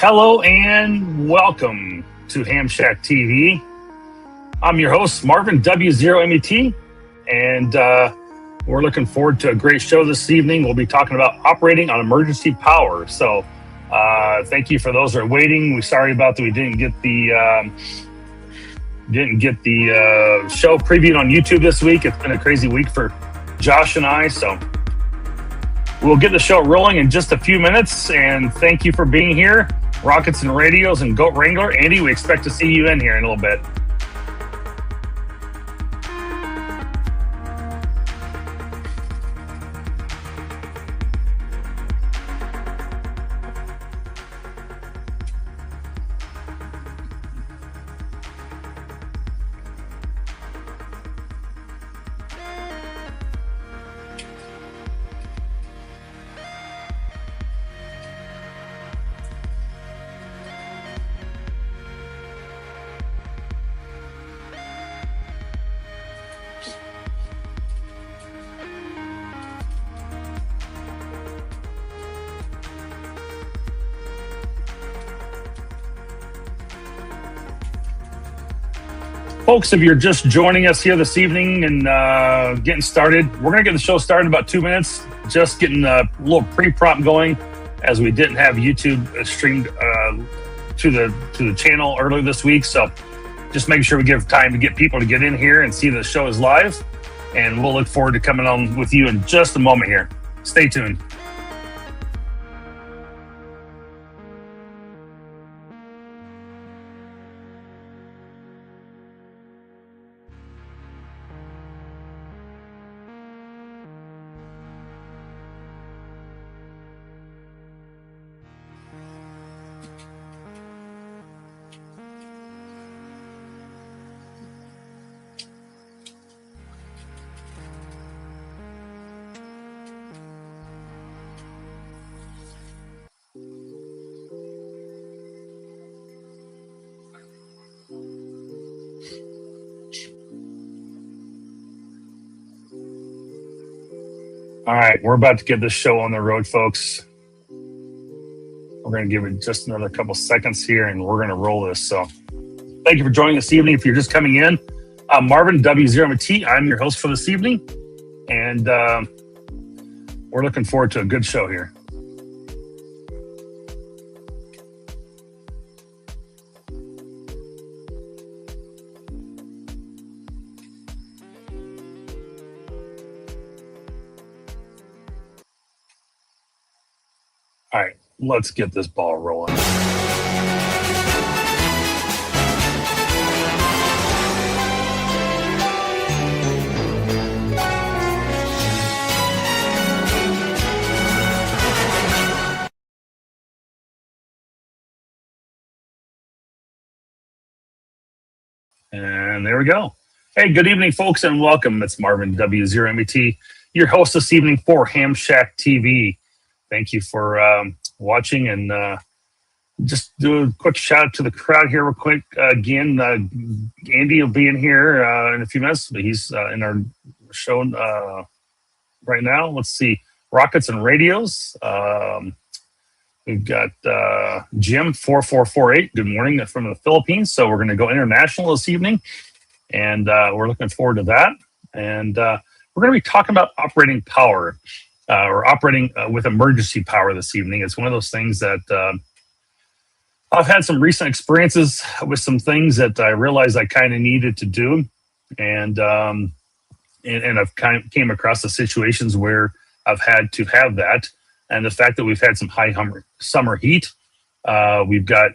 Hello and welcome to Ham Shack TV. I'm your host, Marvin W0MET, and we're looking forward to a great show this evening. We'll be talking about operating on emergency power. So thank you for those who are waiting. We're sorry about that we didn't get the show previewed on YouTube this week. It's been a crazy week for Josh and I, so we'll get the show rolling in just a few minutes, and thank you for being here. Rockets and Radios and Goat Wrangler. Andy, we expect to see you in here in a little bit. Folks, if you're just joining us here this evening and getting started, we're going to get the show started in about 2 minutes. Just getting a little pre-prompt going, as we didn't have YouTube streamed to the channel earlier this week. So just making sure we give time to get people to get in here and see the show is live. And we'll look forward to coming on with you in just a moment here. Stay tuned. All right, we're about to get this show on the road, folks. We're going to give it just another couple seconds here, and we're going to roll this. So thank you for joining this evening. If you're just coming in, I'm Marvin W0MET. I'm your host for this evening, and we're looking forward to a good show here. All right, let's get this ball rolling. And there we go. Hey, good evening, folks, and welcome. It's Marvin W0MET, your host this evening for Ham Shack TV. Thank you for watching, and just do a quick shout out to the crowd here real quick. Again, Andy will be in here in a few minutes, but he's in our show right now. Let's see, Rockets and Radios. We've got Jim 4448. Good morning from the Philippines. So we're going to go international this evening, and we're looking forward to that. And we're going to be talking about operating power. Or operating with emergency power this evening. It's one of those things that I've had some recent experiences with some things that I realized I kind of needed to do, and I've kind of came across the situations where I've had to have that, and the fact that we've had some high summer heat. We've got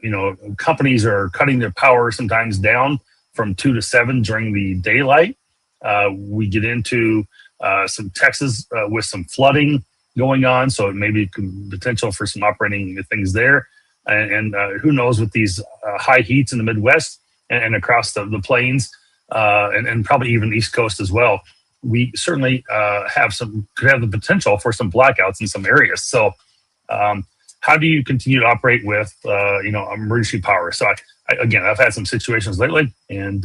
companies are cutting their power sometimes down from 2 to 7 during the daylight. We get into some Texas with some flooding going on, so it may be potential for some operating things there. And who knows with these high heats in the Midwest and across the plains, and probably even East Coast as well. We certainly could have the potential for some blackouts in some areas. So how do you continue to operate with emergency power? So I've had some situations lately, and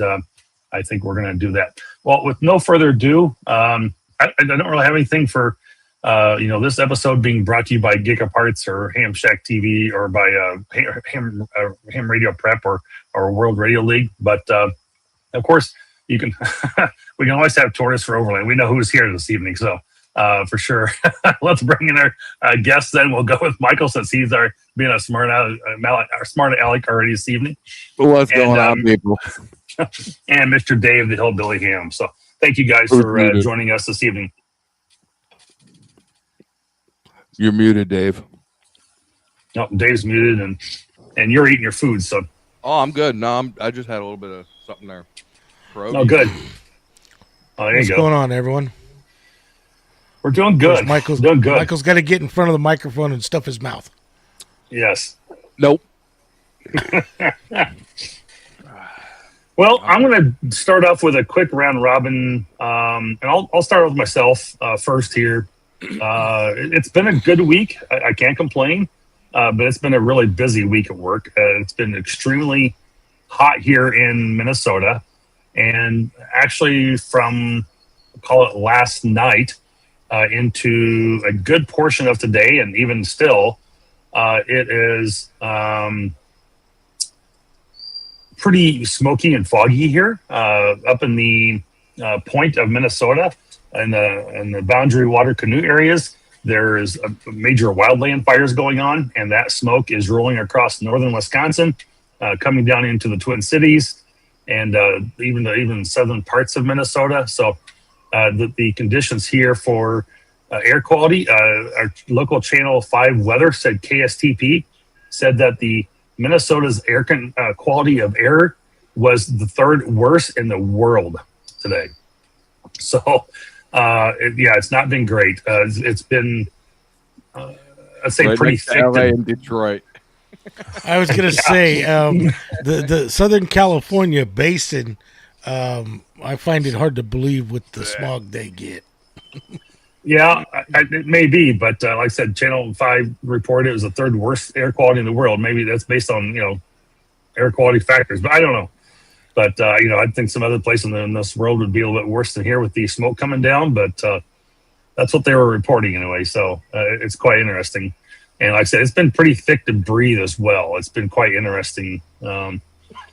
I think we're going to do that. Well, with no further ado, I don't really have anything for This episode being brought to you by Gigaparts or Ham Shack TV or by Ham Radio Prep or World Radio League. But of course, you can we can always have Tortoise for Overland. We know who's here this evening, so for sure. Let's bring in our guests. Then we'll go with Michael since he's being a smart aleck already this evening. What's going on, people? And Mr. Dave, the Hillbilly Ham. So thank you guys for joining us this evening. You're muted, Dave. No, Dave's muted, and you're eating your food. So. Oh, I'm good. No, I just had a little bit of something there. Oh, good. Oh, there you go. What's going on, everyone? We're doing good. Michael's doing good. Michael's got to get in front of the microphone and stuff his mouth. Yes. Nope. Well, I'm going to start off with a quick round robin, and I'll start with myself first here. It's been a good week. I can't complain, but it's been a really busy week at work. It's been extremely hot here in Minnesota, and actually from, call it last night, into a good portion of today, and even still, it is pretty smoky and foggy here up in the point of Minnesota and the boundary water canoe areas. There's a major wildland fires going on, and that smoke is rolling across northern Wisconsin, coming down into the Twin Cities, and even southern parts of Minnesota. So the conditions here for air quality, our local Channel 5 weather said KSTP said that the Minnesota's air quality of air was the third worst in the world today. So, it's not been great. It's been, I'd say, right pretty next to thick. LA and Detroit. I was going to say, the Southern California basin, I find it hard to believe with the smog they get. Yeah, it may be, but like I said, Channel 5 reported it was the third worst air quality in the world. Maybe that's based on, air quality factors, but I don't know. But, I think some other place in this world would be a little bit worse than here with the smoke coming down, but that's what they were reporting anyway. So it's quite interesting. And like I said, it's been pretty thick to breathe as well. It's been quite interesting. A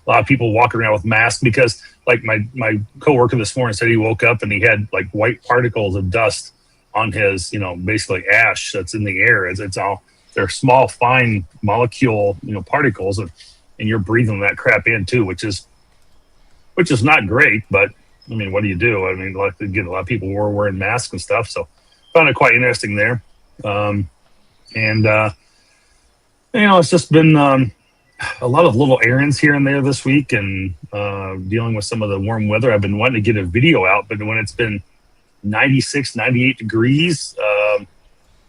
lot of people walking around with masks because, like, my coworker this morning said he woke up and he had like white particles of dust on his, basically ash that's in the air. It's all, they're small, fine molecule, particles, and you're breathing that crap in too, which is not great. But I mean, what do you do? I mean, like, again, a lot of people were wearing masks and stuff, so found it quite interesting there. It's just been a lot of little errands here and there this week, and dealing with some of the warm weather. I've been wanting to get a video out, but when it's been 96, 98 degrees,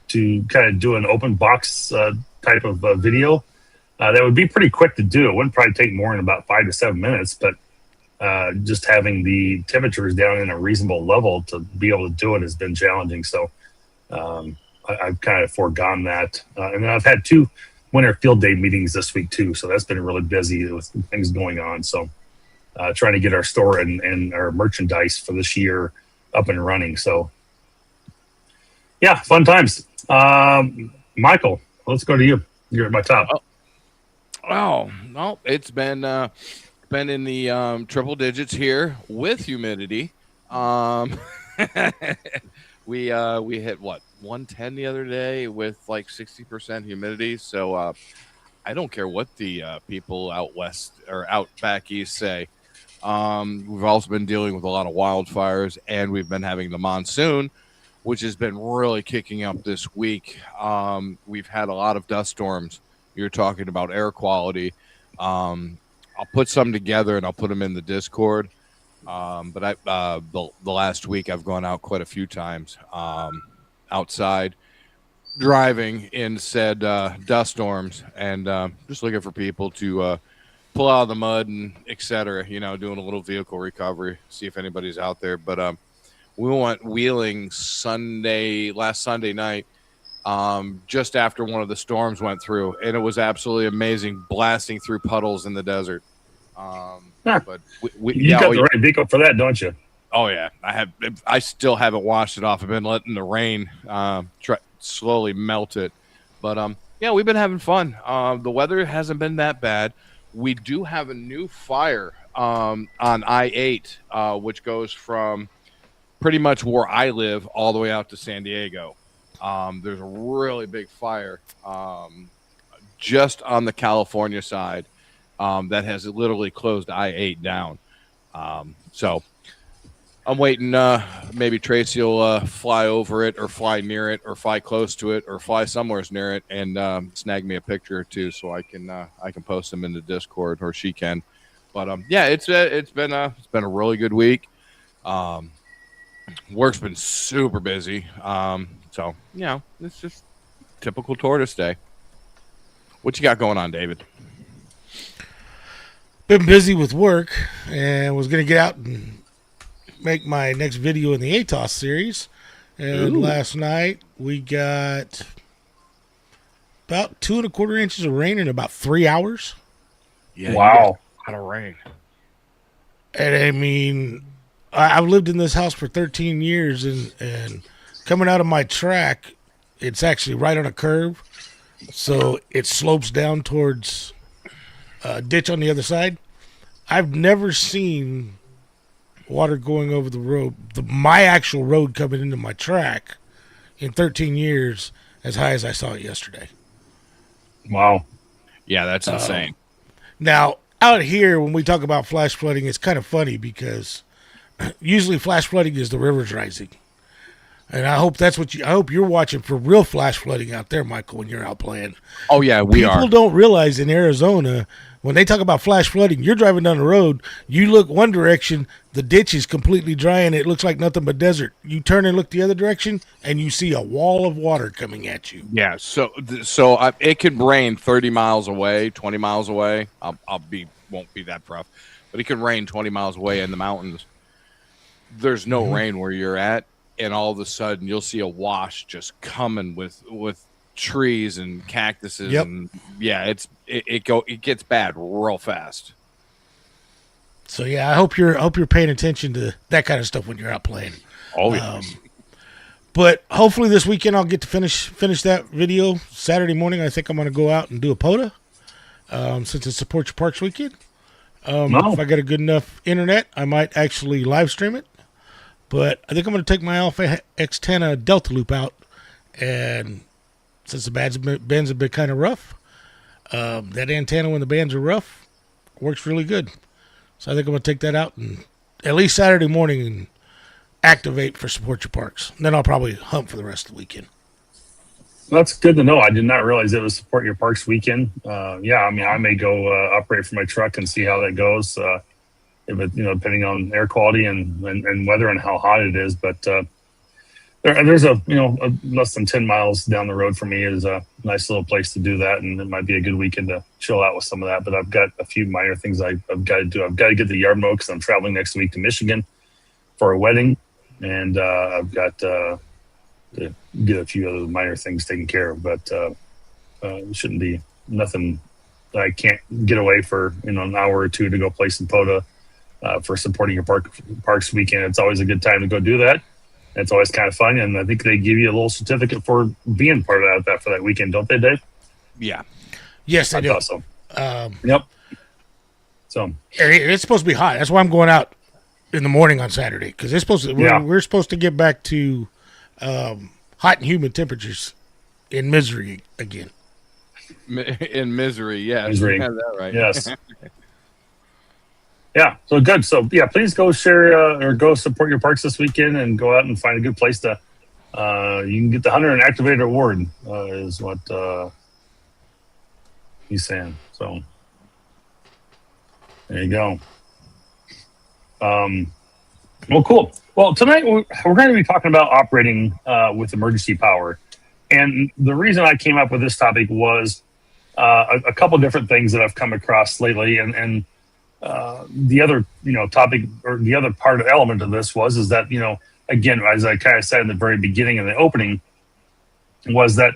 to kind of do an open box type of video, that would be pretty quick to do. It wouldn't probably take more than about 5 to 7 minutes, but just having the temperatures down in a reasonable level to be able to do it has been challenging. So I've kind of foregone that. And then I've had 2 winter field day meetings this week too. So that's been really busy with things going on. So trying to get our store and our merchandise for this year up and running. So yeah, fun times. Michael, let's go to you. You're at my top. Oh, no, it's been in the triple digits here with humidity. We hit 110 the other day with like 60% humidity. So I don't care what the people out west or out back east say. We've also been dealing with a lot of wildfires, and we've been having the monsoon, which has been really kicking up this week. We've had a lot of dust storms. You're talking about air quality. I'll put some together and I'll put them in the Discord. But the last week I've gone out quite a few times outside driving in said dust storms, and just looking for people to pull out of the mud and etc. Doing a little vehicle recovery, see if anybody's out there. But we went wheeling last Sunday night, just after one of the storms went through, and it was absolutely amazing, blasting through puddles in the desert. But you got the right vehicle for that, don't you? Oh yeah, I still haven't washed it off. I've been letting the rain slowly melt it, but yeah, we've been having fun. The weather hasn't been that bad. We do have a new fire on I-8, which goes from pretty much where I live all the way out to San Diego. There's a really big fire just on the California side that has literally closed I-8 down. So I'm waiting. Maybe Tracy will fly over it, or fly near it, or fly close to it, or fly somewhere near it, and snag me a picture or two, so I can post them in the Discord, or she can. But yeah, it's been a really good week. Work's been super busy. So it's just typical tortoise day. What you got going on, David? Been busy with work and was going to get out and make my next video in the ATOS series. And last night we got about 2.25 inches of rain in about 3 hours. Yeah, wow, a lot of rain. And I mean, I've lived in this house for 13 years, and coming out of my track, it's actually right on a curve, so it slopes down towards a ditch on the other side. I've never seen water going over the road, my actual road coming into my track, in 13 years as high as I saw it yesterday. wow. Yeah, that's insane. Now, out here, when we talk about flash flooding, it's kind of funny because usually flash flooding is the rivers rising. And I hope I hope you're watching for real flash flooding out there, Michael, when you're out playing. Oh yeah, we are. People don't realize in Arizona, when they talk about flash flooding, you're driving down the road, you look one direction, the ditch is completely dry and it looks like nothing but desert. You turn and look the other direction, and you see a wall of water coming at you. Yeah, so it could rain 30 miles away, 20 miles away. Won't be that rough, but it could rain 20 miles away in the mountains. There's no rain where you're at, and all of a sudden you'll see a wash just coming with trees and cactuses. Yep. And yeah, it gets bad real fast. So yeah, I hope you're paying attention to that kind of stuff when you're out playing. Oh yeah. But hopefully this weekend I'll get to finish that video. Saturday morning I think I'm going to go out and do a POTA, since it's Support Your Parks weekend. If I got a good enough internet, I might actually live stream it. But I think I'm going to take my Alpha X10 Delta Loop out, and since the bands have been kind of rough, that antenna when the bands are rough works really good. So I think I'm going to take that out and at least Saturday morning and activate for Support Your Parks. And then I'll probably hump for the rest of the weekend. That's good to know. I did not realize it was Support Your Parks weekend. Yeah, I mean, I may go operate for my truck and see how that goes. If it, depending on air quality and weather and how hot it is. But there's a less than 10 miles down the road for me is a nice little place to do that, and it might be a good weekend to chill out with some of that. But I've got a few minor things I've got to do. I've got to get the yard mowed because I'm traveling next week to Michigan for a wedding, and I've got to get a few other minor things taken care of. But it shouldn't be nothing that I can't get away for an hour or two to go play some POTA. For supporting your parks weekend. It's always a good time to go do that. It's always kind of fun, and I think they give you a little certificate for being part of that for that weekend, don't they, Dave? Yeah. Yes, I do. Thought so. Yep. So it's supposed to be hot. That's why I'm going out in the morning on Saturday, because we're supposed to get back to hot and humid temperatures in Misery again. In Misery, yes. Misery. You have that right. Yes. Yeah, so good. So yeah, please go share or go support your parks this weekend and go out and find a good place to. You can get the Hunter and Activator Award is what he's saying. So there you go. Well, cool. Well, tonight we're going to be talking about operating with emergency power, and the reason I came up with this topic was a couple different things that I've come across lately, and the other topic or the other part of element of this is that again, as I kind of said in the very beginning of the opening, was that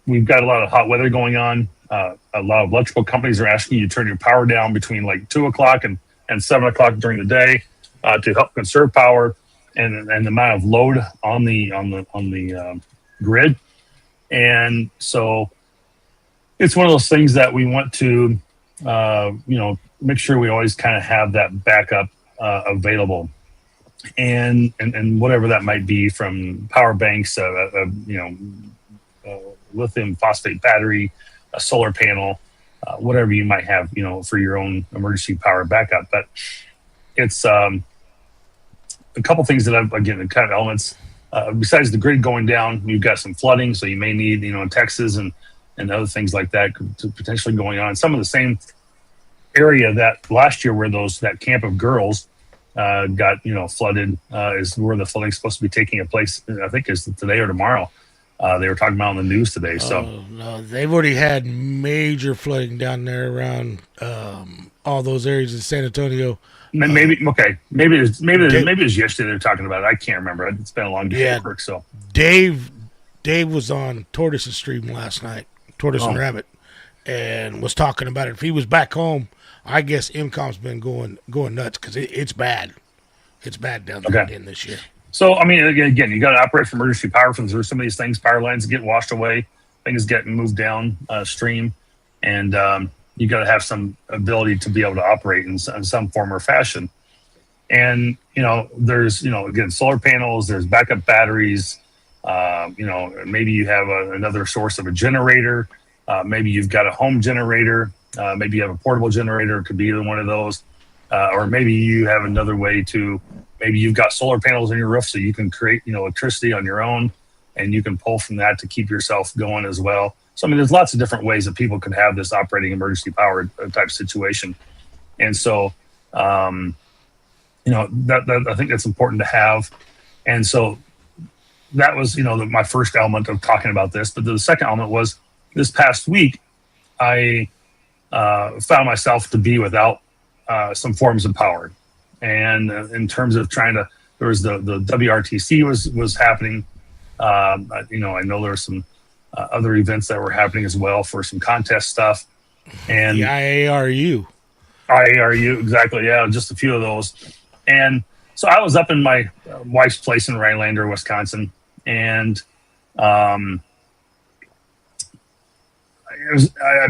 we've got a lot of hot weather going on. A lot of electrical companies are asking you to turn your power down between like 2 o'clock and 7 o'clock during the day. to help conserve power and the amount of load on the grid. And so it's one of those things that we want to make sure we always kind of have that backup available, and whatever that might be, from power banks, lithium phosphate battery, a solar panel, whatever you might have, for your own emergency power backup. But it's a couple things that I've, again, the kind of elements, besides the grid going down, you've got some flooding, so you may need, in Texas and other things like that potentially going on. Some of the same area that last year where that camp of girls got flooded is where the flooding is supposed to be taking place. I think is today or tomorrow. They were talking about on the news today. So no, they've already had major flooding down there around all those areas in San Antonio. Maybe it's yesterday they're talking about it. I can't remember. It's been a long day at work. So Dave was on Tortoise's stream last night, Tortoise and Rabbit, and was talking about it. If he was back home, I guess IMCOM's been going nuts because it's bad. It's bad down there again this year. So, I mean, again, you got to operate for emergency power from through some of these things. Power lines get washed away, things get moved down stream, and you got to have some ability to be able to operate in some form or fashion. And there's again, solar panels, there's backup batteries. Maybe you have another source of a generator. Maybe you've got a home generator. Maybe you have a portable generator. It could be either one of those. Or maybe you have another way to, maybe you've got solar panels on your roof so you can create, electricity on your own, and you can pull from that to keep yourself going as well. So, I mean, there's lots of different ways that people could have this operating emergency power type situation. And so, that I think that's important to have. And so that was, my first element of talking about this. But the second element was this past week, I found myself to be without some forms of power. And in terms of there was the WRTC was happening. I know there were some other events that were happening as well for some contest stuff. And the IARU, exactly. Yeah, just a few of those. And so I was up in my wife's place in Rhinelander, Wisconsin, and I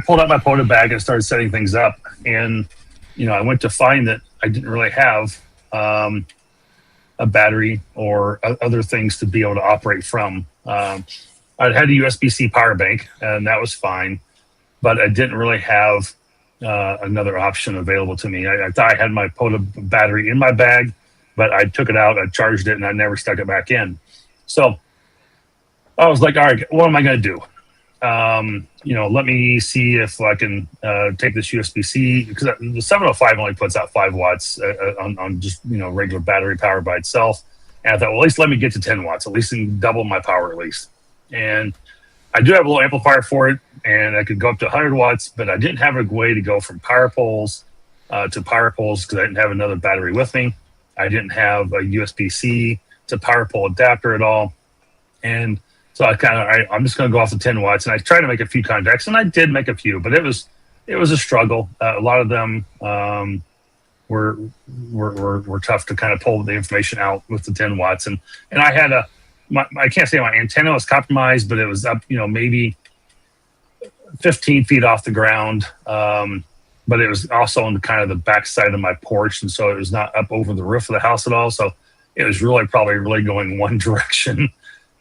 pulled out my POTA bag and started setting things up. And I went to find that I didn't really have a battery or other things to be able to operate from. I had a USB-C power bank, and that was fine, but I didn't really have another option available to me. I thought I had my POTA battery in my bag, but I took it out, I charged it, and I never stuck it back in. So I was like, all right, what am I going to do? Let me see if I can take this USB-C, because the 705 only puts out 5 watts on just regular battery power by itself. And I thought, well, at least let me get to 10 watts, at least double my power at least. And I do have a little amplifier for it, and I could go up to 100 watts, but I didn't have a way to go from power poles to power poles because I didn't have another battery with me. I didn't have a USB-C to power pole adapter at all. And so I'm just going to go off the 10 watts, and I tried to make a few contacts, and I did make a few, but it was a struggle. A lot of them were tough to kind of pull the information out with the 10 watts, and I had I can't say my antenna was compromised, but it was up, maybe 15 feet off the ground, but it was also on the kind of the back side of my porch, and so it was not up over the roof of the house at all. So it was probably going one direction.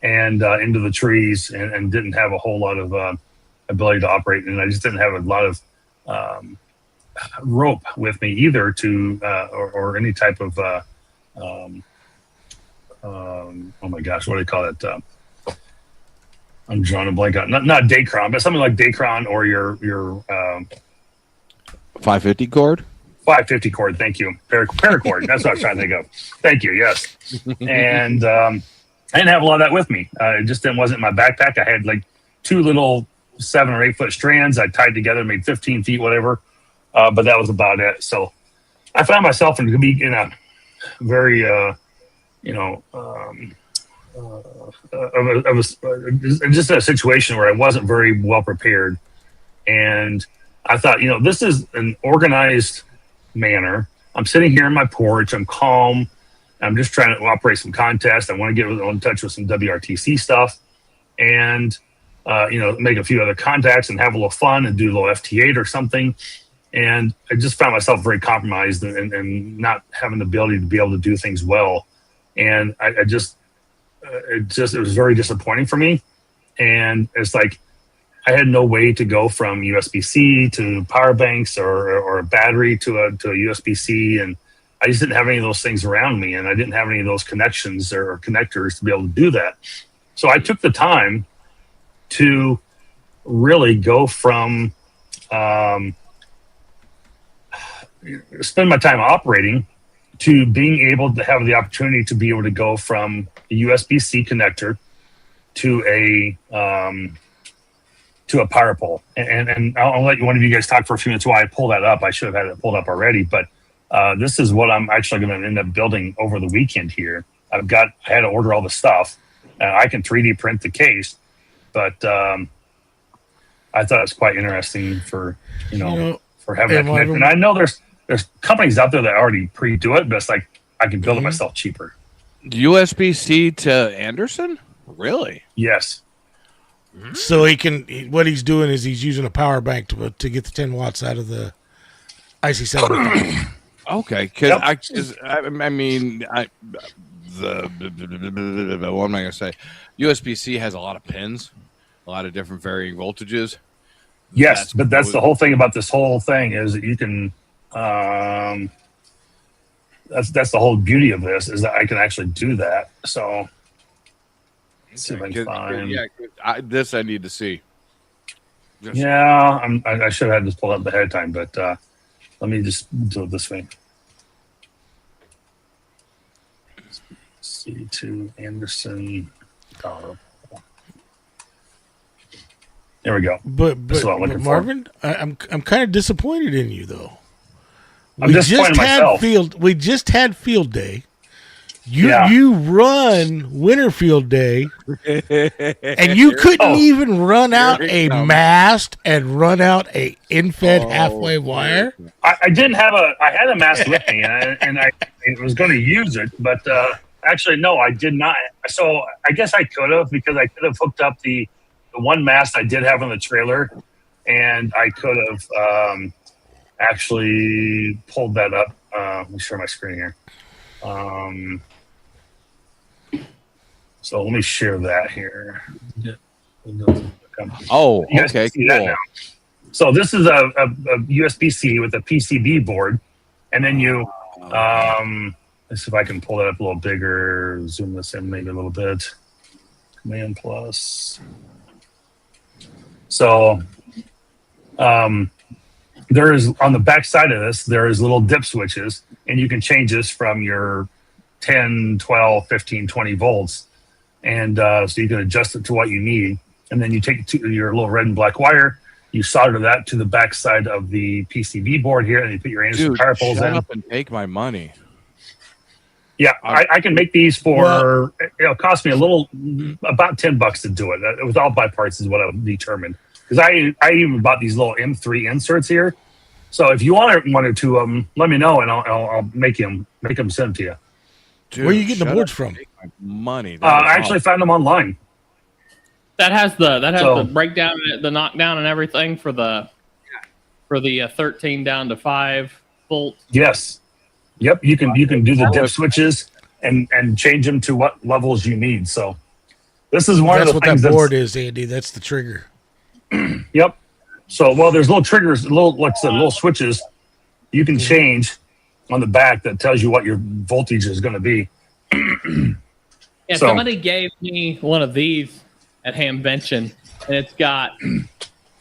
And into the trees, and didn't have a whole lot of ability to operate. And I just didn't have a lot of rope with me either to or any type of oh my gosh, what do they call it? I'm drawing a blank on not Dacron, but something like Dacron or your 550 cord. 550 cord. Thank you. Paracord. That's what I was trying to think of. Thank you. Yes. And I didn't have a lot of that with me. It just wasn't in my backpack. I had like 2 little 7 or 8 foot strands I tied together, made 15 feet, whatever. But that was about it. So I found myself in a very, just a situation where I wasn't very well prepared. And I thought, this is an organized manner. I'm sitting here on my porch. I'm calm. I'm just trying to operate some contests. I want to get in touch with some WRTC stuff, and make a few other contacts and have a little fun and do a little FT8 or something. And I just found myself very compromised and not having the ability to be able to do things well. And it was very disappointing for me. And it's like I had no way to go from USB-C to power banks or a battery to a USB-C, and I just didn't have any of those things around me, and I didn't have any of those connections or connectors to be able to do that. So I took the time to really go from spend my time operating to being able to have the opportunity to be able to go from a USB-C connector to a power pole. And I'll let one of you guys talk for a few minutes while I pull that up. I should have had it pulled up already, but this is what I'm actually going to end up building over the weekend here. I had to order all the stuff. I can 3D print the case, but I thought it was quite interesting for having that connection. And I know there's companies out there that already pre-do it, but it's like I can build it myself cheaper. USB-C to Anderson? Really? Yes. So what he's doing is he's using a power bank to get the 10 watts out of the IC7. Okay, because what am I gonna say? USB-C has a lot of pins, a lot of different varying voltages. Yes, but that's the whole thing about this whole thing is that you can. That's the whole beauty of this is that I can actually do that. So let's see if I can find. This I need to see. I should have had this pulled up ahead of time, but let me just do it this way. C2 Anderson. There we go. But Marvin, I'm kind of disappointed in you though. I'm disappointed myself. We just had field day. You run winter field day, and you couldn't even run out a mast and run out a in-fed halfway wire. I didn't have I had a mast with me, and I was going to use it, but actually no, I did not. So I guess I could have, because I could have hooked up the one mast I did have on the trailer, and I could have actually pulled that up. Let me share my screen here. So let me share that here. Oh, okay, cool. So this is a USB-C with a PCB board, and then you let's see if I can pull that up a little bigger, zoom this in maybe a little bit. Command plus. So there is, on the back side of this, there is little dip switches, and you can change this from your 10, 12, 15, 20 volts. And so you can adjust it to what you need. And then you take your little red and black wire, you solder that to the back side of the PCB board here, and you put your Anderson power poles in. Shut up and take my money. Yeah, I can make these for, it'll cost me about $10 to do it. With all by parts is what I've determined. Because I even bought these little M3 inserts here. So if you want one or two of them, let me know, and I'll make them send them to you. Dude, where are you getting the boards from? Money. I actually found them online. That has the breakdown, the knockdown, and everything for the 13 down to 5 volt. Yes. Yep. You can do the dip switches and change them to what levels you need. So this is one of the things. That's what that board is, Andy. That's the trigger. Yep. So there's little triggers, little switches you can change on the back that tells you what your voltage is going to be. Yeah, somebody gave me one of these at Hamvention, and it's got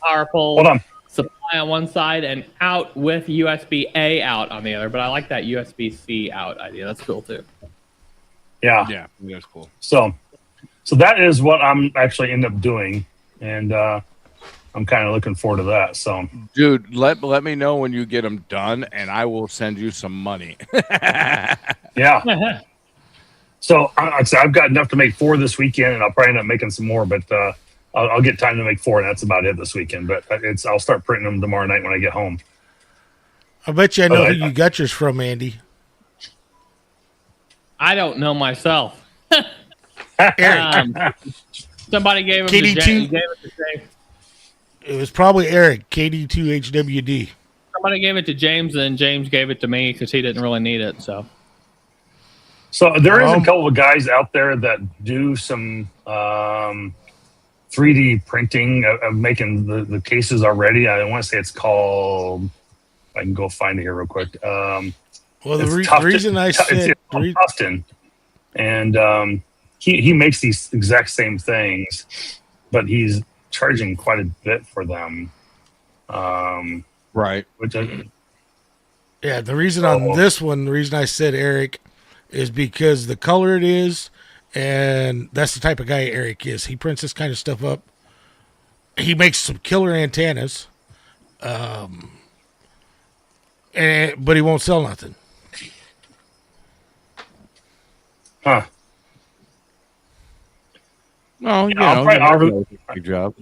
power pole supply on one side and out with USB-A out on the other. But I like that USB-C out idea. That's cool too. Yeah, that's cool. So that is what I'm actually end up doing, and I'm kind of looking forward to that. So, dude, let me know when you get them done, and I will send you some money. Yeah. So I've got enough to make 4 this weekend, and I'll probably end up making some more. But I'll get time to make 4, and that's about it this weekend. But I'll start printing them tomorrow night when I get home. I bet you I know who you got yours from, Andy. I don't know myself. Eric. Somebody gave him KD2. It was probably Eric, KD2HWD. Somebody gave it to James, and then James gave it to me because he didn't really need it. So there is a couple of guys out there that do some 3D printing of making the cases already. I want to say it's called. I can go find it here real quick. Well, the reason I said Tufton, and he makes these exact same things, but he's charging quite a bit for them. Right. The reason on this one, the reason I said Eric is because the color it is, and that's the type of guy Eric is. He prints this kind of stuff up. He makes some killer antennas, but he won't sell nothing. Huh. Well, good job.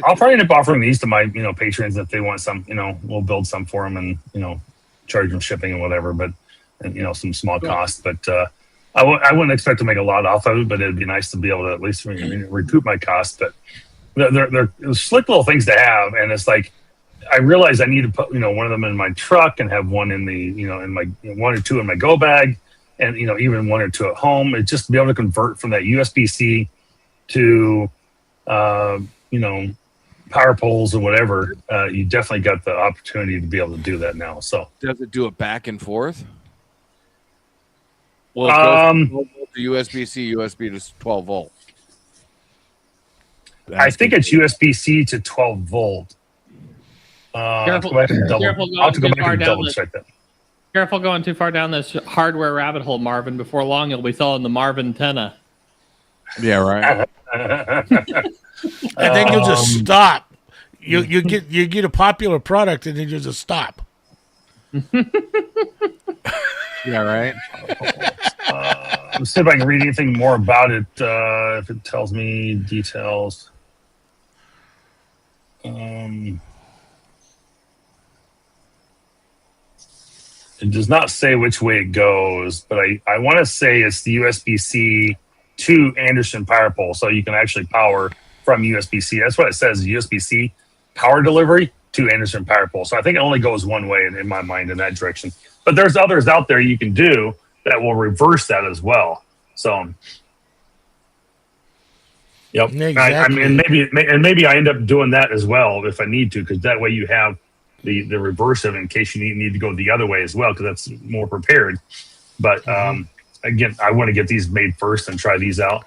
I'll probably end up offering these to my, patrons if they want some. We'll build some for them and charge them shipping and whatever, but some small cost. But I wouldn't expect to make a lot off of it, but it'd be nice to be able to at least recoup my cost. But they're slick little things to have, and it's like I realize I need to put one of them in my truck and have one in the in my one or two in my go bag, and even one or two at home. It's just to be able to convert from that USB-C to power poles or whatever. You definitely got the opportunity to be able to do that now. So does it do it back and forth? Well, it goes from 12 volt to USB-C, USB to 12 volt. I think it's USB-C to 12 volt. Careful I'll have to go back and double check that. Careful going too far down this hardware rabbit hole, Marvin. Before long, you'll be selling the Marvin antenna. Yeah, right. And then you'll just stop. You get a popular product, and then you just stop. Yeah, right. Let's see if I can read anything more about it. If it tells me details. It does not say which way it goes, but I want to say it's the USB-C to Anderson power pole, so you can actually power from USB-C. That's what it says, USB-C power delivery to Anderson power pole. So I think it only goes one way in my mind in that direction. But there's others out there you can do that will reverse that as well. So, yep. Exactly. Maybe I end up doing that as well if I need to, because that way you have the reverse of it in case you need to go the other way as well, because that's more prepared. But again, I want to get these made first and try these out.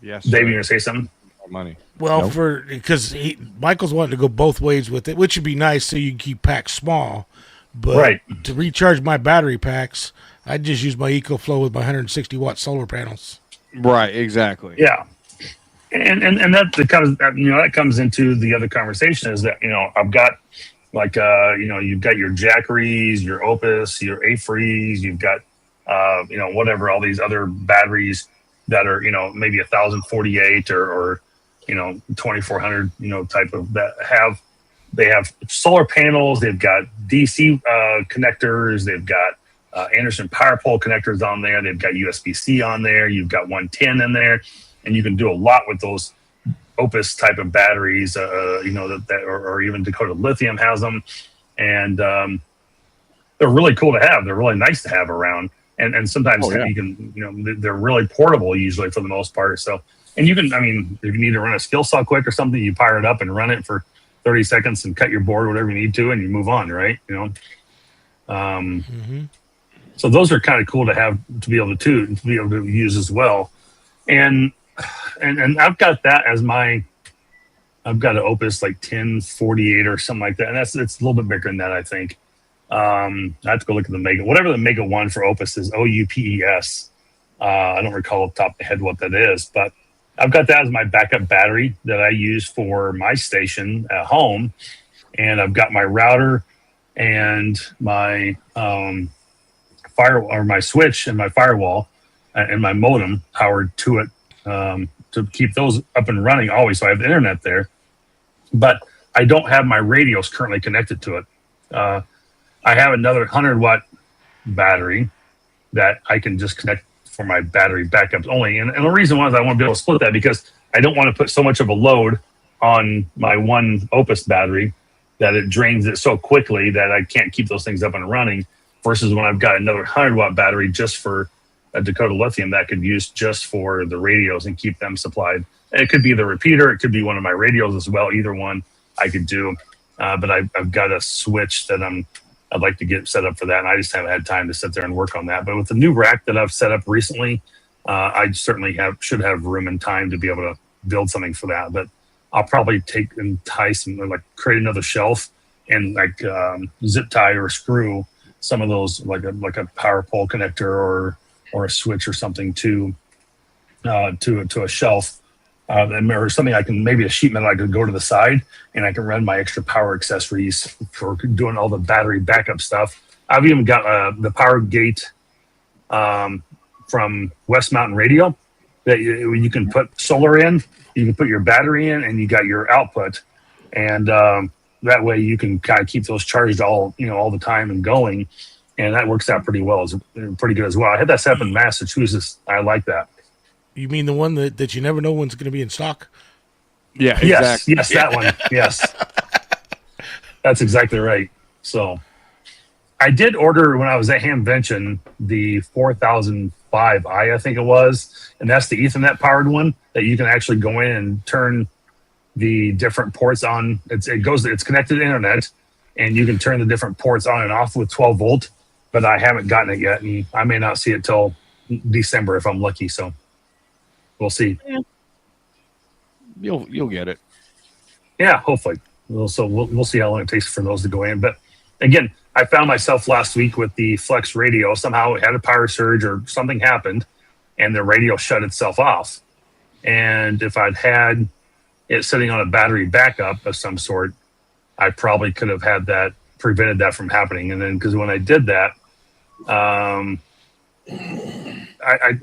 Yes, Dave, you gonna say something? Money. Well, because Michael's wanting to go both ways with it, which would be nice so you can keep packs small. But to recharge my battery packs, I just use my EcoFlow with my 160 watt solar panels. Right, exactly. Yeah, and that comes into the other conversation is that I've got like you've got your Jackeries, your Opus, your A-Frees, you've got whatever, all these other batteries that are maybe 1048 or 2400 type of that they have solar panels, they've got DC connectors, they've got Anderson power pole connectors on there, they've got USB-C on there, you've got 110 in there, and you can do a lot with those Opus type of batteries, or even Dakota Lithium has them, and they're really cool to have. They're really nice to have around, and sometimes you can, they're really portable usually for the most part. So, and you can, if you need to run a skill saw quick or something, you fire it up and run it for 30 seconds and cut your board, whatever you need to, and you move on, right? So those are kind of cool to have, to be able to use as well, and I've got that as I've got an Opus like 1048 or something like that, and it's a little bit bigger than that, I think. I have to go look at the Mega. Whatever the Mega one for Opus is, OUPES. I don't recall off the top of my head what that is, but I've got that as my backup battery that I use for my station at home, and I've got my router and my my switch and my firewall and my modem powered to it to keep those up and running always. So I have the internet there. But I don't have my radios currently connected to it. I have another 100-watt battery that I can just connect for my battery backups only. And the reason why is I want to be able to split that because I don't want to put so much of a load on my one Opus battery that it drains it so quickly that I can't keep those things up and running, versus when I've got another 100-watt battery just for a Dakota Lithium that I could use just for the radios and keep them supplied. And it could be the repeater. It could be one of my radios as well. Either one I could do. But I've got a switch that I'd like to get set up for that. And I just haven't had time to sit there and work on that. But with the new rack that I've set up recently, I certainly should have room and time to be able to build something for that. But I'll probably entice and like create another shelf and like zip tie or screw some of those like a power pole connector or a switch or something to a shelf. Or something I can, maybe a sheet metal I could go to the side and I can run my extra power accessories for doing all the battery backup stuff. I've even got the power gate from West Mountain Radio that you can put solar in, you can put your battery in, and you got your output. And that way you can kind of keep those charged all the time and going. And that works out pretty well. It's pretty good as well. I had that set up in Massachusetts. I like that. You mean the one that you never know when's going to be in stock? Yeah, exactly. Yes, that one. Yes. That's exactly right. So I did order when I was at Hamvention the 4005i, I think it was. And that's the Ethernet powered one that you can actually go in and turn the different ports on. It's connected to the internet and you can turn the different ports on and off with 12 volt, but I haven't gotten it yet. And I may not see it till December if I'm lucky. So we'll see. Yeah. You'll get it. Yeah, hopefully. We'll see how long it takes for those to go in. But again, I found myself last week with the Flex radio. Somehow it had a power surge or something happened, and the radio shut itself off. And if I'd had it sitting on a battery backup of some sort, I probably could have had that prevented that from happening. And then because when I did that,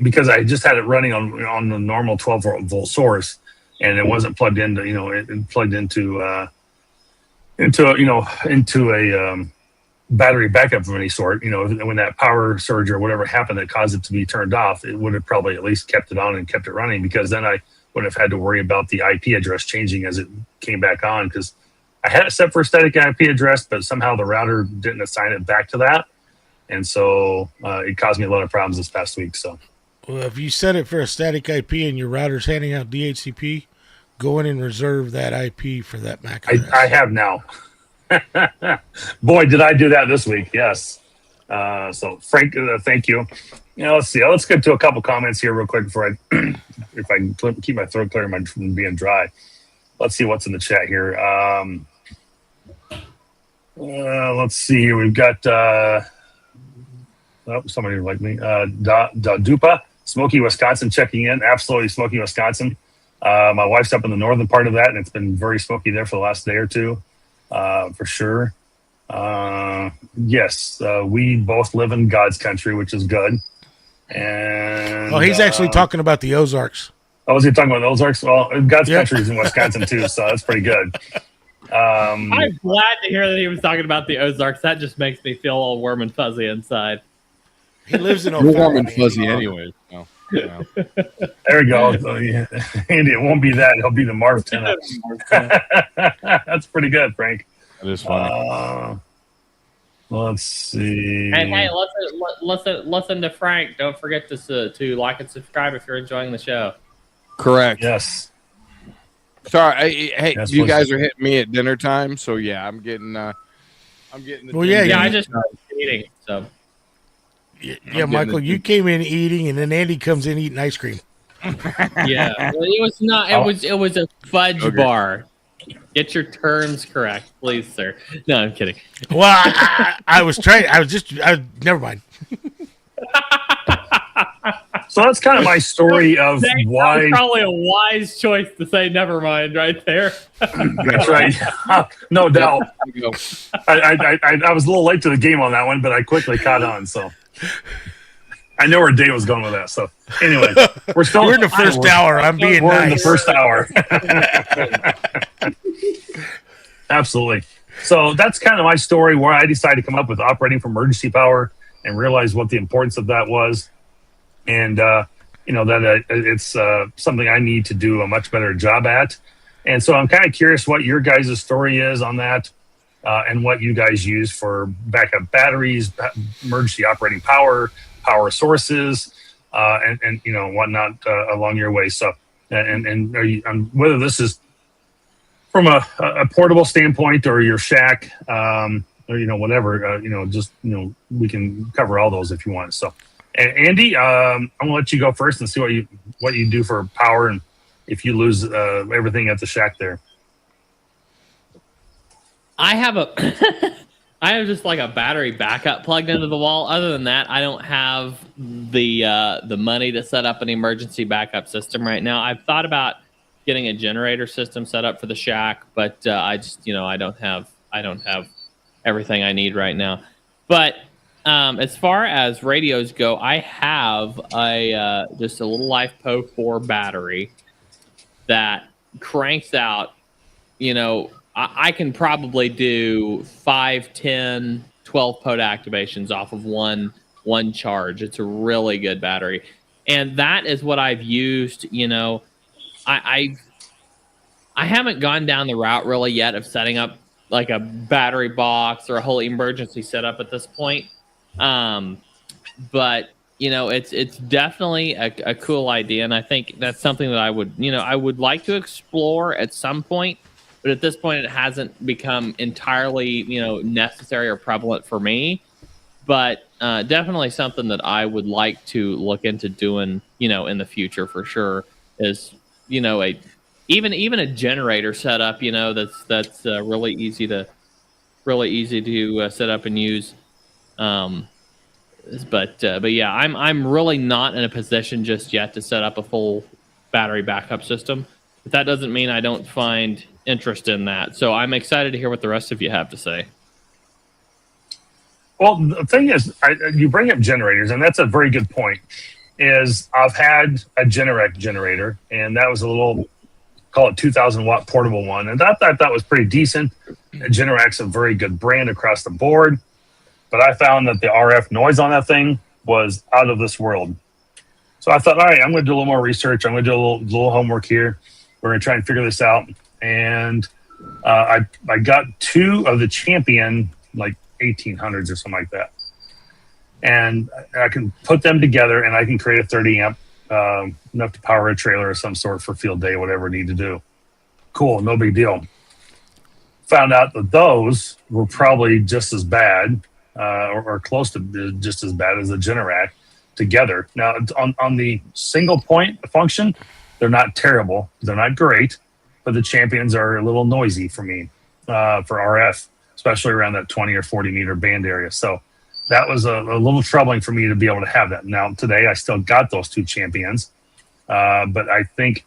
because I just had it running on the normal 12 volt source, and it wasn't plugged into it plugged into a battery backup of any sort. When that power surge or whatever happened that caused it to be turned off, it would have probably at least kept it on and kept it running, because then I would have had to worry about the IP address changing as it came back on, because I had it set for a static IP address, but somehow the router didn't assign it back to that. And so it caused me a lot of problems this past week. So, well, if you set it for a static IP and your router's handing out DHCP, go in and reserve that IP for that MAC address. I have now. Boy, did I do that this week. Yes. So, Frank, thank you. Let's see. Let's get to a couple comments here real quick before if I can keep my throat clear from being dry. Let's see what's in the chat here. Let's see here. We've got... somebody like me. Da Dupa, Smoky, Wisconsin, checking in. Absolutely Smoky, Wisconsin. My wife's up in the northern part of that, and it's been very smoky there for the last day or two, for sure. Yes, we both live in God's country, which is good. And he's actually talking about the Ozarks. Oh, is he talking about the Ozarks? Well, God's country is in Wisconsin too, so that's pretty good. I'm glad to hear that he was talking about the Ozarks. That just makes me feel all warm and fuzzy inside. He lives in warm and fuzzy anyway. So, There we go. So, yeah. Andy, it won't be that. It'll be the Marv 10. That's pretty good, Frank. That is funny. Let's see. Hey, listen to Frank. Don't forget to like and subscribe if you're enjoying the show. Correct. Yes. Sorry. Hey, yes, you guys are hitting me at dinner time, so yeah, I'm getting. The well, yeah. I just started eating. So. Yeah, Michael, you came in eating, and then Andy comes in eating ice cream. Yeah, well, it was not. It was a fudge bar. Get your terms correct, please, sir. No, I'm kidding. Well, I was trying. Never mind. So that's kind of my story of why. Probably a wise choice to say never mind right there. That's right. No doubt. I was a little late to the game on that one, but I quickly caught on. So I know where Dave was going with that. So anyway, we're in the first hour. I'm being nice. In the first hour. Absolutely. So that's kind of my story where I decided to come up with operating for emergency power and realize what the importance of that was. And, that it's something I need to do a much better job at. And so I'm kind of curious what your guys' story is on that and what you guys use for backup batteries, emergency operating power, power sources, and whatnot along your way. So, and are you, whether this is from a portable standpoint or your shack, or whatever, we can cover all those if you want. So, Andy, I'm gonna let you go first and see what you do for power and if you lose everything at the shack there. I have I have just like a battery backup plugged into the wall. Other than that, I don't have the money to set up an emergency backup system right now. I've thought about getting a generator system set up for the shack, but I just I don't have everything I need right now. But as far as radios go, I have just a little LiFePo 4 battery that cranks out. I can probably do 5, 10, 12 POD activations off of one charge. It's a really good battery, and that is what I've used. I haven't gone down the route really yet of setting up like a battery box or a whole emergency setup at this point. But it's definitely a cool idea, and I think that's something that I would like to explore at some point. But at this point, it hasn't become entirely necessary or prevalent for me. But definitely something that I would like to look into doing in the future for sure is even a generator setup that's really easy to set up and use. But yeah, I'm really not in a position just yet to set up a full battery backup system. But that doesn't mean I don't find interest in that. So I'm excited to hear what the rest of you have to say. Well, the thing is, you bring up generators, and that's a very good point. Is I've had a Generac generator, and that was a little, call it 2,000 watt portable one, and that I thought was pretty decent. Generac's a very good brand across the board, but I found that the RF noise on that thing was out of this world. So I thought, all right, I'm going to do a little more research. I'm going to do a little homework here. We're going to try and figure this out. And I got 2 of the Champion, like 1800s or something like that. And I can put them together and I can create a 30 amp, enough to power a trailer of some sort for field day, whatever I need to do. Cool, no big deal. Found out that those were probably just as bad or close to just as bad as the Generac together. Now, on the single point function, they're not terrible. They're not great, but the Champions are a little noisy for me for RF, especially around that 20 or 40 meter band area. So that was a little troubling for me to be able to have that. Now, today, I still got those 2 Champions, but I think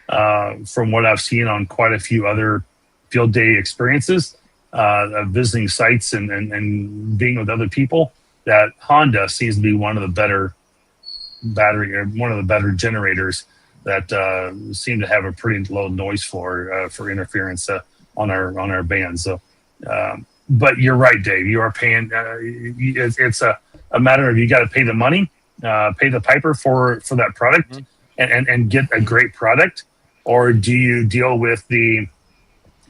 from what I've seen on quite a few other field day experiences, visiting sites and being with other people, that Honda seems to be one of the better generators that seem to have a pretty low noise floor for interference on our bands. So, but you're right, Dave. You are paying. It's a matter of you got to pay the money, pay the piper for that product, and get a great product, or do you deal with the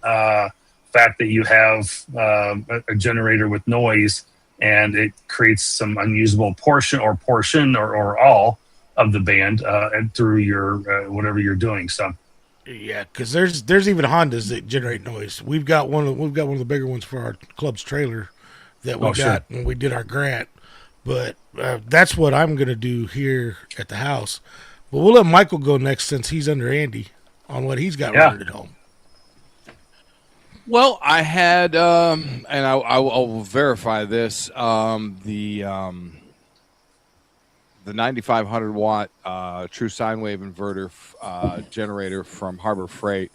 fact that you have a generator with noise and it creates some unusable portion or all of the band and through your whatever you're doing. So yeah, because there's even Hondas that generate noise. We've got one of the bigger ones for our club's trailer that we got when we did our grant. But that's what I'm gonna do here at the house. But we'll let Michael go next since he's under Andy on what he's got running at home. Well, I had, and I will verify this, the 9,500 watt true sine wave inverter generator from Harbor Freight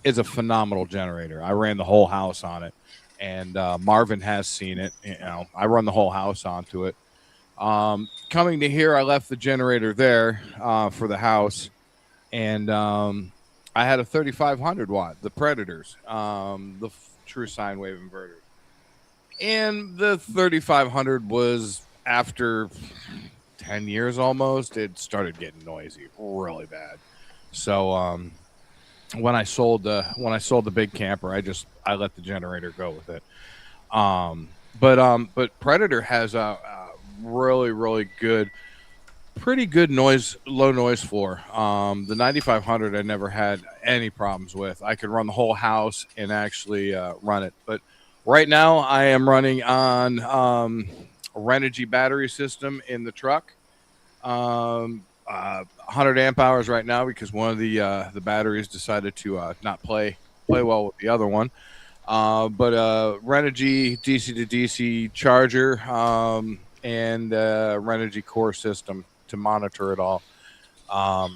is a phenomenal generator. I ran the whole house on it, and Marvin has seen it. I run the whole house onto it. Coming to here, I left the generator there for the house, and I had a 3500 watt, the Predators, the true sine wave inverter. And the 3500 was, after 10 years almost, it started getting noisy really bad. So when I sold the big camper, I let the generator go with it. But Predator has a really good, pretty good low noise floor. The 9500 I never had any problems with. I could run the whole house and actually run it. But right now I am running on a Renogy battery system in the truck. 100 amp hours right now because one of the batteries decided to not play well with the other one. But Renogy DC to DC charger and Renogy core system to monitor it all. Michael,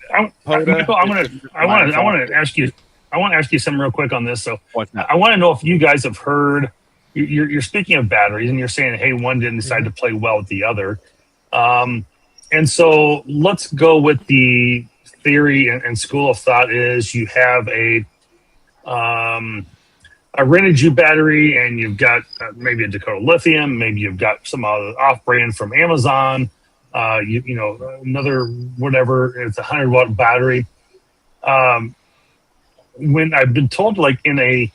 I want to ask you something real quick on this. So I want to know if you guys have heard. You're speaking of batteries, and you're saying, hey, one didn't decide to play well with the other. And so let's go with the theory and school of thought is you have a Renogy battery, and you've got maybe a Dakota Lithium, maybe you've got some other off-brand from Amazon, you know, another whatever. It's a 100-watt battery. When I've been told, like in a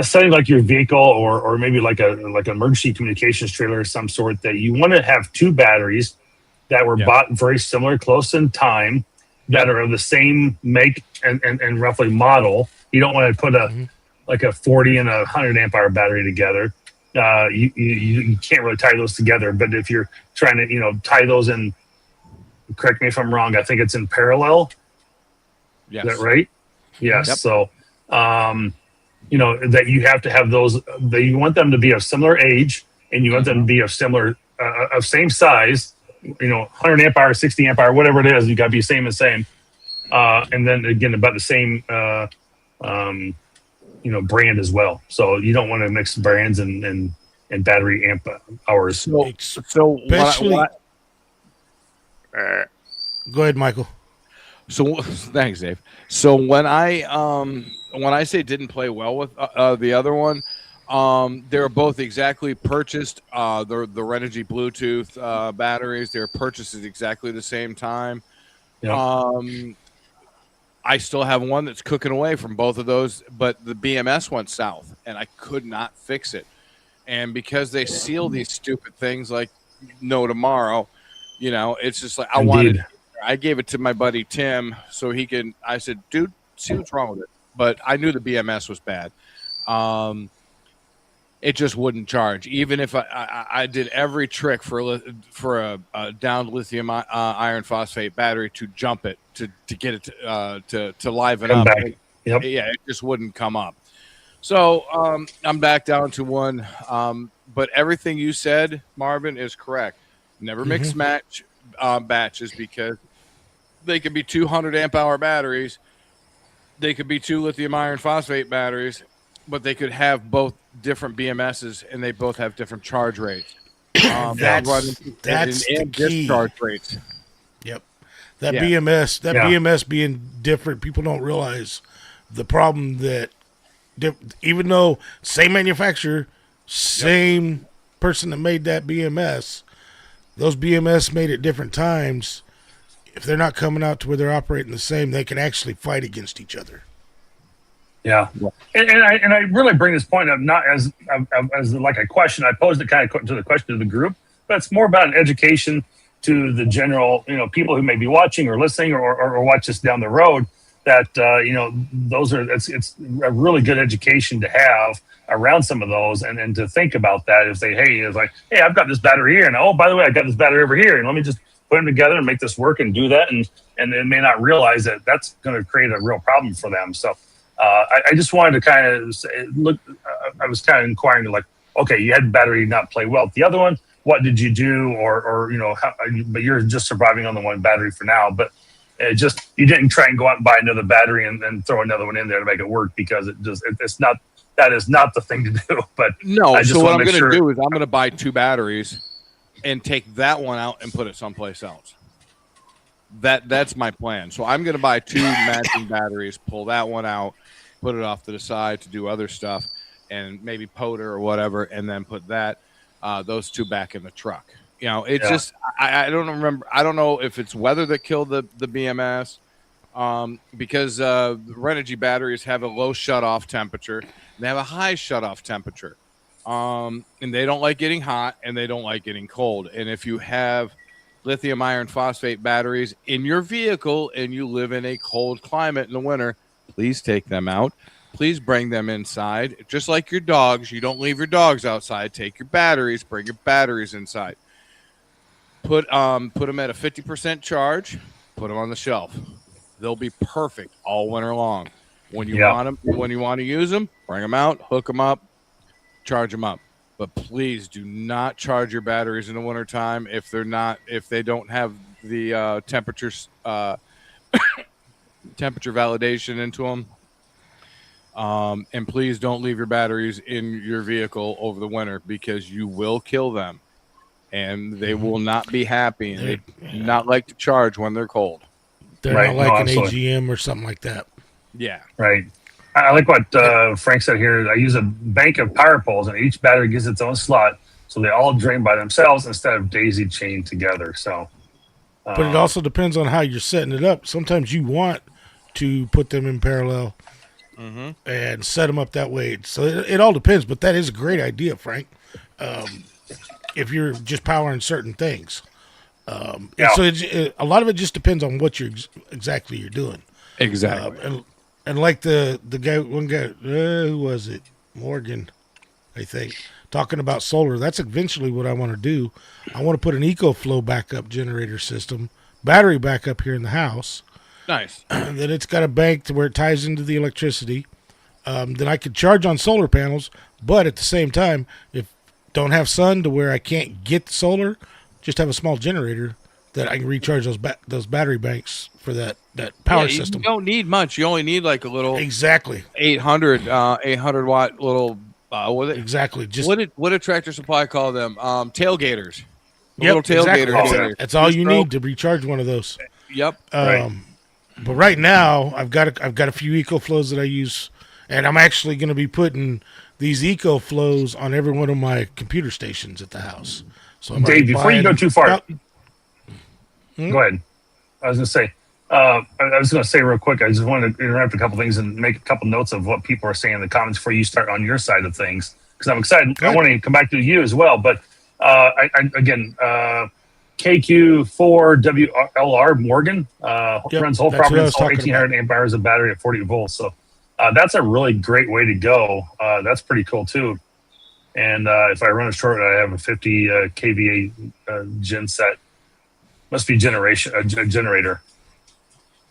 setting like your vehicle or maybe like an emergency communications trailer of some sort, that you want to have two batteries that were bought very similar, close in time, that are of the same make and roughly model. You don't want to put like a 40 and a 100 amp hour battery together. You can't really tie those together. But if you're trying to, you know, tie those in, correct me if I'm wrong, I think it's in parallel. Yes. Is that right? Yes. Yep. So, you know, that you have to have those, that you want them to be of similar age, and you want them to be of similar, of same size, you know, 100 amp hour, 60 amp hour, whatever it is, you got to be same. And then again, about the same, you know, brand as well. So you don't want to mix brands and battery amp hours. So Especially, go ahead, Michael. So thanks, Dave. So when I say didn't play well with the other one, they were both exactly purchased. The Renogy Bluetooth batteries, they were purchased at exactly the same time. Yep. I still have one that's cooking away from both of those, but the BMS went south, and I could not fix it. And because they seal these stupid things like no tomorrow, you know, it's just like I gave it to my buddy Tim so he can. I said, dude, see what's wrong with it. But I knew the BMS was bad. It just wouldn't charge, even if I did every trick for a downed lithium iron phosphate battery to jump it to get it to liven up. Yep. Yeah, it just wouldn't come up. So I'm back down to one. But everything you said, Marvin, is correct. Never mix match batches, because they could be 200 amp hour batteries. They could be two lithium iron phosphate batteries, but they could have both different BMSs, and they both have different charge rates. That's the key. Discharge rates. Yep. BMS being different, people don't realize the problem that even though same manufacturer, same person that made that BMS, those BMS made at different times. If they're not coming out to where they're operating the same, they can actually fight against each other. Yeah, and I really bring this point up not as like a question. I posed it kind of to the question of the group, but it's more about an education to the general, you know, people who may be watching or listening or watch us down the road. That you know, it's a really good education to have around some of those, and to think about that is like, hey, I've got this battery here, and oh, by the way, I got this battery over here, and let me just put them together and make this work and do that, and they may not realize that that's going to create a real problem for them. So I just wanted to kind of look. I was kind of inquiring, like, okay, you had battery not play well with the other one. What did you do, or you know, but you're just surviving on the one battery for now. But you didn't try and go out and buy another battery and then throw another one in there to make it work, because that is not the thing to do. But no, so what I'm going to do is I'm going to buy two batteries and take that one out and put it someplace else. that's my plan. So I'm going to buy 2 matching batteries, pull that one out, put it off to the side to do other stuff, and maybe powder or whatever, and then put those 2 back in the truck. It's just I don't remember. I don't know if it's weather that killed the BMS, because Renogy batteries have a low shutoff temperature. They have a high shutoff temperature, and they don't like getting hot and they don't like getting cold. And if you have lithium iron phosphate batteries in your vehicle and you live in a cold climate in the winter, please take them out. Please bring them inside. Just like your dogs, you don't leave your dogs outside. Take your batteries, bring your batteries inside. Put them at a 50% charge, put them on the shelf. They'll be perfect all winter long. When you want them, when you want to use them, bring them out, hook them up, charge them up. But please do not charge your batteries in the wintertime if they don't have the temperature validation into them. And please don't leave your batteries in your vehicle over the winter, because you will kill them, and they will not be happy, and they do not like to charge when they're cold. They're not like an AGM or something like that. Yeah. Right. I like what Frank said here. I use a bank of power poles, and each battery gets its own slot, so they all drain by themselves instead of daisy chained together. So, but it also depends on how you're setting it up. Sometimes you want to put them in parallel and set them up that way. So it all depends. But that is a great idea, Frank. If you're just powering certain things, so a lot of it just depends on what exactly you're doing. Exactly. And like the one guy, who was it? Morgan, I think, talking about solar. That's eventually what I want to do. I want to put an EcoFlow backup generator system, battery backup here in the house. Nice. Then it's got a bank to where it ties into the electricity. Then I could charge on solar panels, but at the same time, if don't have sun to where I can't get the solar, just have a small generator that I can recharge those battery banks for that power system. You don't need much. You only need like a little 800 watt little exactly. Just what did Tractor Supply call them? Tailgaters. Little tailgater. Exactly. That's all you need to recharge one of those. Yep. But right now I've got a few EcoFlows that I use, and I'm actually going to be putting these EcoFlows on every one of my computer stations at the house. So Dave, before you go too far, go ahead. I was going to say real quick, I just wanted to interrupt a couple things and make a couple notes of what people are saying in the comments before you start on your side of things, because I'm excited. I want to come back to you as well. But KQ4WLR Morgan runs whole property, 1,800 amp hours of battery at 40 volts. So that's a really great way to go. That's pretty cool too. And if I run a short, I have a 50 kVA gen set. Must be a generator,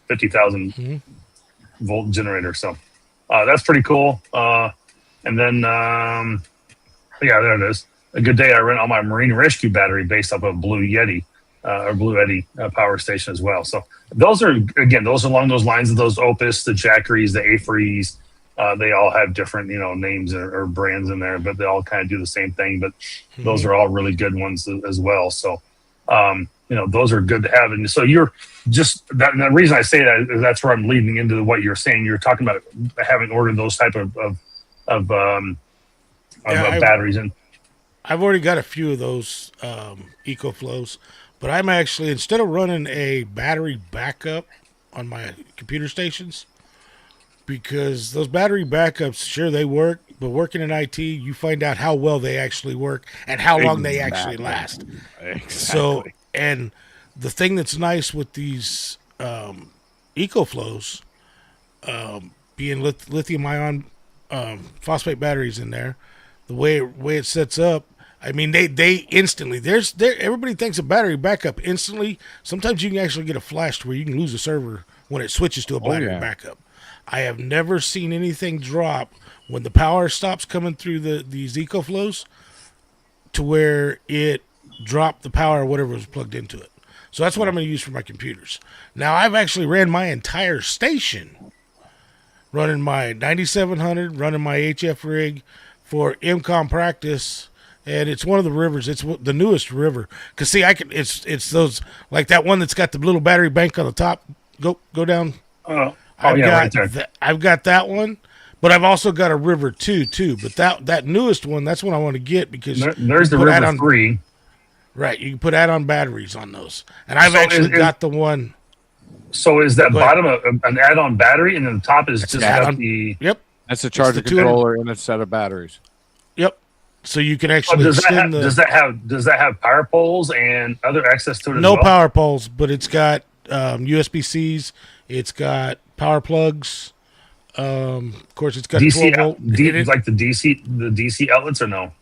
50,000 volt generator. So that's pretty cool. And then, there it is. A good day, I run on my marine rescue battery based off of Blue Yeti or Blue Eddy power station as well. So those are along those lines of those Opus, the Jackeries, the Afrees. They all have different, names or brands in there, but they all kind of do the same thing. But those are all really good ones as well. So, those are good to have. And so you're just that. And the reason I say that is that's where I'm leading into what you're saying. You're talking about having ordered those type of batteries. And I've already got a few of those EcoFlows, but I'm actually, instead of running a battery backup on my computer stations, because those battery backups, sure, they work, but working in IT, you find out how well they actually work and how long they actually last. Exactly. So, and the thing that's nice with these EcoFlows, being lithium ion phosphate batteries in there, the way it sets up, I mean, they instantly, everybody thinks a battery backup instantly. Sometimes you can actually get a flash to where you can lose a server when it switches to a battery backup. I have never seen anything drop when the power stops coming through these EcoFlows to where it dropped the power or whatever was plugged into it. So that's what I'm going to use for my computers. Now, I've actually ran my entire station, running my 9700, running my HF rig for MCOM practice and it's one of the rivers. It's the newest river. Cause see, it's those like that one that's got the little battery bank on the top. Go down. Right there. I've got that one, but I've also got a river too. But that newest one, that's what I want to get because there's the river 3. Right, you can put add-on batteries on those, and I've actually got the one. So is that bottom an add-on battery, and then the top is just got the? Yep, that's a charger controller and a set of batteries. Yep. So you can actually does that have power poles and other access to it? No power poles, but it's got USB-Cs. It's got power plugs. Of course, it's got DC 12 volt. Like the DC outlets, or no?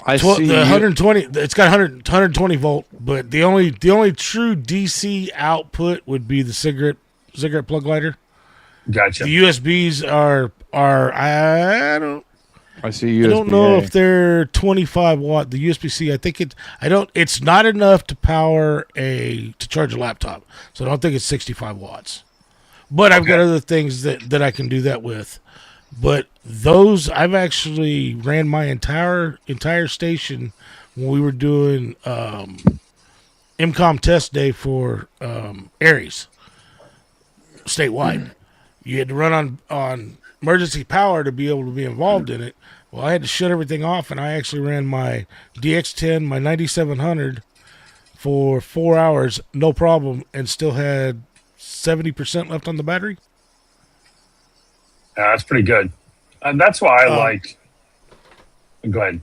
I see the 120. It's got 120 volt, but the only true DC output would be the cigarette plug lighter. Gotcha. The USBs are I don't. I see USB. I don't know if they're 25 watt. The USB-C, I think it's not enough to charge a laptop. So I don't think it's 65 watts. But I've got other things that I can do that with. But those, I've actually ran my entire station when we were doing MCOM test day for Aries statewide. You had to run on emergency power to be able to be involved in it. Well, I had to shut everything off, and I actually ran my DX10, my 9700 for 4 hours, no problem, and still had 70% left on the battery. That's pretty good. And that's why I like. Go ahead.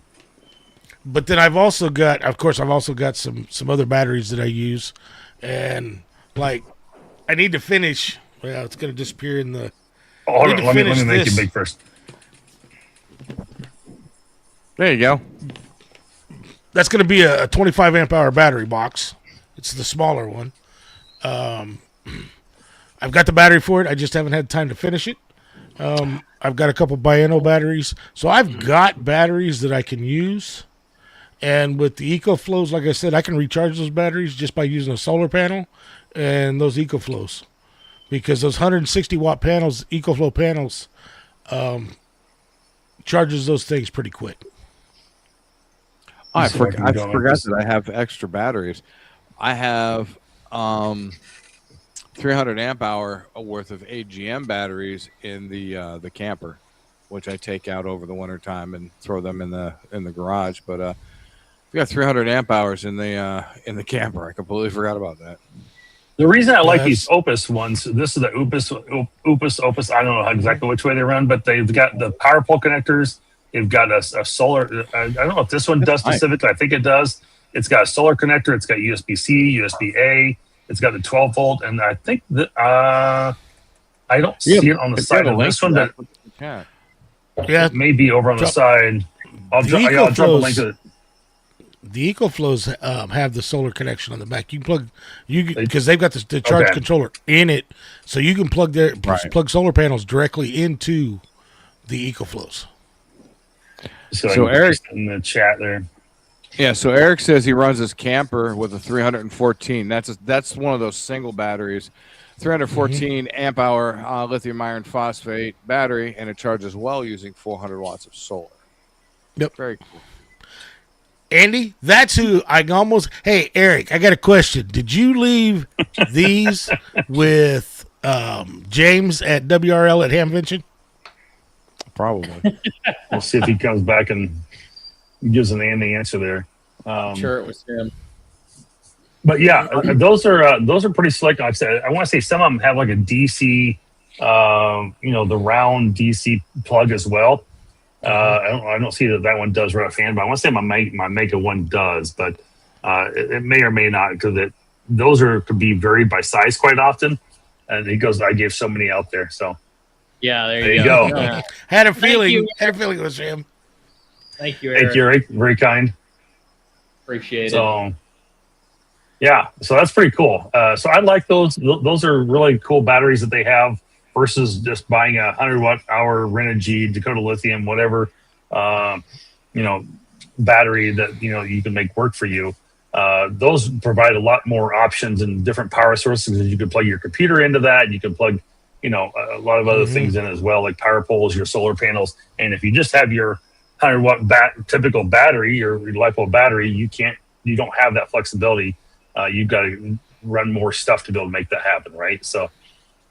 But then I've also got some other batteries that I use, and like I need to finish. Well, it's going to disappear in the. Oh, hold on. Let me make it big first. There you go. That's going to be a 25 amp hour battery box. It's the smaller one. I've got the battery for it. I just haven't had time to finish it. I've got a couple Bieno batteries. So I've got batteries that I can use. And with the EcoFlows, like I said, I can recharge those batteries just by using a solar panel and those EcoFlows. Because those 160 watt panels, EcoFlow panels, charges those things pretty quick. I forgot that I have extra batteries. I have 300 amp hour worth of AGM batteries in the camper, which I take out over the winter time and throw them in the garage. But we got 300 amp hours in the camper. I completely forgot about that. The reason I like these Opus ones, this is the Opus. I don't know exactly which way they run, but they've got the power pole connectors. They've got a solar. I don't know if this one does specifically. I think it does. It's got a solar connector. It's got USB-C, USB-A. It's got the 12 volt, and I think that I don't see it on the side of this one. It may be over on the side. I'll drop a link to it. The EcoFlows have the solar connection on the back. You can plug because they've got the charge controller in it, so you can plug plug solar panels directly into the EcoFlows. So Eric in the chat there. Yeah, so Eric says he runs his camper with a 314. That's one of those single batteries, 314 amp hour lithium iron phosphate battery, and it charges well using 400 watts of solar. Yep, very cool. Andy, that's who I almost. Hey, Eric, I got a question. Did you leave these with James at WRL at Hamvention? Probably. We'll see if he comes back and gives an Andy answer there. I'm sure it was him. But yeah, those are pretty slick. Like I said, I want to say some of them have like a DC, the round DC plug as well. I don't see that one does right offhand, but I want to say my Mega one does, but it may or may not because those could be varied by size quite often. And he goes, I gave so many out there, so. Yeah, there you go. Had a feeling it was him. Thank you, Eric. Thank you, Eric. Very kind. Appreciate it. So that's pretty cool. So I like those. Those are really cool batteries that they have versus just buying a 100 watt hour Renogy, Dakota Lithium, whatever, battery that, you can make work for you. Those provide a lot more options and different power sources. You can plug your computer into that. You can plug a lot of other things in as well, like power poles, your solar panels. And if you just have your 100 watt typical battery or LiPo battery, you don't have that flexibility. You've got to run more stuff to be able to make that happen, right? So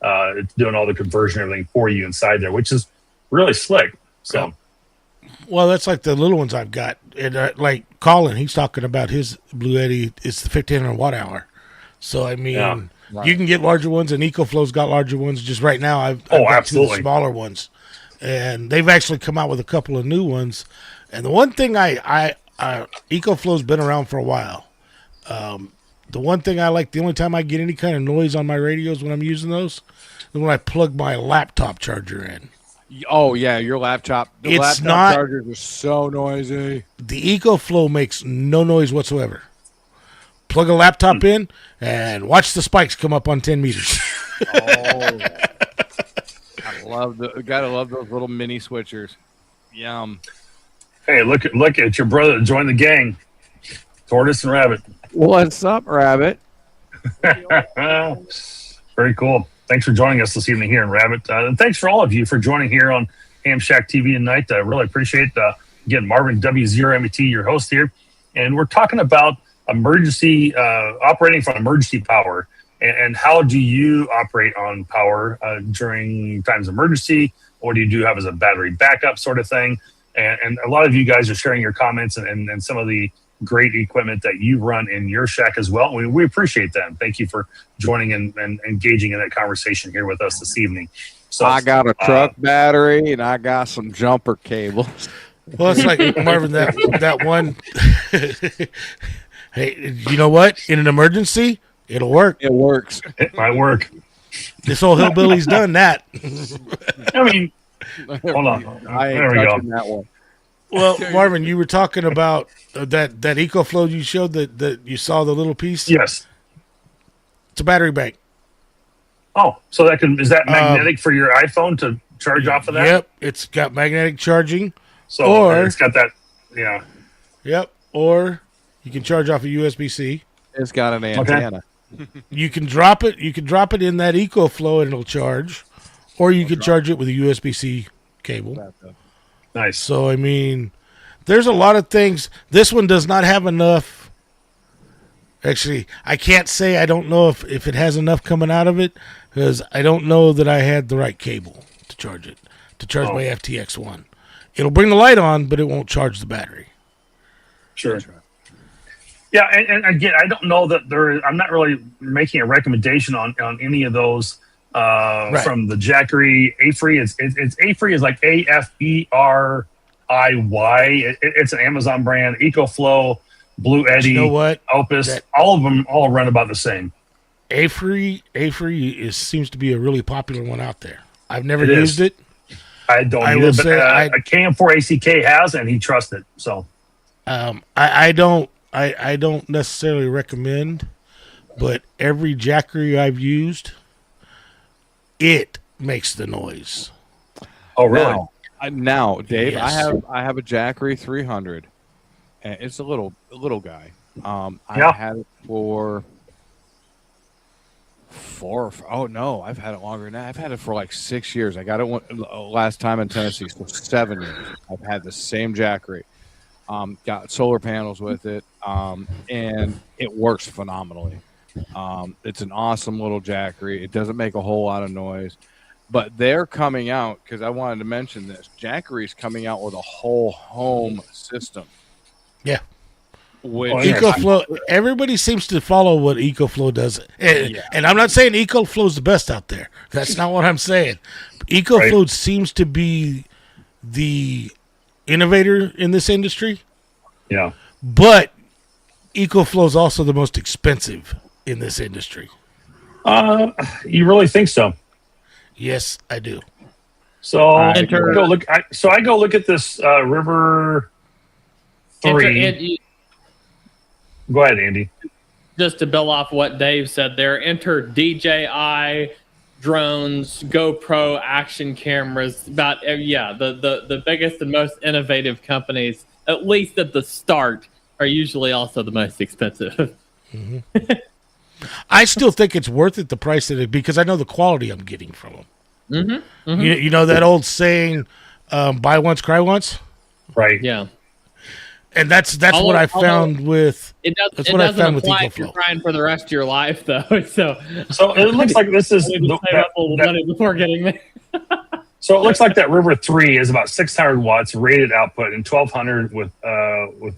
it's doing all the conversion, everything for you inside there, which is really slick. So, well, that's like the little ones I've got. And like Colin, he's talking about his Blue Eddy. It's the 1500 watt hour. So I mean, you can get larger ones, and EcoFlow's got larger ones. Just right now, I've got absolutely 2 smaller ones, and they've actually come out with a couple of new ones. And the one thing EcoFlow's been around for a while. The one thing I like, the only time I get any kind of noise on my radios when I'm using those is when I plug my laptop charger in. Oh yeah, your laptop. The laptop chargers are so noisy. The EcoFlow makes no noise whatsoever. Plug a laptop in and watch the spikes come up on 10 meters. Gotta love those little mini switchers. Yum. Hey, look at your brother join the gang, Tortoise and Rabbit. What's up, Rabbit? Very cool. Thanks for joining us this evening here in Rabbit. And thanks for all of you for joining here on Ham Shack TV tonight. I really appreciate again, Marvin W0MET, your host here. And we're talking about emergency operating from emergency power, and how do you operate on power during times of emergency? What do you do have as a battery backup sort of thing? And a lot of you guys are sharing your comments and some of the great equipment that you run in your shack as well. We appreciate that. And thank you for joining and engaging in that conversation here with us this evening. So I got a truck battery and I got some jumper cables. Well, it's like Marvin, that one. Hey, you know what? In an emergency, it'll work. It works. It might work. This old hillbilly's done that. I mean, hold on. There we go. That one. Well, Marvin, you were talking about that EcoFlow you showed that you saw the little piece. Yes. It's a battery bank. Oh, so is that magnetic for your iPhone to charge off of that? Yep, it's got magnetic charging. So it's got that, yeah. Yep, or you can charge off a USB-C. It's got an antenna. Okay. You can drop it. You can drop it in that EcoFlow and it'll charge, or you can charge it with a USB-C cable. Nice. So I mean, there's a lot of things. This one does not have enough. Actually, I can't say I don't know if it has enough coming out of it, because I don't know that I had the right cable to charge it, to charge my FTX1. It'll bring the light on, but it won't charge the battery. Sure. Yeah, and again, I don't know that I'm not really making a recommendation on any of those from the Jackery. AFRY. It's AFRY is like AFBRIY. It's an Amazon brand. EcoFlow, Blue Eddy, you know what? Opus, all of them all run about the same. AFRY seems to be a really popular one out there. I've never used it. I don't either, but a KM4ACK has, and he trusts it. So I don't necessarily recommend, but every Jackery I've used, it makes the noise. Oh, really? Now, Dave, Yes. I have a Jackery 300, and it's a little guy. I had it for I've had it longer than that. I've had it for like 6 years. I got it last time in Tennessee, so 7 years. I've had the same Jackery. Got solar panels with it, and it works phenomenally. It's an awesome little Jackery. It doesn't make a whole lot of noise, but they're coming out, because I wanted to mention this. Jackery's coming out with a whole home system. Yeah. Which EcoFlow, everybody seems to follow what EcoFlow does. And I'm not saying EcoFlow's the best out there. That's not what I'm saying. EcoFlow seems to be the innovator in this industry. Yeah. But EcoFlow is also the most expensive in this industry. You really think so? Yes, I do. So I go look at this River 3. Go ahead, Andy. Just to build off what Dave said there, enter DJI drones, GoPro action cameras. About the biggest and most innovative companies, at least at the start, are usually also the most expensive. Mm-hmm. I still think it's worth it, the price of it, because I know the quality I'm getting from them. Mm-hmm. Mm-hmm. You know that old saying, buy once, cry once? Right. Yeah. And that's what I found with. It That's what I found with apply if EcoFlow. you're trying for the rest of your life, though. So it looks like this is save up a little money before getting there. So it looks like that River 3 is about 600 watts rated output and 1200 with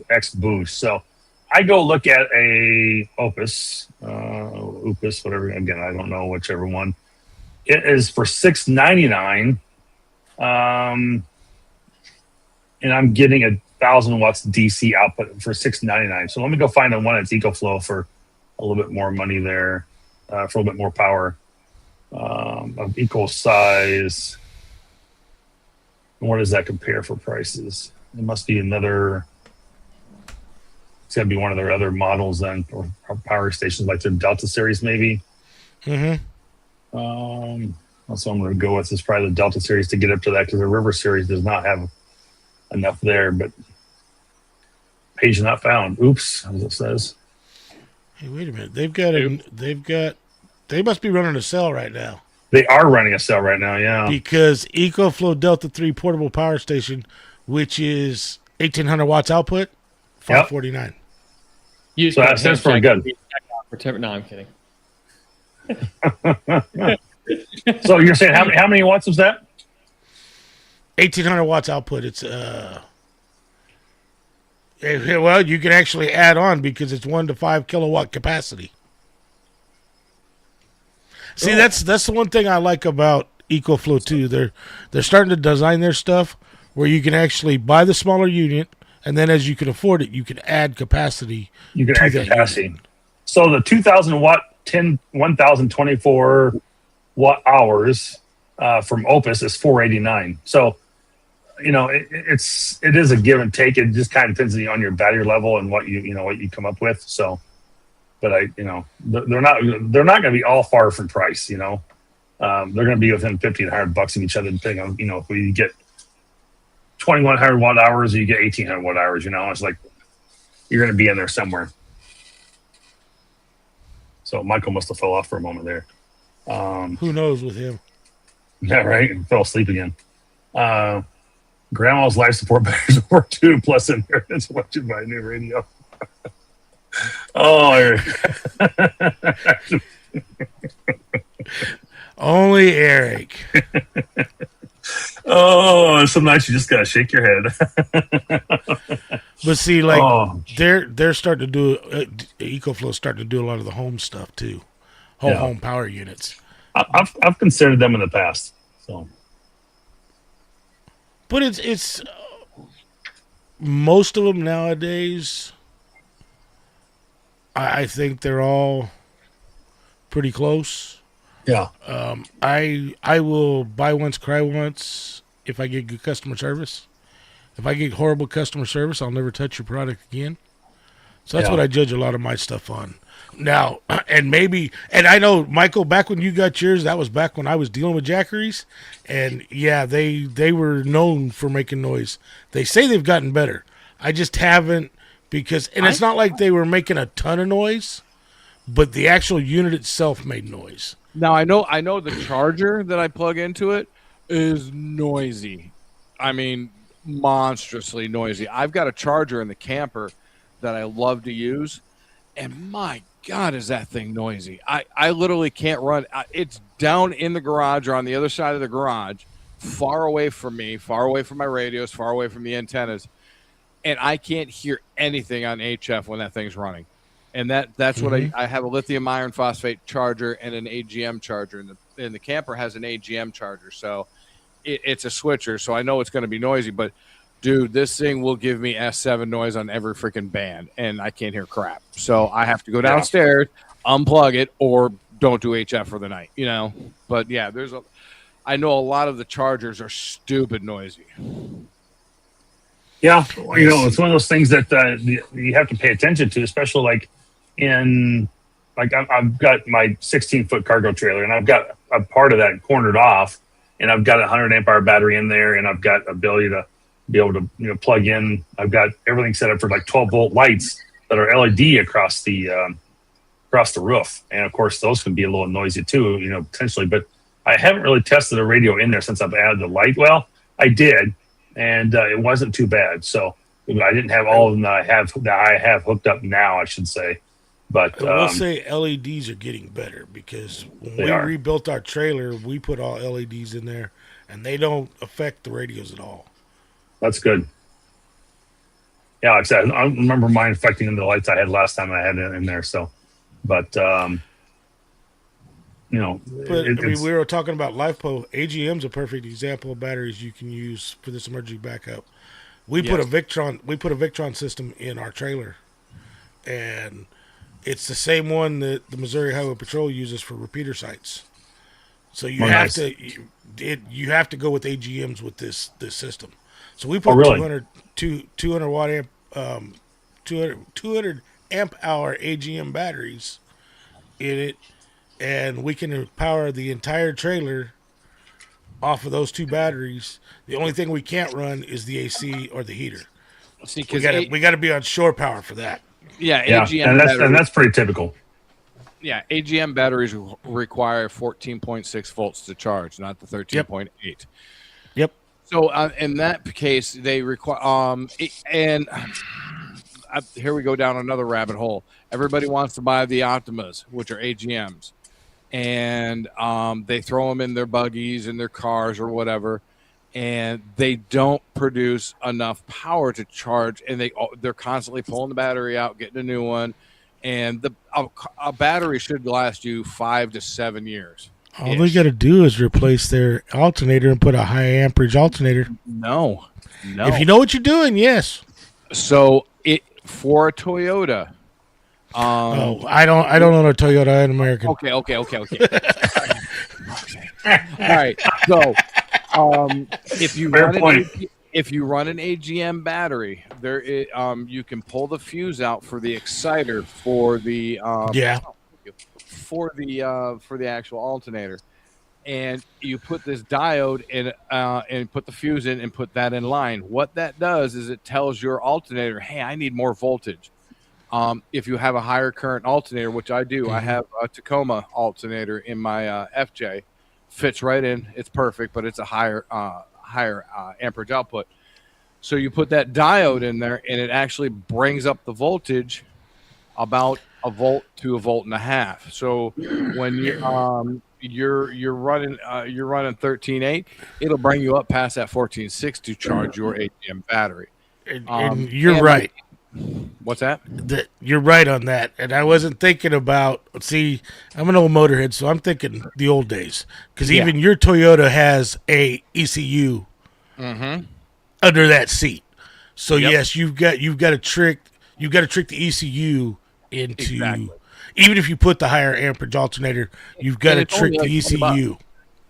X boost. So I go look at a Opus, whatever. Again, I don't know whichever one. It is for $699, and I'm getting 1,000 watts DC output for $699. So let me go find the one that's EcoFlow for a little bit more money there, for a little bit more power, of equal size. And what does that compare for prices? It must be another. It's got to be one of their other models then, or power stations like their Delta series, maybe. Mm-hmm. That's what I'm going to go with. Is probably the Delta series to get up to that, because the River series does not have enough there. But page not found. Oops, as it says. Hey, wait a minute. They must be running a sale right now. They are running a sale right now, yeah. Because EcoFlow Delta 3 portable power station, which is 1,800 watts output, $549. Yep. So that's pretty good. No, I'm kidding. So you're saying how many watts was that? 1,800 watts output. It's well, you can actually add on because it's 1 to 5 kilowatt capacity. See, that's the one thing I like about EcoFlow too. They're starting to design their stuff where you can actually buy the smaller unit, and then as you can afford it, you can add capacity. You can add capacity. Unit. So the 2,000 watt 1,024 watt hours from Opus is $489. So it is a give and take. It just kind of depends on your battery level and what you come up with. So. But they're not going to be all far from price. They're going to be within $50 to $100 of each other, depending on if we get 2,100 watt hours or you get 1,800 watt hours. It's like you're going to be in there somewhere. So Michael must have fell off for a moment there. Who knows with him? Yeah, right. And fell asleep again. Grandma's life support batteries were 2 plus in there. That's what you buy a new radio. Oh, only Eric. Oh, some nights you just gotta shake your head. But see, they're starting to do EcoFlow starting to do a lot of the home stuff too, home power units. I've considered them in the past. So, but it's most of them nowadays. I think they're all pretty close. Yeah. I will buy once, cry once if I get good customer service. If I get horrible customer service, I'll never touch your product again. So that's what I judge a lot of my stuff on. Now, and I know, Michael, back when you got yours, that was back when I was dealing with Jackeries. And, yeah, they were known for making noise. They say they've gotten better. I just haven't. It's not like they were making a ton of noise, but the actual unit itself made noise. Now I know the charger that I plug into it is noisy. I mean, monstrously noisy. I've got a charger in the camper that I love to use, and my God, is that thing noisy. I literally can't run. It's down in the garage or on the other side of the garage, far away from me, far away from my radios, far away from the antennas. And I can't hear anything on HF when that thing's running. And that's what I have a lithium iron phosphate charger and an AGM charger. And the camper has an AGM charger. So it's a switcher. So I know it's going to be noisy. But, dude, this thing will give me S7 noise on every freaking band. And I can't hear crap. So I have to go downstairs, unplug it, or don't do HF for the night, But, yeah, I know a lot of the chargers are stupid noisy. Yeah, it's one of those things that you have to pay attention to, especially I've got my 16-foot cargo trailer, and I've got a part of that cornered off, and I've got a 100 amp hour battery in there, and I've got ability to be able to plug in. I've got everything set up for 12 volt lights that are LED across the roof, and of course those can be a little noisy too, potentially. But I haven't really tested a radio in there since I've added the light. Well, I did. and it wasn't too bad. So I didn't have all of them that I have hooked up now, I should say. But I will say LEDs are getting better because when we rebuilt our trailer, we put all LEDs in there, and they don't affect the radios at all. That's good. Yeah, like I said, I remember mine affecting the lights I had last time I had it in there. So, but you know, we were talking about LiFePo. AGM's a perfect example of batteries you can use for this emergency backup. We put a Victron system in our trailer, and it's the same one that the Missouri Highway Patrol uses for repeater sites. So you have to go with AGMs with this system. So we put 200 watt amp 200 amp hour AGM batteries in it, and we can power the entire trailer off of those two batteries. The only thing we can't run is the AC or the heater. See, we got to be on shore power for that. Yeah, AGM and that's pretty typical. Yeah, AGM batteries require 14.6 volts to charge, not the 13.8. Yep. So in that case, they require here we go down another rabbit hole. Everybody wants to buy the Optimas, which are AGMs, and they throw them in their buggies and their cars or whatever, and they don't produce enough power to charge, and they're constantly pulling the battery out, getting a new one, and a battery should last you 5 to 7 years. All they got to do is replace their alternator and put a high amperage alternator. No. If you know what you're doing, yes. So for a Toyota. I don't own a Toyota. I'm American. Okay. All right. So, if you run an AGM battery, you can pull the fuse out for the exciter for the for the actual alternator, and you put this diode in and put the fuse in and put that in line. What that does is it tells your alternator, hey, I need more voltage. If you have a higher current alternator, which I do, I have a Tacoma alternator in my FJ, fits right in. It's perfect, but it's a higher amperage output. So you put that diode in there, and it actually brings up the voltage about a volt to a volt and a half. So when you're running 13.8, it'll bring you up past that 14.6 to charge your AGM battery. And you're right. What's that? You're right on that. And I wasn't thinking about. See, I'm an old motorhead, so I'm thinking the old days. Because even your Toyota has a ECU under that seat. So yes, you've got to trick the ECU into even if you put the higher amperage alternator, you've got to trick the ECU.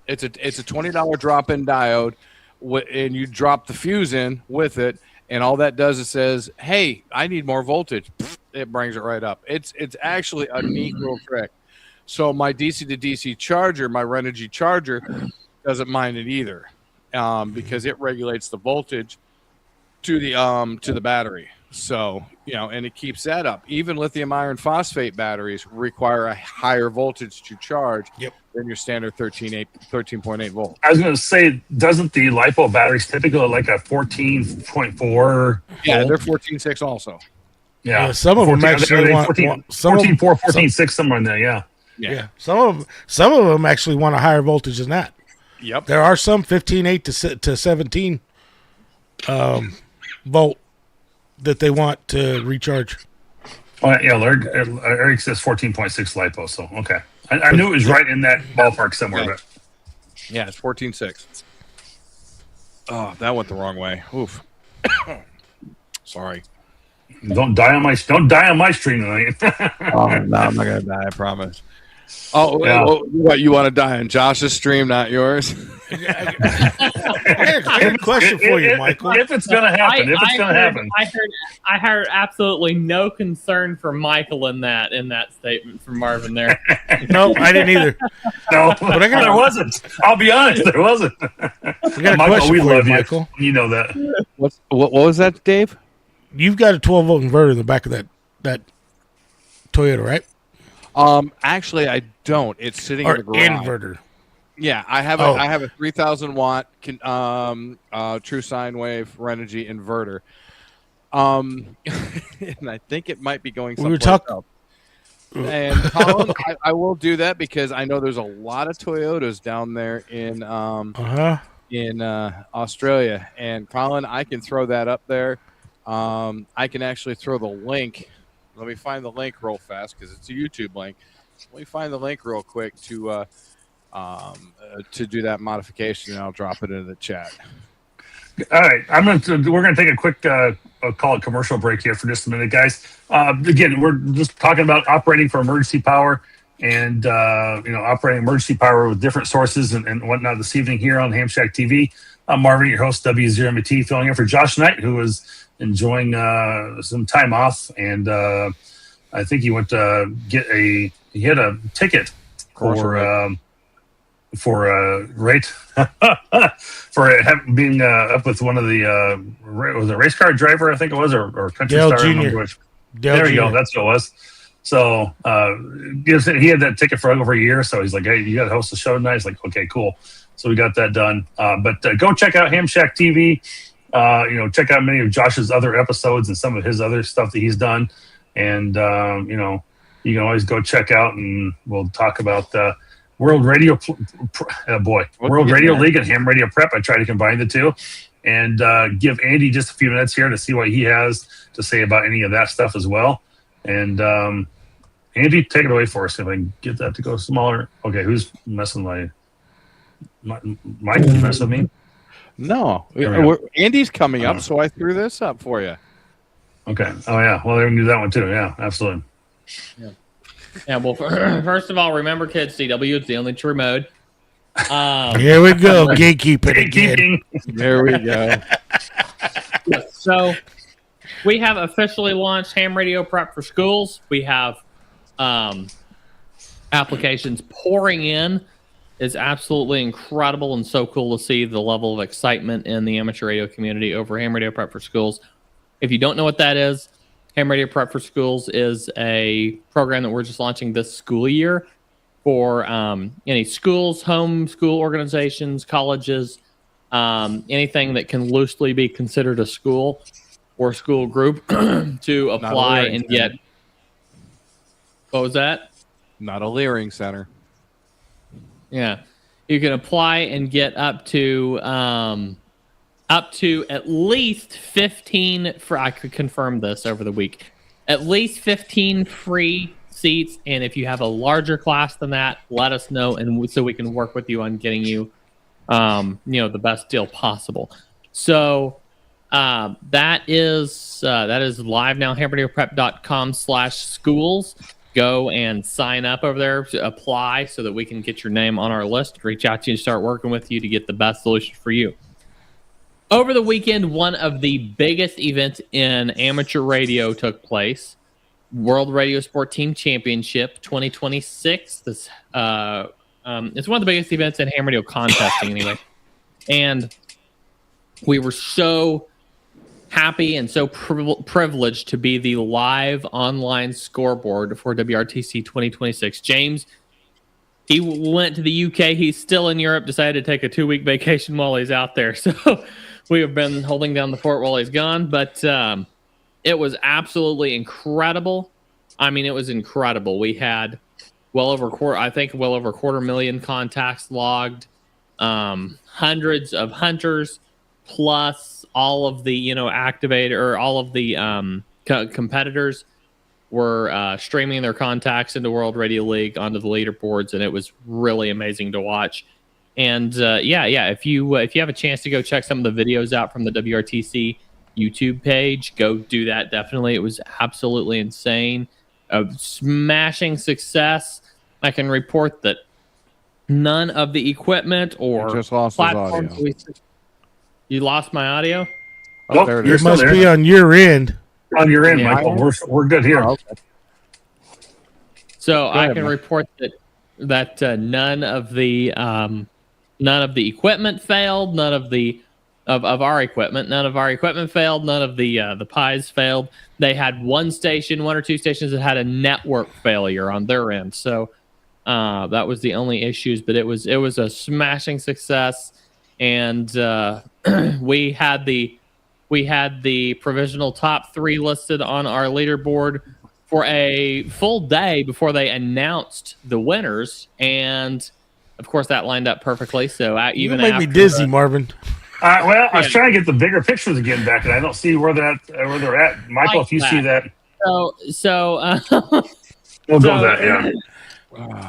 It's a $20 drop-in diode, and you drop the fuse in with it, and all that does is says, "Hey, I need more voltage." It brings it right up. It's actually a neat little trick. So my DC to DC charger, my Renogy charger, doesn't mind it either, because it regulates the voltage to the battery. So, and it keeps that up. Even lithium iron phosphate batteries require a higher voltage to charge than your standard 13.8 volt. I was going to say, doesn't the LiPo batteries typically like a 14.4? Yeah, they're 14.6 also. Yeah, some of them actually want 14.4, 14.6, somewhere in there. Yeah. Some of them actually want a higher voltage than that. Yep. There are some 15.8 to 17 volt that they want to recharge. Oh, yeah, Eric says 14.6 LiPo, so okay. I knew it was right in that ballpark somewhere. But yeah, it's 14.6. Oh, that went the wrong way. Oof. Sorry. Don't die on my stream tonight. Oh, no, I'm not gonna die. I promise. Oh, yeah. What, you want to die on Josh's stream, not yours? I got a question for you, Michael. If it's going to happen, happen. I heard absolutely no concern for Michael in that statement from Marvin there. No, I didn't either. No, but there wasn't. I'll be honest, there wasn't. We got a question for you, Michael. You know that. What was that, Dave? You've got a 12-volt inverter in the back of that Toyota, right? Actually, I don't. It's sitting in the garage. Inverter. Yeah, I have a 3,000 watt true sine wave Renogy inverter. And I think it might be going someplace else. And Colin, I will do that because I know there's a lot of Toyotas down there in Australia. And Colin, I can throw that up there. I can actually throw the link. Let me find the link real fast because it's a YouTube link. Let me find the link real quick to do that modification, and I'll drop it in the chat. All right, we're gonna take a quick I'll call it commercial break here for just a minute, guys. Again, we're just talking about operating for emergency power and operating emergency power with different sources and whatnot this evening here on Ham Shack TV. I'm Marvin, your host, W0MET, filling in for Josh Knight, who was enjoying some time off, and I think he went to he had a ticket for rate for being up with one of the was a race car driver, I think it was, or country Dale star. Jr. There you go. That's what it was. So he had that ticket for over a year. So he's like, "Hey, you got to host the show tonight." He's like, "Okay, cool." So we got that done. But go check out Ham Shack TV. Check out many of Josh's other episodes and some of his other stuff that he's done. And you can always go check out, and we'll talk about World Radio World Radio League and Ham Radio Prep. I try to combine the two and give Andy just a few minutes here to see what he has to say about any of that stuff as well. And Andy, take it away for us if I can get that to go smaller. Okay, who's messing Mike? You mess with me? No, Andy's coming up, so I threw this up for you. Okay. Oh yeah. Well, they can do that one too. Yeah, absolutely. Yeah. Yeah, well, first of all, remember, kids, CW is the only true mode. Here we go, gatekeeping. There we go. So we have officially launched Ham Radio Prep for Schools. We have applications pouring in. It's absolutely incredible and so cool to see the level of excitement in the amateur radio community over Ham Radio Prep for Schools. If you don't know what that is, Ham Radio Prep for Schools is a program that we're just launching this school year for any schools, home school organizations, colleges, anything that can loosely be considered a school or school group to apply and get. What was that? Not a Leering Center. Yeah, you can apply and get up to at least 15 I could confirm this over the week. At least 15 free seats, and if you have a larger class than that, let us know, and so we can work with you on getting you, the best deal possible. So that is live now. hamradioprep.com/schools. Go and sign up over there to apply so that we can get your name on our list, reach out to you, and start working with you to get the best solution for you. Over the weekend, one of the biggest events in amateur radio took place. World Radio Sport Team Championship 2026. This it's one of the biggest events in ham radio contesting anyway. And we were so happy and so privileged to be the live online scoreboard for WRTC 2026. James, he went to the UK. He's still in Europe, decided to take a 2-week vacation while he's out there. So we have been holding down the fort while he's gone, but it was absolutely incredible. I mean, it was incredible. We had well over 250,000 contacts logged, hundreds of hunters, plus all of the competitors were streaming their contacts into World Radio League onto the leaderboards, and it was really amazing to watch. And if you have a chance to go check some of the videos out from the WRTC YouTube page, go do that. Definitely, it was absolutely insane, a smashing success. I can report that none of the equipment or just lost platforms. You lost my audio? Oh, there it must be on your end. On your end, Michael. We're good here. Oh, okay. So I can report that none of the equipment failed. None of the of our equipment. None of our equipment failed. None of the pies failed. They had one or two stations that had a network failure on their end. So That was the only issues, but it was a smashing success, and we had the provisional top 3 listed on our leaderboard for a full day before they announced the winners, and of course that lined up perfectly. So you made me dizzy, Marvin. Well, I was trying to get the bigger pictures again back, and I don't see where they're at. Michael, if you see that, we'll go with that. Yeah.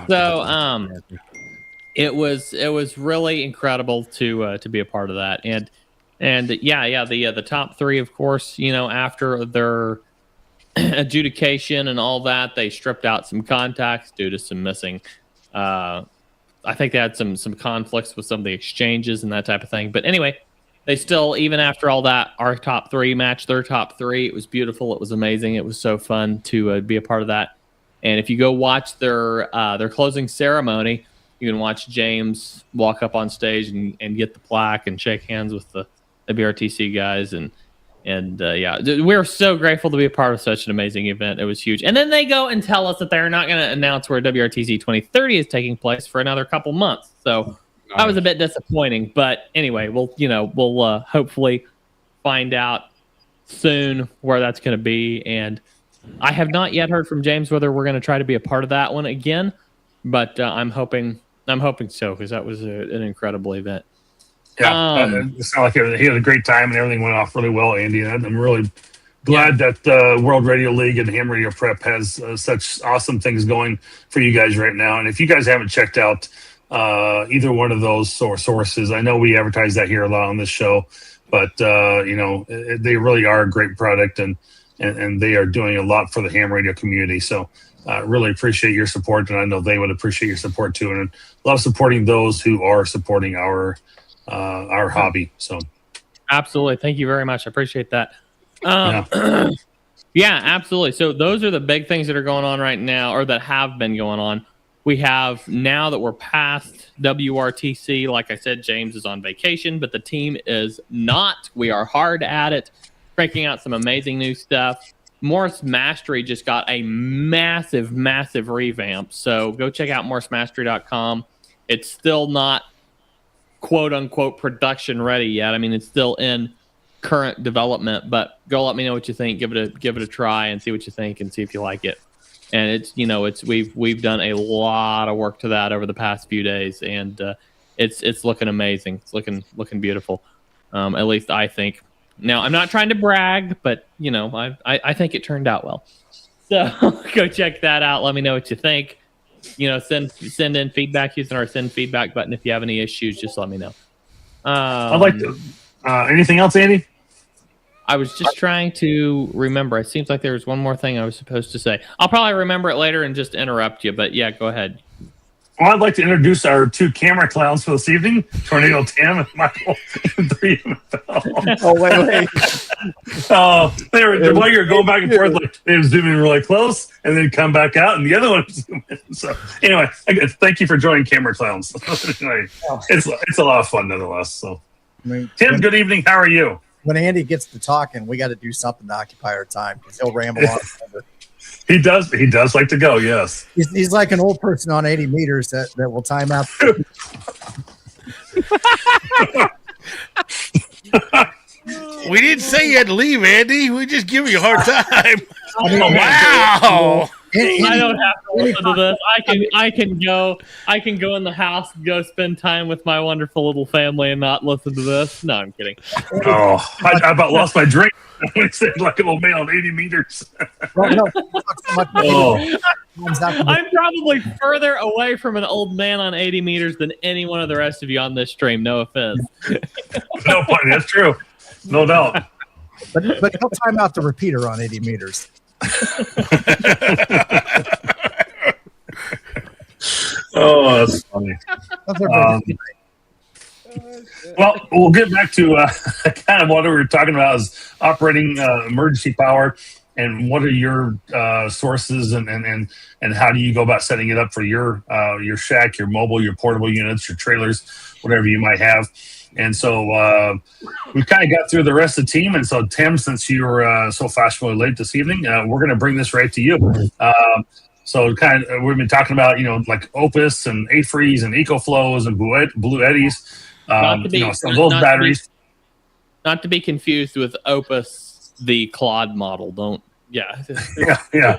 So it was really incredible to be a part of that, and the top 3, of course, after their adjudication and all that, they stripped out some contacts due to some missing. I think they had some conflicts with some of the exchanges and that type of thing. But anyway, they still, even after all that, our top 3 matched their top 3. It was beautiful. It was amazing. It was so fun to be a part of that. And if you go watch their closing ceremony, you can watch James walk up on stage and get the plaque and shake hands with the BRTC guys. And we're so grateful to be a part of such an amazing event. It was huge. And then they go and tell us that they're not going to announce where WRTC 2030 is taking place for another couple months. So that was a bit disappointing. But anyway, we'll hopefully find out soon where that's going to be. And I have not yet heard from James whether we're going to try to be a part of that one again. But I'm hoping so, because that was an incredible event. Yeah, it sounded like he had a great time and everything went off really well, Andy. And I'm really glad that World Radio League and Ham Radio Prep has such awesome things going for you guys right now. And if you guys haven't checked out either one of those sources, I know we advertise that here a lot on this show, but they really are a great product, and they are doing a lot for the ham radio community. So really appreciate your support, and I know they would appreciate your support too, and love supporting those who are supporting our hobby. So absolutely, thank you very much. I appreciate that. Yeah, absolutely. So those are the big things that are going on right now, or that have been going on. We have, now that we're past WRTC, like I said, James is on vacation, but the team is not. We are hard at it, cranking out some amazing new stuff. Morse Mastery just got a massive revamp. So go check out morsemastery.com. It's still not quote unquote production ready yet. I mean, it's still in current development, but go let me know what you think. Give it a try and see what you think and see if you like it. And we've done a lot of work to that over the past few days, and it's looking amazing. It's looking beautiful. At least I think. Now, I'm not trying to brag, but I think it turned out well. So go check that out. Let me know what you think. Send in feedback using our send feedback button. If you have any issues, just let me know. I'd like to. Anything else, Andy? I was just trying to remember. It seems like there was one more thing I was supposed to say. I'll probably remember it later and just interrupt you. But yeah, go ahead. Well, I'd like to introduce our 2 camera clowns for this evening, Tornado Tim and Michael. Oh, wait. While you're going back and forth, like they were zooming really close and then come back out, and the other one zoom in. So anyway, thank you for joining Camera Clowns. Anyway, it's a lot of fun nonetheless. So, Tim, good evening. How are you? When Andy gets to talking, we got to do something to occupy our time, because he'll ramble on forever. He does like to go, yes. He's like an old person on 80 meters that will time out. We didn't say you had to leave, Andy. We just give you a hard time. Wow. I don't have to listen to this. I can go in the house and go spend time with my wonderful little family and not listen to this. No, I'm kidding. Oh, I about lost my drink. I said like an old man on 80 meters. I'm probably further away from an old man on 80 meters than any one of the rest of you on this stream. No offense. No point. That's true. No doubt. But he'll time out the repeater on 80 meters. Oh, that's funny. Well, we'll get back to kind of what we were talking about is operating emergency power, and what are your sources, and how do you go about setting it up for your shack, your mobile, your portable units, your trailers, whatever you might have. And so we kind of got through the rest of the team. And so, Tim, since you were so fashionably late this evening, we're going to bring this right to you. So kind of, we've been talking about, like Opus and AFreeze and EcoFlows and Blue Eddies. Some of those batteries. Not to be confused with Opus, the Claude model. Don't. Yeah. yeah.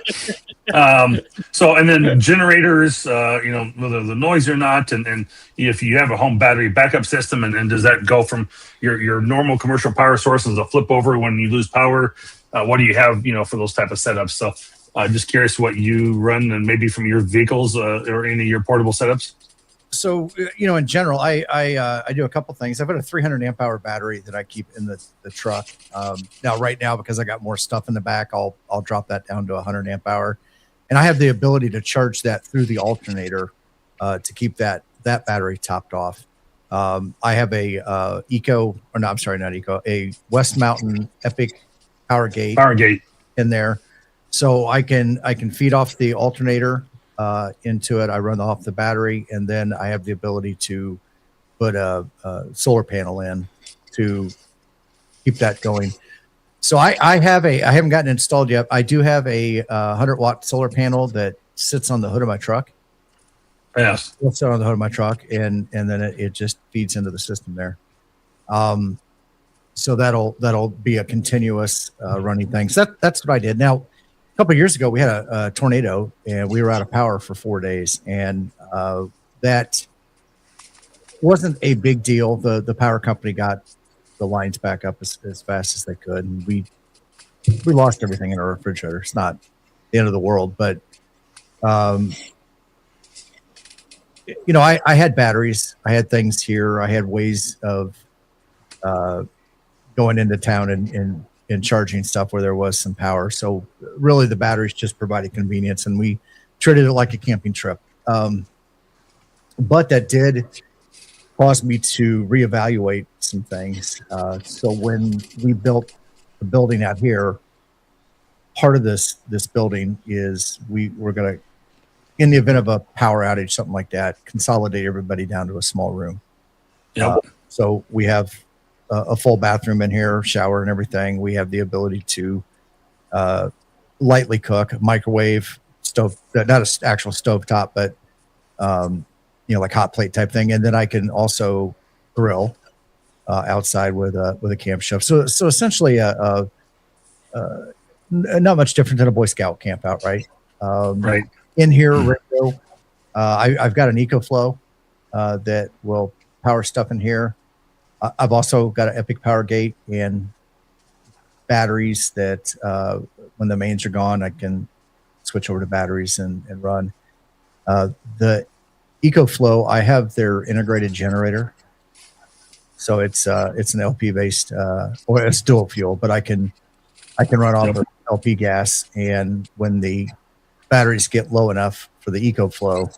So, and then generators, whether the noise or not, and if you have a home battery backup system, and does that go from your normal commercial power sources a flip over when you lose power? What do you have, for those type of setups? So, just curious what you run, and maybe from your vehicles or any of your portable setups. So, in general, I do a couple things. I've got a 300 amp hour battery that I keep in the truck. Right now, because I got more stuff in the back, I'll drop that down to 100 amp hour, and I have the ability to charge that through the alternator to keep that battery topped off. I have a a West Mountain Epic Power Gate in there, so I can feed off the alternator into it. I run off the battery, and then I have the ability to put a solar panel in to keep that going. So I haven't gotten it installed yet. I do have a 100-watt solar panel that sits on the hood of my truck. Yes, it'll sit on the hood of my truck, and then it just feeds into the system there. So that'll be a continuous running thing. So that's what I did. Now, a couple of years ago, we had a tornado, and we were out of power for 4 days, and that wasn't a big deal. The power company got the lines back up as fast as they could, and we lost everything in our refrigerator. It's not the end of the world, but I had batteries, I had things here, I had ways of going into town and charging stuff where there was some power. So really the batteries just provided convenience, and we treated it like a camping trip. But that did cause me to reevaluate some things. So when we built the building out here, part of this building is we're going to, in the event of a power outage, something like that, consolidate everybody down to a small room. Yep. So we have a full bathroom in here, shower and everything. We have the ability to lightly cook, microwave, stove, not an actual stovetop, but like hot plate type thing. And then I can also grill outside with a camp stove. So essentially not much different than a Boy Scout camp out, right? Right. In here, radio, I've got an EcoFlow that will power stuff in here. I've also got an Epic Power Gate and batteries that when the mains are gone, I can switch over to batteries and run. The EcoFlow, I have their integrated generator. So it's an LP based, or it's dual fuel, but I can run off of LP gas. And when the batteries get low enough for the EcoFlow,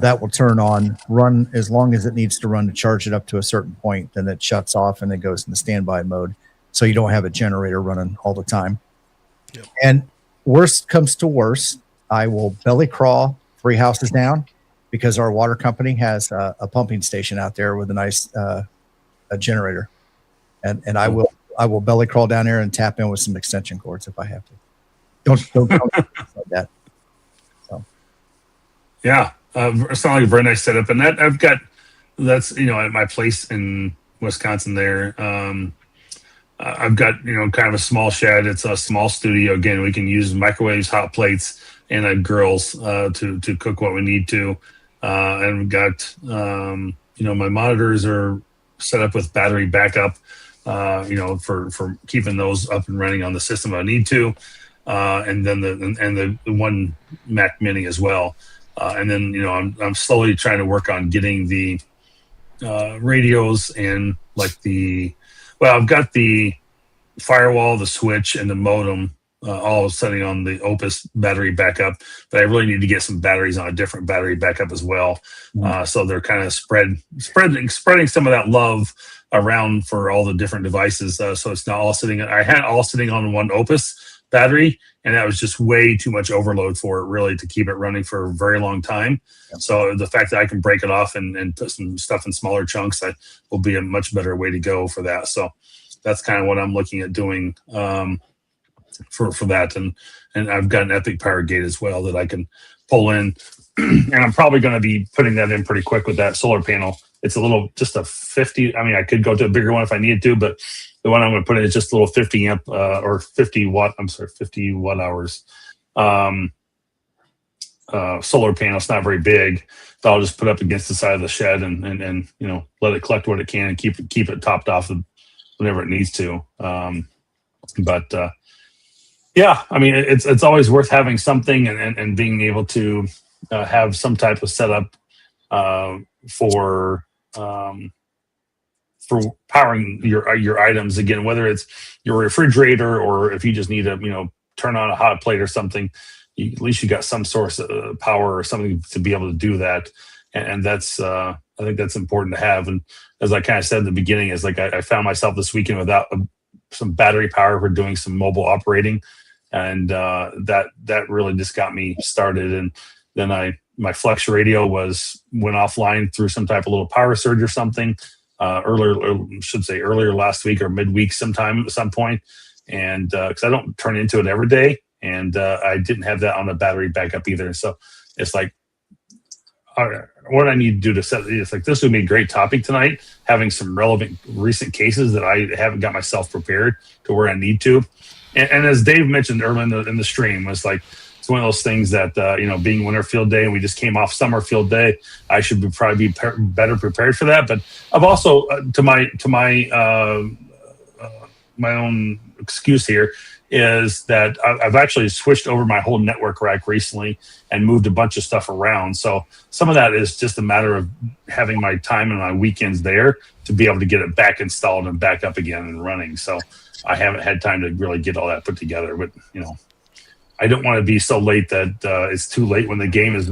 that will turn on, run as long as it needs to run to charge it up to a certain point. Then it shuts off and it goes into standby mode. So you don't have a generator running all the time. Yep. And worst comes to worst, I will belly crawl 3 houses down, because our water company has a pumping station out there with a nice a generator. And I will belly crawl down there and tap in with some extension cords if I have to. Don't like that. So. Yeah. It's not like a very nice setup, and that that's at my place in Wisconsin there. I've got kind of a small shed. It's a small studio. Again, we can use microwaves, hot plates, and grills to cook what we need to. And we've got my monitors are set up with battery backup. For keeping those up and running on the system if I need to, and then the one Mac Mini as well. And then I'm slowly trying to work on getting the radios and I've got the firewall, the switch, and the modem all setting on the Opus battery backup, but I really need to get some batteries on a different battery backup as well. So they're kind of spreading some of that love around for all the different devices. So it's not all sitting. I had all sitting on one Opus battery, and that was just way too much overload for it really to keep it running for a very long time. Yep. So the fact that I can break it off and put some stuff in smaller chunks, that will be a much better way to go for that. So that's kind of what I'm looking at doing. for that, and I've got an Epic Power Gate as well that I can pull in, and I'm probably going to be putting that in pretty quick with that solar panel. It's a little, just a 50. I mean, I could go to a bigger one if I needed to, but the one I'm going to put in is just a little 50 amp or 50 watt. I'm sorry, 50 watt hours solar panel. It's not very big, but I'll just put up against the side of the shed and you know, let it collect what it can and keep it topped off whenever it needs to. Yeah, I mean, it's always worth having something and being able to have some type of setup for powering your items, again, whether it's your refrigerator or if you just need to, you know, turn on a hot plate or something. At least you got some source of power or something to be able to do that, and that's I think that's important to have. And as I kind of said in the beginning, is like I found myself this weekend without some battery power for doing some mobile operating, and that really just got me started. And then my Flex radio went offline through some type of little power surge or something earlier last week or midweek at some point, and because I don't turn into it every day. And I didn't have that on the battery backup either. So it's like, what I need to do to set it's like, this would be a great topic tonight, having some relevant recent cases that I haven't got myself prepared to where I need to. And as Dave mentioned earlier in the stream, was like, it's one of those things that, you know, being winter field day and we just came off summer field day, I should probably be better prepared for that. But I've also, to my own excuse here, is that I've actually switched over my whole network rack recently and moved a bunch of stuff around. So some of that is just a matter of having my time and my weekends there to be able to get it back installed and back up again and running. So I haven't had time to really get all that put together. But, you know, I don't want to be so late that it's too late when the game is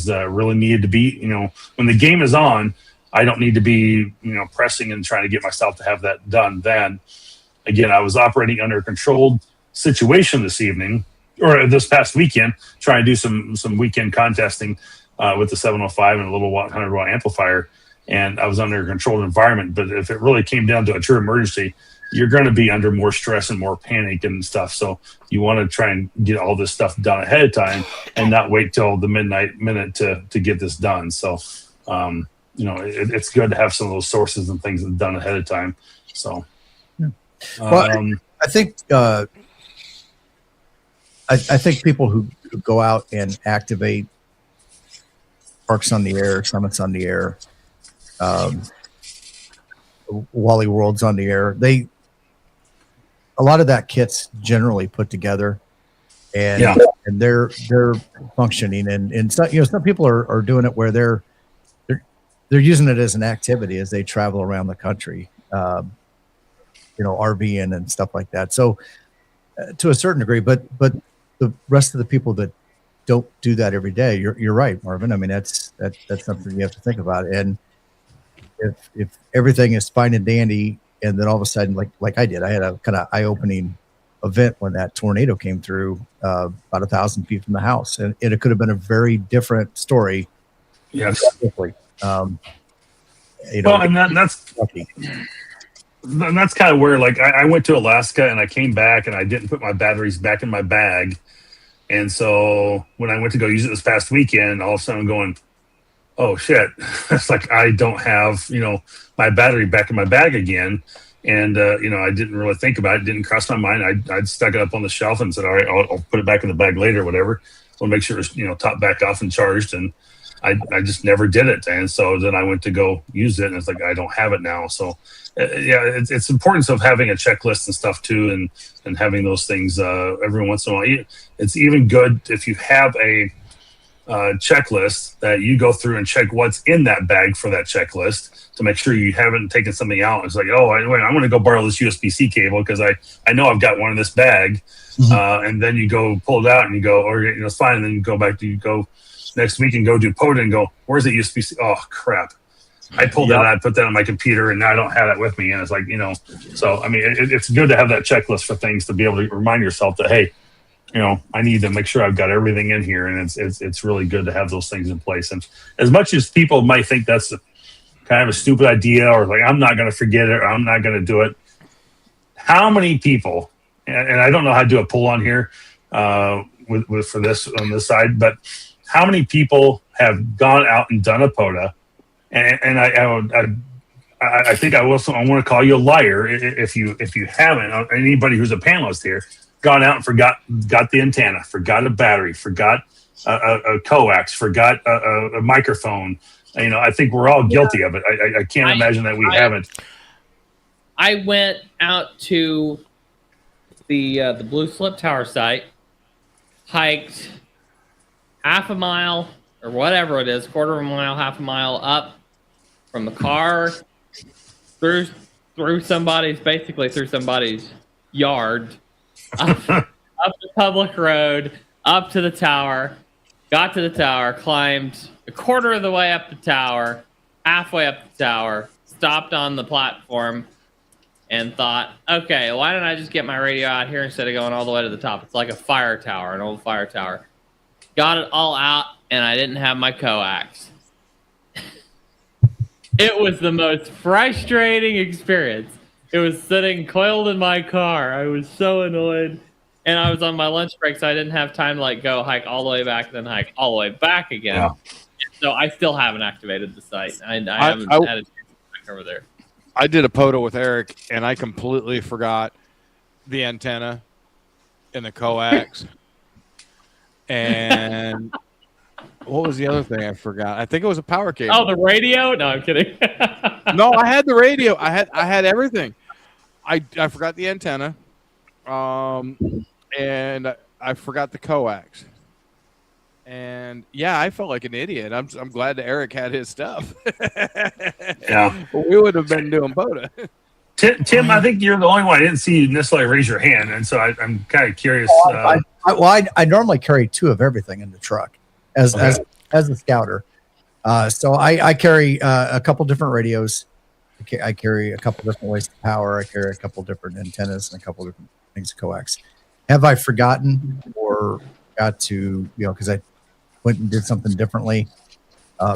really needed to be. You know, when the game is on, I don't need to be, you know, pressing and trying to get myself to have that done then. Again, I was operating under a controlled situation this past weekend, trying to do some weekend contesting with the 705 and a little 100 watt amplifier, and I was under a controlled environment. But if it really came down to a true emergency, you're going to be under more stress and more panic and stuff. So you want to try and get all this stuff done ahead of time and not wait till the midnight minute to get this done. So, you know, it's good to have some of those sources and things done ahead of time. So. Well, I think I think people who go out and activate Parks on the Air, Summits on the Air, Wally Worlds on the Air, a lot of that kit's generally put together, and they're functioning, and so, you know, some people are doing it where they're using it as an activity as they travel around the country. You know, RVing and stuff like that. So to a certain degree, but the rest of the people that don't do that every day, you're right, Marvin. I mean, that's something you have to think about. And if everything is fine and dandy, and then all of a sudden, like I did, I had a kind of eye-opening event when that tornado came through about 1,000 feet from the house, and it could have been a very different story. Yes. You know, well, and that's lucky. And that's kind of where, like, I went to Alaska and I came back and I didn't put my batteries back in my bag. And so when I went to go use it this past weekend, all of a sudden I'm going, oh shit. It's like, I don't have, you know, my battery back in my bag again. And, you know, I didn't really think about it. It didn't cross my mind. I'd stuck it up on the shelf and said, all right, I'll put it back in the bag later, whatever. I'll make sure it's, you know, topped back off and charged. And I just never did it. And so then I went to go use it and it's like, I don't have it now. So yeah, it's importance of having a checklist and stuff too, and having those things every once in a while. It's even good if you have a checklist that you go through and check what's in that bag for that checklist to make sure you haven't taken something out. It's like, oh, I'm going to go borrow this USB-C cable because I know I've got one in this bag. Mm-hmm. And then you go pull it out and you go, or, you know, it's fine. And then you go back to, you go next week and go do POTA and go, where's the USB-C? Oh, crap. I pulled that out, I put that on my computer, and now I don't have that with me. And it's like, you know, so, I mean, it's good to have that checklist for things to be able to remind yourself that, hey, you know, I need to make sure I've got everything in here. And it's really good to have those things in place. And as much as people might think that's kind of a stupid idea, or like, I'm not going to forget it, or I'm not going to do it. How many people and I don't know how to do a poll on here with for this on this side, but how many people have gone out and done a POTA? And I think I want to call you a liar if you haven't. Anybody who's a panelist here gone out and got the antenna, forgot a battery, forgot a coax, forgot a microphone. I think we're all guilty of it. I can't imagine that we haven't. I went out to the Blue Slip Tower site, hiked half a mile or whatever it is, quarter of a mile, half a mile up from the car through somebody's yard, up the public road, up to the tower, got to the tower, climbed a quarter of the way up the tower, halfway up the tower, stopped on the platform, and thought, okay, why don't I just get my radio out here instead of going all the way to the top? It's like a fire tower, an old fire tower. Got it all out, and I didn't have my coax. It was the most frustrating experience. It was sitting coiled in my car. I was so annoyed. And I was on my lunch break, so I didn't have time to go hike all the way back, then hike all the way back again. Yeah. So I still haven't activated the site. I haven't had a chance to back over there. I did a POTA with Eric, and I completely forgot the antenna and the coax. And what was the other thing I forgot? I think it was a power cable. Oh, the radio? No, I'm kidding. No, I had the radio. I had everything. I forgot the antenna, and I forgot the coax. And yeah, I felt like an idiot. I'm glad that Eric had his stuff. Yeah, we would have been doing POTA. Tim, I think you're the only one. I didn't see you necessarily raise your hand, and so I'm kind of curious. I normally carry 2 of everything in the truck as a scouter. So I carry a couple different radios. I carry a couple different ways to power. I carry a couple different antennas and a couple different things to coax. Have I forgotten or got to, because I went and did something differently?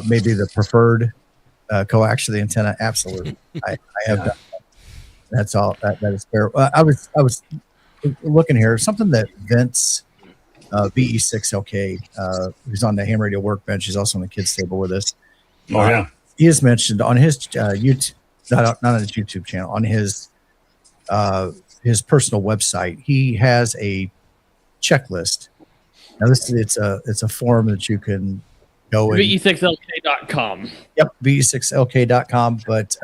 Maybe the preferred coax to the antenna. Absolutely. I have done that. That's all. That is fair. I was looking here. Something that Vince VE6LK, who's on the ham radio workbench, he's also on the kids table with us. Oh yeah. He has mentioned on his YouTube, not on his YouTube channel, on his personal website, he has a checklist. Now it's a form that you can go VE6LK.com. Yep, VE6LK.com. But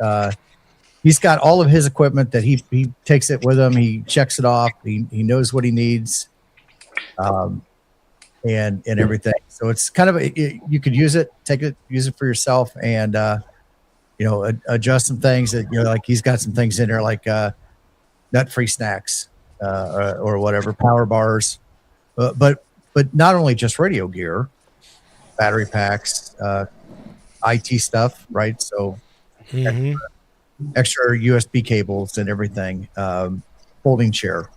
he's got all of his equipment that he takes it with him. He checks it off. He knows what he needs, and everything. So it's kind of you could use it, use it for yourself, and adjust some things that like he's got some things in there like nut-free snacks or whatever, power bars, but not only just radio gear, battery packs, IT stuff, right? So. Mm-hmm. Extra USB cables and everything. Folding chair,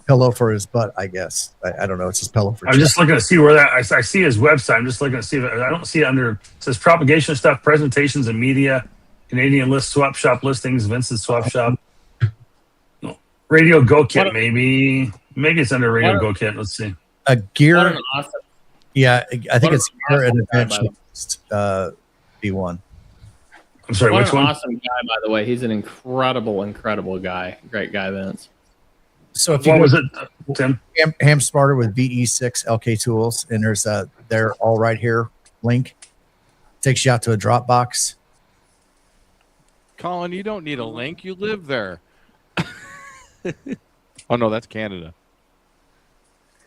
pillow for his butt, I guess. I don't know. It's his pillow for. I'm just looking to see where that. I see his website. I'm just looking to see if I don't see it under. It says propagation stuff, presentations and media, Canadian list, swap shop listings, Vincent swap shop, Radio Go Kit. Maybe it's under Radio Go Kit. Let's see. A gear. Awesome. Yeah, I think it's gear and advanced B1. I'm sorry, which one? Awesome guy, by the way. He's an incredible guy. Great guy, Vince. So if what was it, Tim? Ham Smarter with VE6 LK tools, and there's they're all right here link. Takes you out to a Dropbox. Colin, you don't need a link. You live there. Oh no, that's Canada.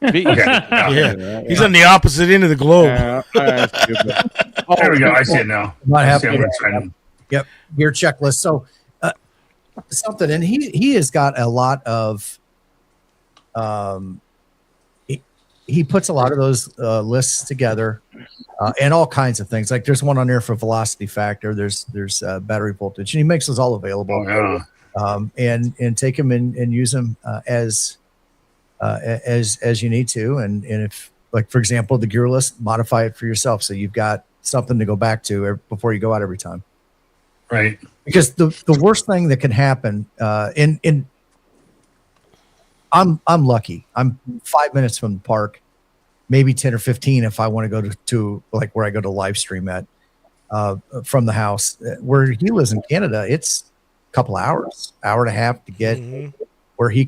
Okay. Yeah. He's on the opposite end of the globe. There we go. I see it now. Yep, gear checklist. So something, and he has got a lot of. He puts a lot of those lists together, and all kinds of things. Like there's one on there for velocity factor. There's battery voltage, and he makes those all available. Oh, yeah. And take them and use them as you need to, and if, like, for example, the gear list, modify it for yourself so you've got something to go back to before you go out every time. Right. Because the worst thing that can happen, and I'm lucky. I'm 5 minutes from the park, maybe 10 or 15 if I want to go to like where I go to live stream at from the house. Where he lives in Canada, it's a couple hours, hour and a half to get where he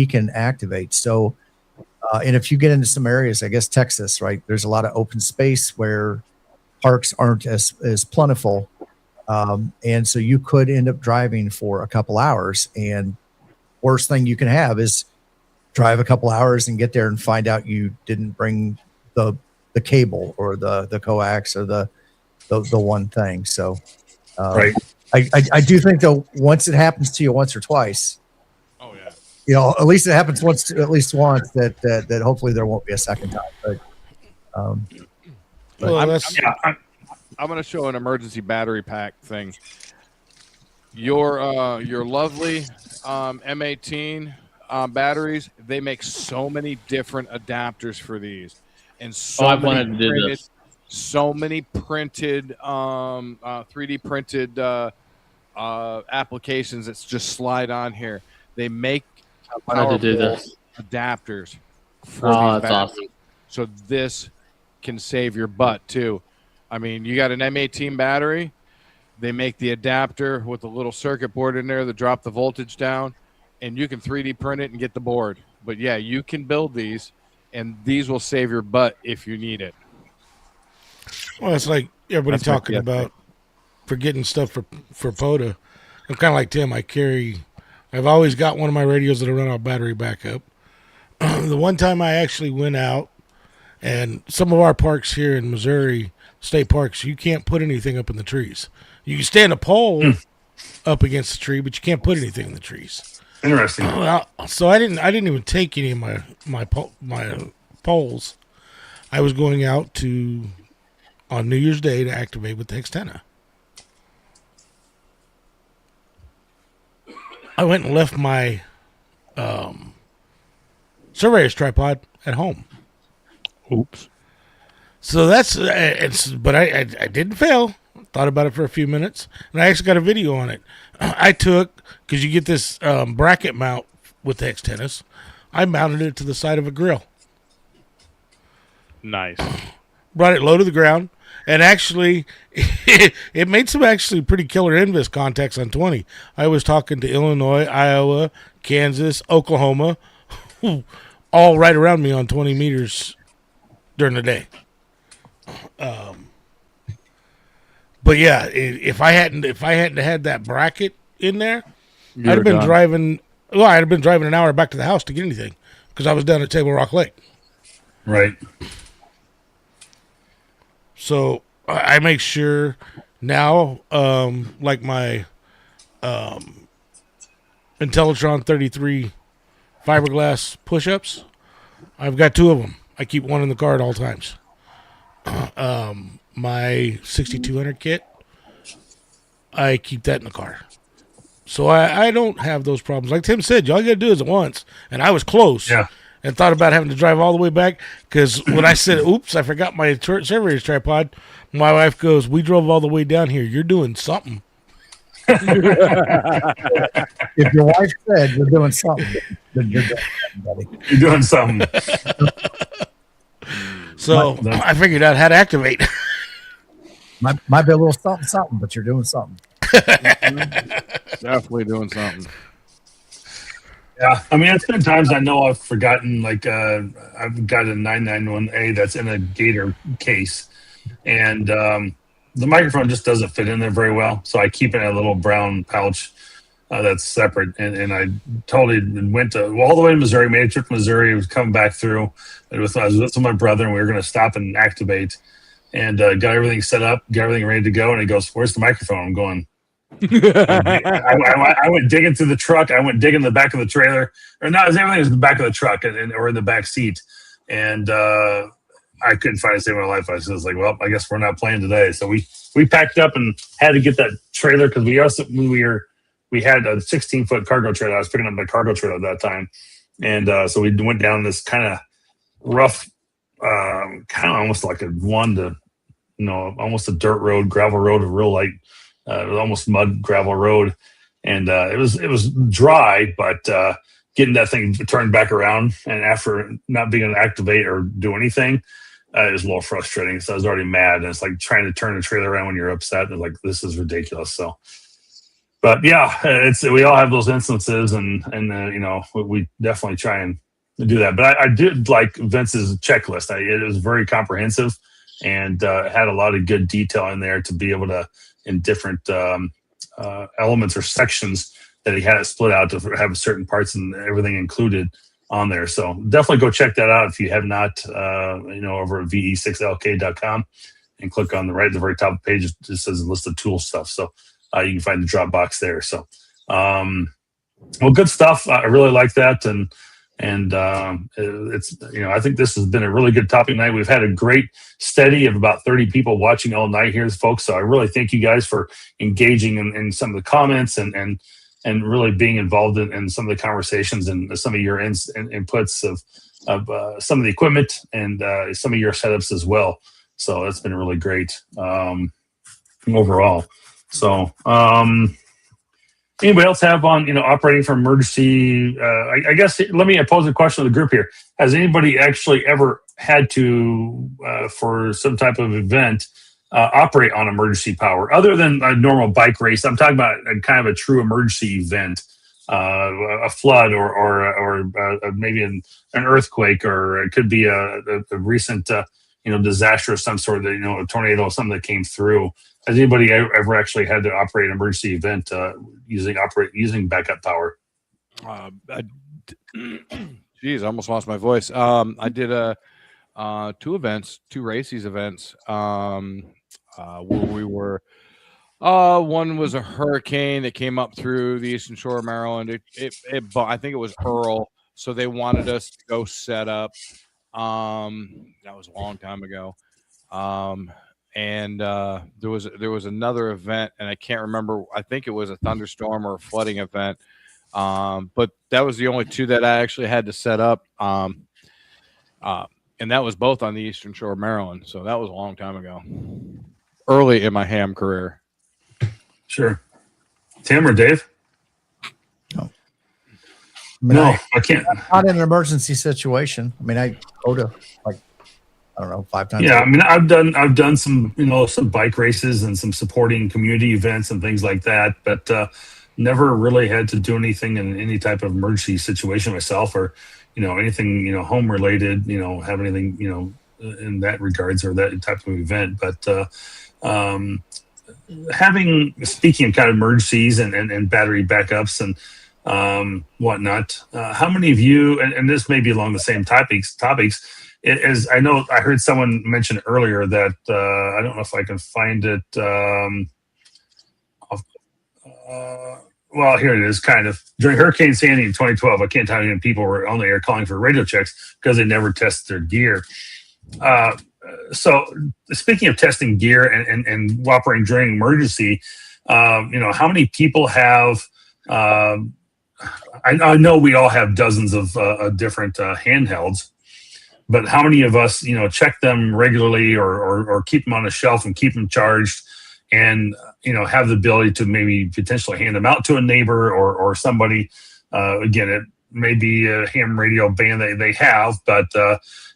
can activate. So, and if you get into some areas, I guess Texas, right? There's a lot of open space where parks aren't as plentiful, and so you could end up driving for a couple hours. And worst thing you can have is drive a couple hours and get there and find out you didn't bring the cable or the coax or the one thing. So, right. I do think though, once it happens to you once or twice, at least it happens at least once that hopefully there won't be a second time. But I'm going to show an emergency battery pack thing. Your lovely M18 batteries, they make so many different adapters for these, and so many printed 3D printed applications that just slide on here. They make adapters for these batteries. Awesome. So this can save your butt too. I mean, you got an M18 battery, they make the adapter with a little circuit board in there that drop the voltage down, and you can 3D print it and get the board. But yeah, you can build these, and these will save your butt if you need it. Well, it's like everybody talking about for getting stuff for POTA. I'm kind of like Tim. I've always got one of my radios that'll run out battery backup. The one time I actually went out, and some of our parks here in Missouri, state parks, you can't put anything up in the trees. You can stand a pole up against the tree, but you can't put anything in the trees. Interesting. So I didn't even take any of my poles. I was going out on New Year's Day to activate with the Xtena. I went and left my surveyor's tripod at home. Oops. So but I didn't fail. Thought about it for a few minutes, and I actually got a video on it. I took, because you get this bracket mount with the Xtenas, I mounted it to the side of a grill. Nice. Brought it low to the ground, and actually, it made some actually pretty killer invis contacts on 20. I was talking to Illinois, Iowa, Kansas, Oklahoma, all right around me on 20 meters during the day. But yeah, if I hadn't had that bracket in there, I'd have been driving. Well, I'd have been driving an hour back to the house to get anything because I was down at Table Rock Lake. Right. So I make sure now, like my Intellitron 33 fiberglass push-ups, I've got 2 of them. I keep one in the car at all times. My 6200 kit, I keep that in the car. So I don't have those problems. Like Tim said, all you got to do is it once. And I was close and thought about having to drive all the way back because when I said, oops, I forgot my surveyor's tripod, my wife goes, we drove all the way down here. You're doing something. If your wife said you're doing something, then you're doing something, buddy. You're doing something. So I figured out how to activate. Might be a little something, but you're doing something. Definitely doing something. Yeah, I mean, it's been times I know I've forgotten. Like I've got a 991A that's in a Gator case, and the microphone just doesn't fit in there very well. So I keep it in a little brown pouch that's separate. And I totally went all the way to Missouri, made a trip to Missouri. I was coming back through. I was with my brother, and we were going to stop and activate. And got everything set up, got everything ready to go. And he goes, "Where's the microphone?" I'm going. I went digging through the truck. I went digging the back of the trailer, or not. Everything was in the back of the truck or in the back seat. And I couldn't find it to save my life. I was like, "Well, I guess we're not playing today." So we packed up and had to get that trailer because we had a 16-foot cargo trailer. I was picking up my cargo trailer at that time, and so we went down this kind of rough, kind of almost like almost a dirt road, gravel road, a real light, almost mud gravel road, and it was dry, but getting that thing turned back around, and after not being able to activate or do anything, it was a little frustrating. So I was already mad, and it's like trying to turn the trailer around when you're upset, and like, this is ridiculous. So, but yeah, we all have those instances, and we definitely try and do that. But I did like Vince's checklist. It was very comprehensive, and had a lot of good detail in there to be able to, in different elements or sections that he had it split out to have certain parts and everything included on there. So definitely go check that out if you have not, over at ve6lk.com, and click on the very top of the page. It just says a list of tool stuff. So you can find the drop box there. So, well, good stuff. I really like that. And it's, I think this has been a really good topic night. We've had a great steady of about 30 people watching all night here, folks. So I really thank you guys for engaging in some of the comments and really being involved in some of the conversations and some of your inputs of some of the equipment and some of your setups as well. So that's been really great overall. So, anybody else have on, operating for emergency? I guess let me pose a question to the group here. Has anybody actually ever had to, for some type of event, operate on emergency power other than a normal bike race? I'm talking about kind of a true emergency event, a flood or maybe an earthquake, or it could be a recent, disaster of some sort, that, a tornado, something that came through. Has anybody ever actually had to operate an emergency event using backup power? Geez, I almost lost my voice. I did two races events where we were. One was a hurricane that came up through the eastern shore of Maryland. I think it was Earl, so they wanted us to go set up. That was a long time ago. And there was another event, and I can't remember. I think it was a thunderstorm or a flooding event. But that was the only two that I actually had to set up. And that was both on the eastern shore of Maryland. So that was a long time ago, early in my ham career. Sure. Tim or Dave? No, I can't. Not in an emergency situation. I mean, I go to I don't know, 5 times. Yeah, I mean, I've done some, some bike races and some supporting community events and things like that, but never really had to do anything in any type of emergency situation myself, or, anything, home related, have anything, in that regards or that type of event. But speaking of kind of emergencies and battery backups and whatnot, how many of you, and this may be along the same topics, as I know, I heard someone mention earlier that I don't know if I can find it. Well, here it is. Kind of during Hurricane Sandy in 2012, I can't tell you how many people were on the air calling for radio checks because they never tested their gear. So, speaking of testing gear and operating during emergency, how many people have? I know we all have dozens of different handhelds. But how many of us, check them regularly or keep them on a shelf and keep them charged and, have the ability to maybe potentially hand them out to a neighbor or somebody? Again, it may be a ham radio band that they have, but,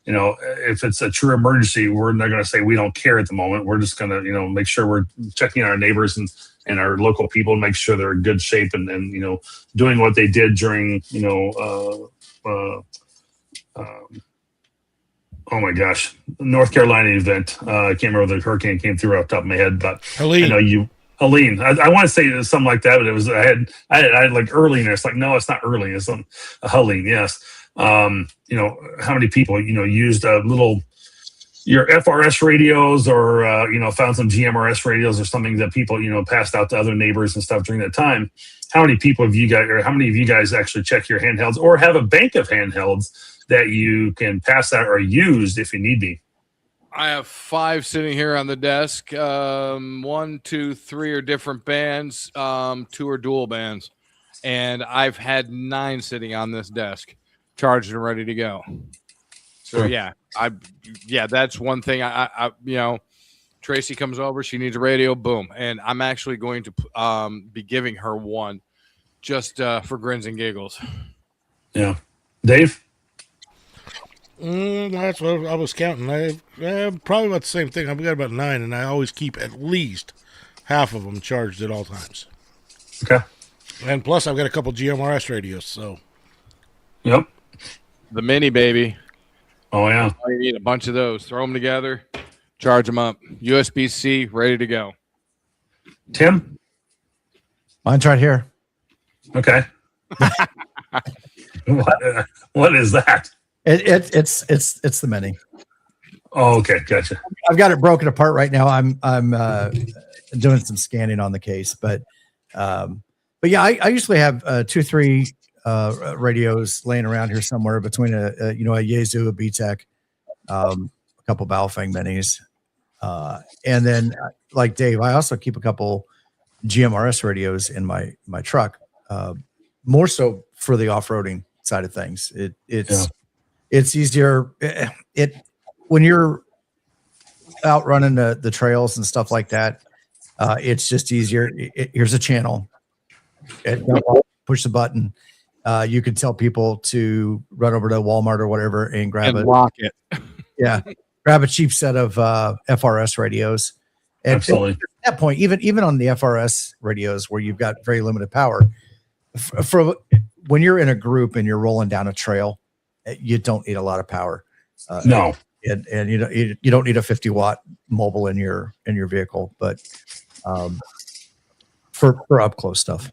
if it's a true emergency, we're not going to say we don't care at the moment. We're just going to, make sure we're checking our neighbors and our local people and make sure they're in good shape and doing what they did during, oh my gosh, North Carolina event. I can't remember the hurricane came through off the top of my head, but Helene. I know Helene. I want to say something like that, but it was I had like Early in there. It's like, no, it's not Early. It's a Helene. Yes. How many people used your FRS radios or found some GMRS radios or something that people passed out to other neighbors and stuff during that time. How many people have you guys, or how many of you guys actually check your handhelds or have a bank of handhelds that you can pass out or use if you need be? I have 5 sitting here on the desk. 1, 2, 3 are different bands. 2 are dual bands, and I've had 9 sitting on this desk, charged and ready to go. So yeah, that's one thing. I Tracy comes over, she needs a radio, boom, and I'm actually going to be giving her one just for grins and giggles. Yeah. Dave? That's what I was counting. I probably about the same thing. I've got about 9, and I always keep at least half of them charged at all times. Okay. And plus, I've got a couple GMRS radios. So. Yep. The mini, baby. Oh yeah. You need a bunch of those. Throw them together, charge them up. USB-C, ready to go. Tim? Mine's right here. Okay. What is that? It's the mini. Oh, okay, gotcha. I've got it broken apart right now. I'm doing some scanning on the case, but yeah, I usually have 2-3 radios laying around here somewhere between a Yaesu, a BTEC, a couple Baofeng minis, and then like Dave, I also keep a couple GMRS radios in my truck, more so for the off-roading side of things. It's easier. When you're out running the trails and stuff like that, it's just easier. Here's a channel. Push the button. You can tell people to run over to Walmart or whatever and grab and lock it. Yeah, grab a cheap set of FRS radios. And absolutely. At that point, even on the FRS radios where you've got very limited power, for when you're in a group and you're rolling down a trail, you don't need a lot of power. No, and you don't need a 50-watt mobile in your vehicle, but for up close stuff.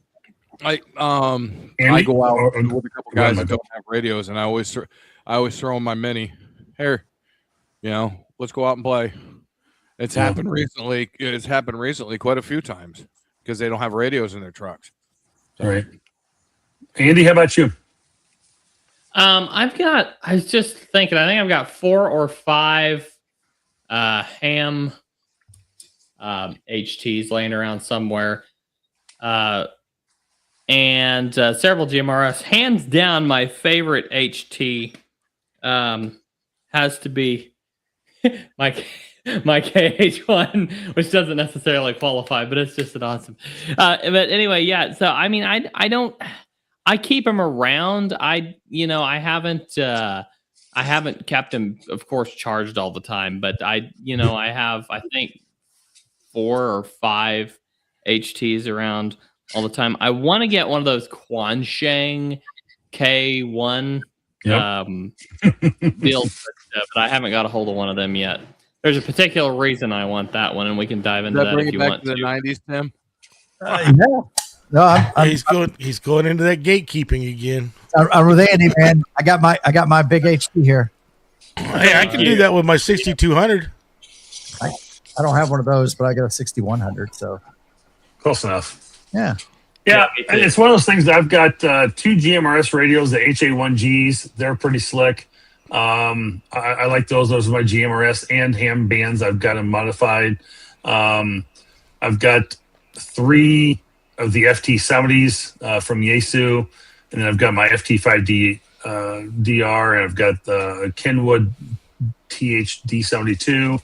I go out with a couple guys that don't have radios, and I always throw in my mini. Here, let's go out and play. It's happened recently. It's happened recently quite a few times because they don't have radios in their trucks. So. All right. Andy, how about you? I was just thinking, I think I've got 4 or 5 ham HTs laying around somewhere. And several GMRS. Hands down, my favorite HT has to be my KH1, which doesn't necessarily qualify, but it's just an awesome. But anyway, yeah. So I mean, I keep them around. I haven't kept them, of course, charged all the time, but I have, I think, 4 or 5 HTs around all the time. I want to get one of those Quansheng K1 deals, but I haven't got a hold of one of them yet. There's a particular reason I want that one, and we can dive into that if you want to. The 90s, Tim? Yeah. No, he's going into that gatekeeping again. I'm with Andy, man. I got my big HT here. Hey, I can do that with my 6200. I don't have one of those, but I got a 6100. So close enough. Yeah. Yeah, it's one of those things that I've got 2 GMRS radios, the HA1Gs. They're pretty slick. I like those. Those are my GMRS and ham bands. I've got them modified. I've got 3 of the FT70s from Yaesu, and then I've got my FT5D DR, and I've got the Kenwood THD72,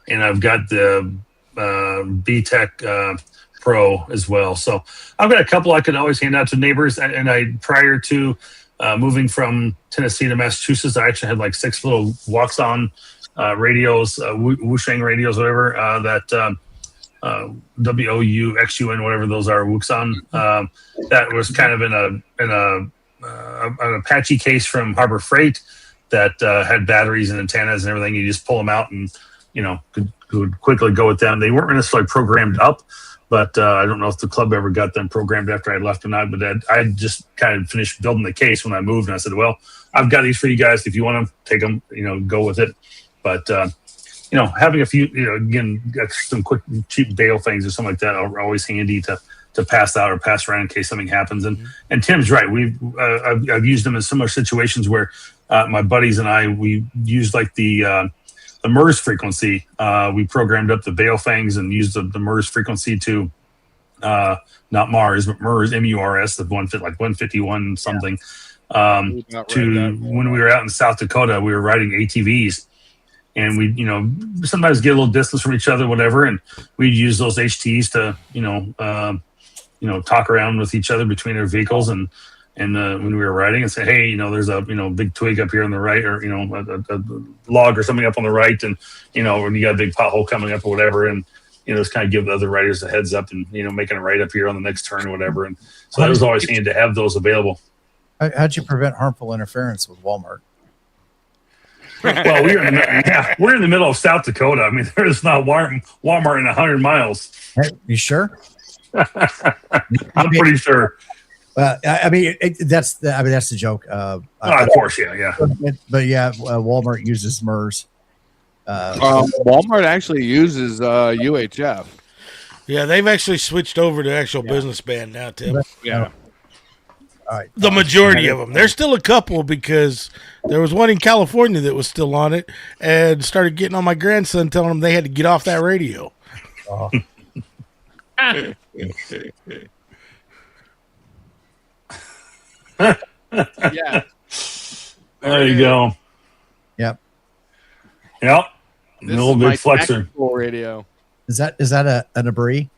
and I've got the BTEC Pro as well. So I've got a couple I can always hand out to neighbors. And I prior to moving from Tennessee to Massachusetts, I actually had like 6 little walks-on radios, Wusheng radios, whatever, that WOUXUN, whatever those are, Wuxon. That was kind of in an Apache case from Harbor Freight that had batteries and antennas and everything. You just pull them out and could quickly go with them. They weren't necessarily programmed up, but I don't know if the club ever got them programmed after I left or not. But I had just kind of finished building the case when I moved, and I said, "Well, I've got these for you guys. If you want them, take them. Go with it." But having a few, again, some quick, cheap bail things or something like that are always handy to pass out or pass around in case something happens. And Tim's right. I've used them in similar situations where my buddies and we used like the MERS frequency. We programmed up the bail fangs and used the MERS frequency to not Mars, but MERS, MURS, the one fit like 151 something. When we were out in South Dakota, we were riding ATVs. And we, sometimes get a little distance from each other, whatever, and we'd use those HTs to, talk around with each other between their vehicles. And and when we were riding, and say, hey, there's a big twig up here on the right, or a log or something up on the right, and when you got a big pothole coming up or whatever, and just kind of give the other riders a heads up, and making a right up here on the next turn or whatever. And so that was always handy to have those available. How'd you prevent harmful interference with Walmart? Well, we're in the middle of South Dakota. I mean, there's not Walmart in 100 miles. Hey, you sure? I'm pretty sure. I mean, that's the joke. Of course, yeah. But yeah, Walmart uses MERS. Walmart actually uses UHF. Yeah, they've actually switched over to actual business band now, Tim. Yeah. All right. The majority of them. There's still a couple because there was one in California that was still on it and started getting on my grandson telling him they had to get off that radio. Oh. Yeah. There you go. Yep. Yep. This The old is big my flexor. tactical radio. Is that an abri?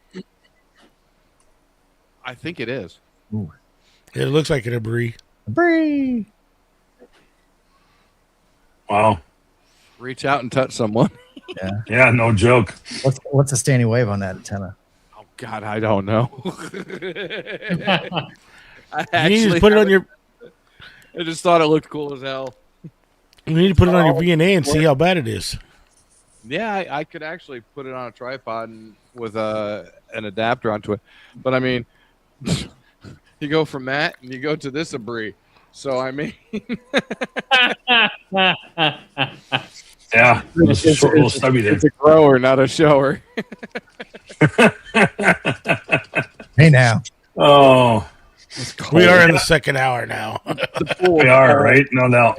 I think it is. Ooh. It looks like an abri. Abri. Wow. Reach out and touch someone. Yeah. Yeah, no joke. What's a standing wave on that antenna? Oh God, I don't know. You need to put it on your. I just thought it looked cool as hell. You need to put it on your VNA and see how bad it is. Yeah, I could actually put it on a tripod with an adapter onto it. But I mean, you go from that and you go to this abri. So I mean, Yeah. It's a short little stubby there. it's a grower, not a shower. Hey now. Oh, We are in the second hour now. we are, right? No doubt.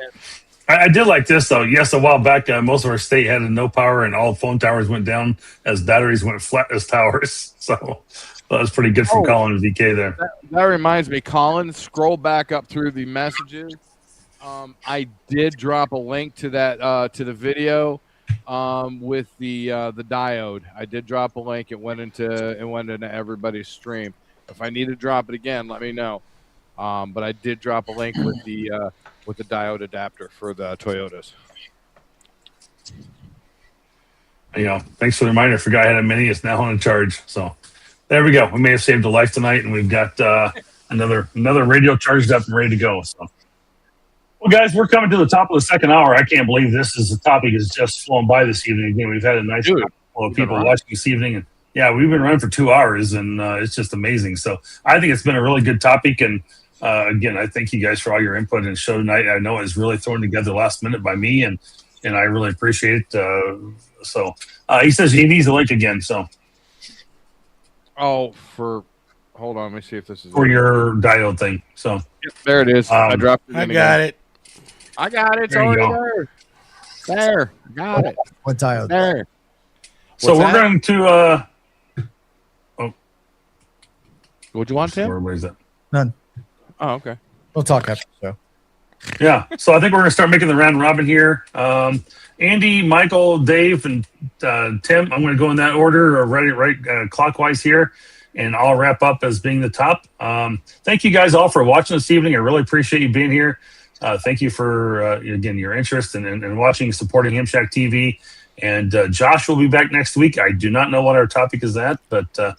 I did like this, though. Yes, a while back, most of our state had no power, and all phone towers went down as batteries went flat as towers. So that was pretty good from Colin and VK there. That reminds me, Colin, scroll back up through the messages. I did drop a link to that to the video with the diode. I did drop a link. It went into everybody's stream. If I need to drop it again, let me know. But I did drop a link with the diode adapter for the Toyotas. Thanks for the reminder. Forgot I had a mini. It's now on a charge. So there we go. We may have saved a life tonight, and we've got another radio charged up and ready to go. So, well, guys, we're coming to the top of the second hour. I can't believe this topic is just flown by this evening. Again, we've had a nice couple of people watching this evening, and yeah, we've been running for 2 hours, and it's just amazing. So I think it's been a really good topic, and again, I thank you guys for all your input and show tonight. I know it's really thrown together last minute by me, and I really appreciate it. So he says he needs a link again. So hold on, let me see if this is for your diode thing. So yep, there it is. I dropped it. I got it. I got it. It's There you already go. there. There, got it. What diode? There. So What's we're that? going to What'd you want, Tim? where is it? None. Oh, okay. We'll talk after the show. Yeah. So I think we're going to start making the round robin here. Andy, Michael, Dave, and Tim. I'm going to go in that order, or right clockwise here, and I'll wrap up as being the top. Thank you guys all for watching this evening. I really appreciate you being here. Thank you for again your interest and watching, supporting Ham Shack TV. And Josh will be back next week. I do not know what our topic is at, but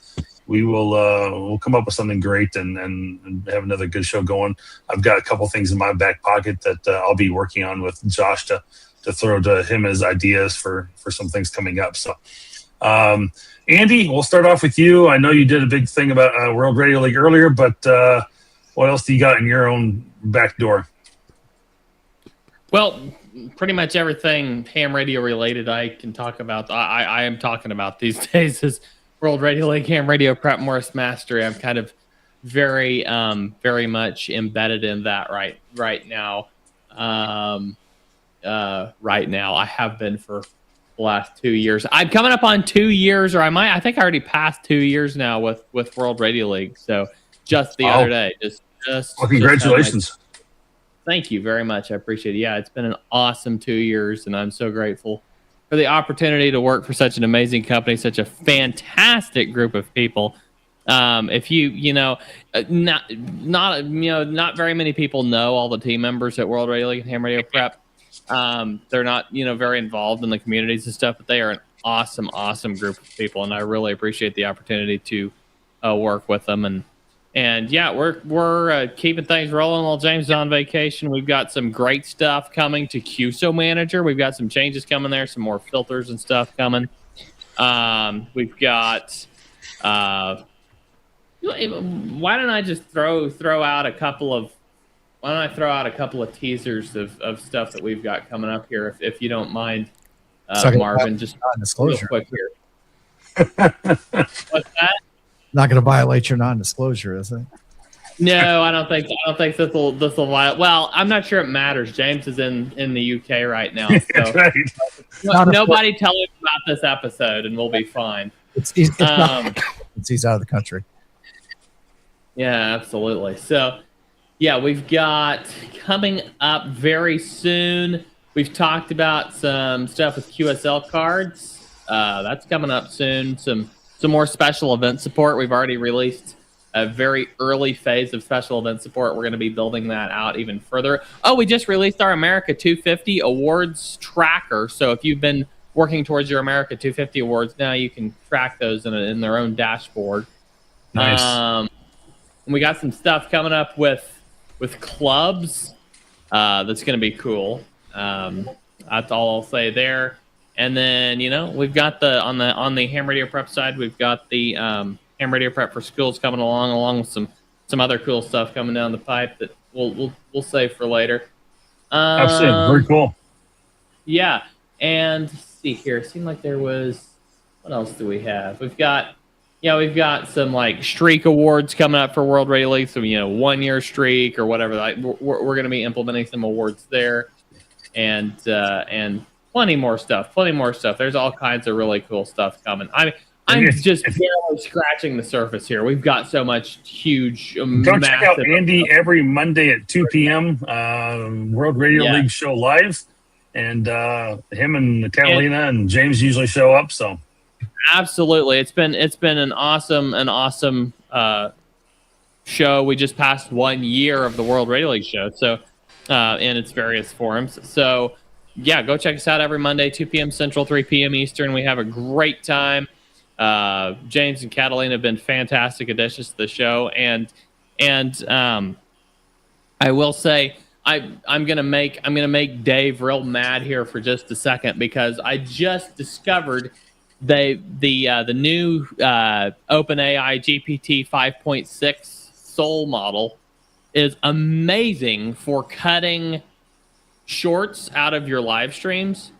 we will we'll come up with something great and have another good show going. I've got a couple things in my back pocket that I'll be working on with Josh to throw to him as ideas for some things coming up. So, Andy, we'll start off with you. I know you did a big thing about World Radio League earlier, but what else do you got in your own back door? Well, pretty much everything ham radio related I can talk about. I am talking about these days is World Radio League ham radio prep Morris Mastery. I'm kind of very much embedded in that right now. Right now, I have been for the last 2 years. I'm coming up on 2 years, or I think I already passed 2 years now with World Radio League. So just the other day, just well, congratulations. Thank you very much. I appreciate it. Yeah, it's been an awesome 2 years, and I'm so grateful for the opportunity to work for such an amazing company, such a fantastic group of people. If not very many people know all the team members at World Radio League and Ham Radio Prep. They're not, very involved in the communities and stuff, but they are an awesome group of people, and I really appreciate the opportunity to work with them. And yeah, we're keeping things rolling while James is on vacation. We've got some great stuff coming to QSO Manager. We've got some changes coming there, some more filters and stuff coming. We've got. Why don't I just throw out a couple of teasers of stuff that we've got coming up here, if you don't mind, Marvin, just real quick here. What's that? Not going to violate your non-disclosure, is it? No, I don't think this will violate. Well, I'm not sure it matters. James is in the UK right now, so right. nobody tell him about this episode, and we'll be fine. He's out of the country. Yeah, absolutely. So, yeah, we've got coming up very soon. We've talked about some stuff with QSL cards. That's coming up soon. Some more special event support. We've already released a very early phase of special event support. We're going to be building that out even further. Oh, we just released our America 250 awards tracker. So if you've been working towards your America 250 awards, now you can track those in their own dashboard. Nice. And we got some stuff coming up with clubs. That's going to be cool. That's all I'll say there. And then, we've got on the Ham Radio Prep side, we've got the Ham Radio Prep for Schools coming along with some other cool stuff coming down the pipe that we'll save for later. Absolutely, very cool. Yeah, and let's see here. It seemed like there was. What else do we have? We've got some like streak awards coming up for World Radio League. So 1 year streak or whatever. We're going to be implementing some awards there, and plenty more stuff. There's all kinds of really cool stuff coming. I'm just barely scratching the surface here. We've got so much huge, go check out Andy every Monday at 2 p.m. World Radio League show live, and him and Catalina and James usually show up. So absolutely, it's been an awesome show. We just passed 1 year of the World Radio League show, so in its various forms. So yeah, go check us out every Monday, 2 p.m. Central, 3 p.m. Eastern. We have a great time. James and Catalina have been fantastic additions to the show, and I will say I'm gonna make Dave real mad here for just a second, because I just discovered the new OpenAI GPT 5.6 Soul model is amazing for cutting shorts out of your live streams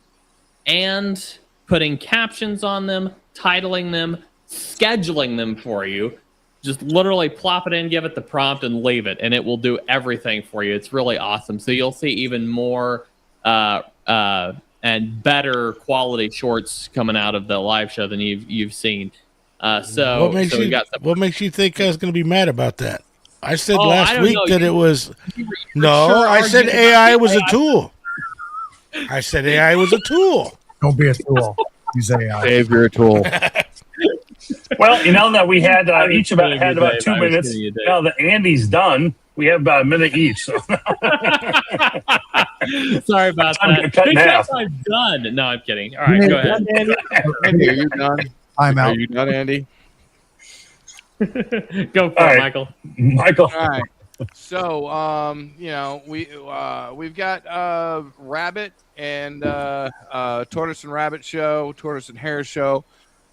and putting captions on them, titling them, scheduling them for you. Just literally plop it in, give it the prompt, and leave it, and it will do everything for you. It's really awesome. So you'll see even more and better quality shorts coming out of the live show than you've seen. What makes you think I was going to be mad about that? I said last week that it was. No, I said AI was a tool. I said AI was a tool. Don't be a tool. Use AI. Dave, you're a tool. Well, that we had each had about 2 minutes. Now that Andy's done, we have about a minute each. So. Sorry about that. Because I'm done. No, I'm kidding. All right, go ahead. Andy, are you done? I'm out. Are you done, Andy? Go for it, Michael. All right. So, we've got Rabbit and Tortoise and Rabbit show, Tortoise and Hare show,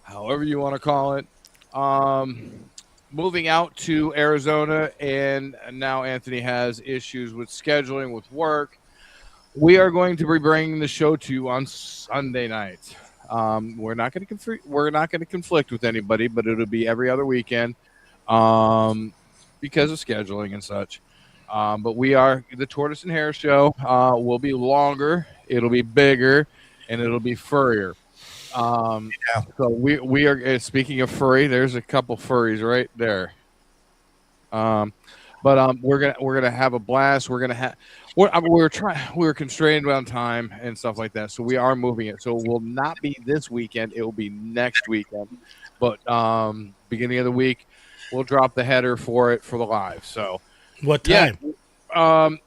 however you want to call it. Moving out to Arizona, and now Anthony has issues with scheduling with work. We are going to be bringing the show to you on Sunday night. We're not going to conflict with anybody, but it'll be every other weekend because of scheduling and such. But we are the Tortoise and Hare show. Will be longer, it'll be bigger, and it'll be furrier. So we are speaking of furry. There's a couple furries right there. But we're gonna have a blast. We're constrained on time and stuff like that, so we are moving it. So it will not be this weekend. It will be next weekend. But beginning of the week, we'll drop the header for it for the live. So What time?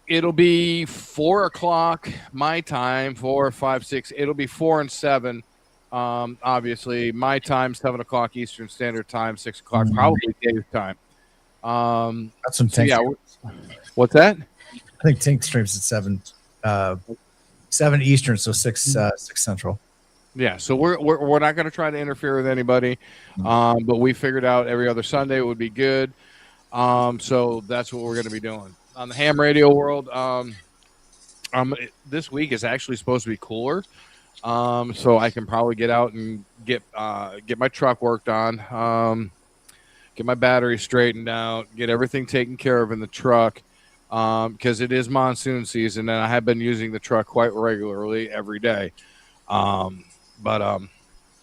It'll be 4 o'clock my time, 4, 5, 6. It'll be 4 and 7. Obviously, my time, 7 o'clock Eastern Standard Time, 6 o'clock, probably Dave's time. That's some tank. What's that? I think Tank streams at 7 Eastern, so 6 Central. Yeah, so we're not going to try to interfere with anybody, but we figured out every other Sunday would be good. So that's what we're going to be doing on the ham radio world. This week is actually supposed to be cooler, so I can probably get out and get my truck worked on, get my battery straightened out, get everything taken care of in the truck, because it is monsoon season, and I have been using the truck quite regularly every day. But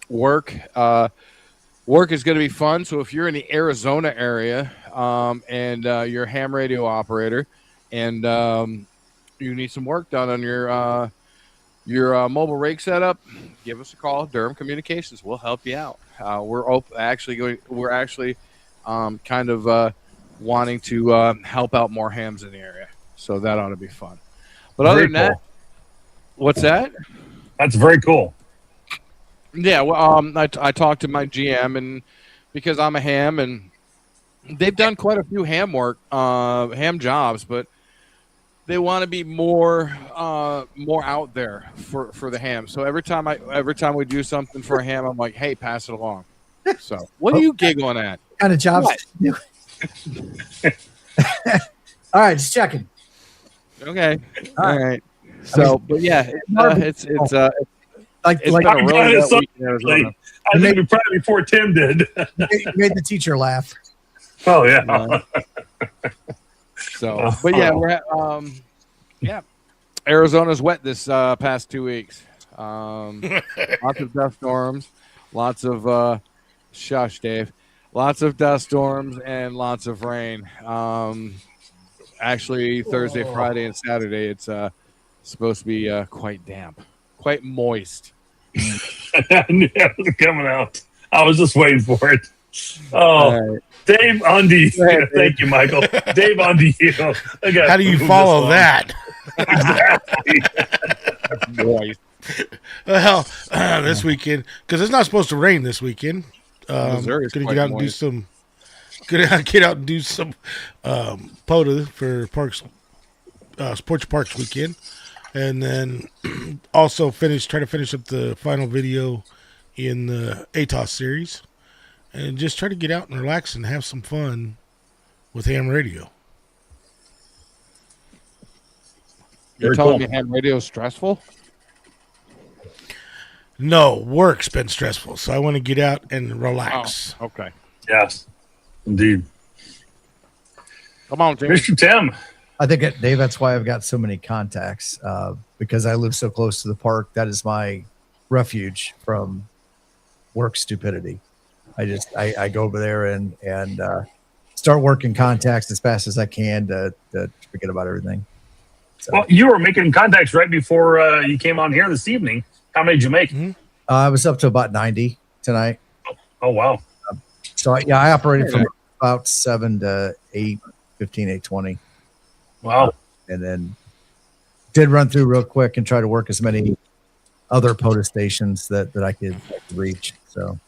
work is going to be fun. So if you're in the Arizona area and you're a ham radio operator and you need some work done on your mobile rig setup, give us a call. Durham Communications, we'll help you out. We're actually kind of wanting to help out more hams in the area, so that ought to be fun. But other than that, what's that? That's very cool. Yeah, well, I talked to my GM, and because I'm a ham, and they've done quite a few ham jobs, but they want to be more out there for the ham. So every time we do something for a ham, I'm like, hey, pass it along. So what are you giggling at? What kind of jobs? All right, just checking. Okay, all right. So, but yeah, it's like been a really wet week in Arizona. I think we probably before Tim did. You made the teacher laugh. Oh yeah. So, but yeah, we're Arizona's wet this past 2 weeks. Lots of dust storms, lots of shush, Dave. Lots of dust storms and lots of rain. Actually, Thursday, Friday, and Saturday, it's supposed to be quite damp, quite moist. I knew that was coming out. I was just waiting for it. Oh, right. Dave, on to you. Thank you, Michael. Dave, on to you. How do you follow that? Exactly. Well, this weekend, because it's not supposed to rain this weekend. Gonna get out and do some. Get out and do some POTA for Parks, Sports Parks weekend. And then also try to finish up the final video in the ATOS series. And just try to get out and relax and have some fun with ham radio. You're telling me ham radio is stressful? No, work's been stressful. So I want to get out and relax. Oh, okay. Yes, indeed. Come on, Jimmy. Mr. Tim. I think, Dave, that's why I've got so many contacts, because I live so close to the park. That is my refuge from work stupidity. I go over there and start working contacts as fast as I can to forget about everything. So, well, you were making contacts right before you came on here this evening. How many did you make? Mm-hmm. I was up to about 90 tonight. Oh, wow. So, I operated from about 7 to 8, 15, 8:20. Wow. And then did run through real quick and try to work as many other POTA stations that I could reach. So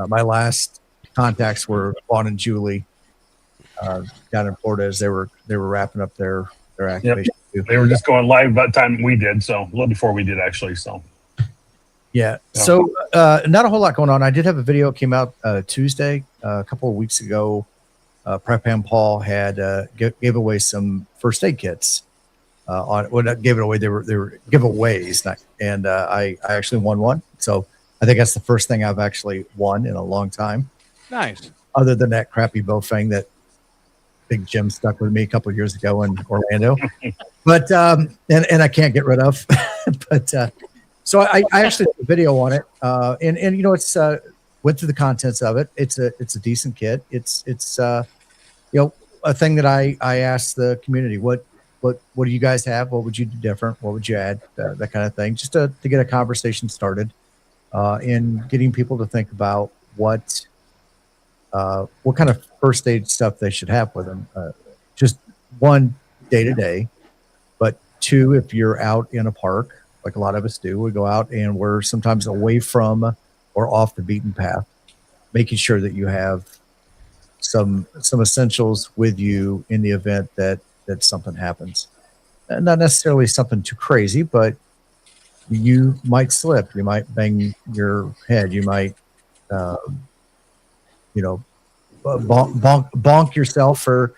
my last contacts were Vaughn and Julie down in Florida as they were wrapping up their activation. Yep. They were just going live about the time we did, so a little before we did actually. So yeah. So not a whole lot going on. I did have a video that came out Tuesday a couple of weeks ago. Prep Ham Paul had gave away some first aid kits. Not gave it away. They were giveaways, and I actually won one. So I think that's the first thing I've actually won in a long time. Nice. Other than that crappy Bofang that Big Jim stuck with me a couple of years ago in Orlando, but and I can't get rid of. But so I actually did a video on it, and you know it's went through the contents of it. It's a decent kit. It's you know, a thing that I asked the community, what do you guys have? What would you do different? What would you add? That kind of thing, just to get a conversation started, in getting people to think about what what kind of first aid stuff they should have with them. Just one, day to day, but two, if you're out in a park, like a lot of us do, we go out and we're sometimes away from or off the beaten path, making sure that you have some essentials with you in the event that something happens. Not necessarily something too crazy, but you might slip, you might bang your head, you might, bonk yourself or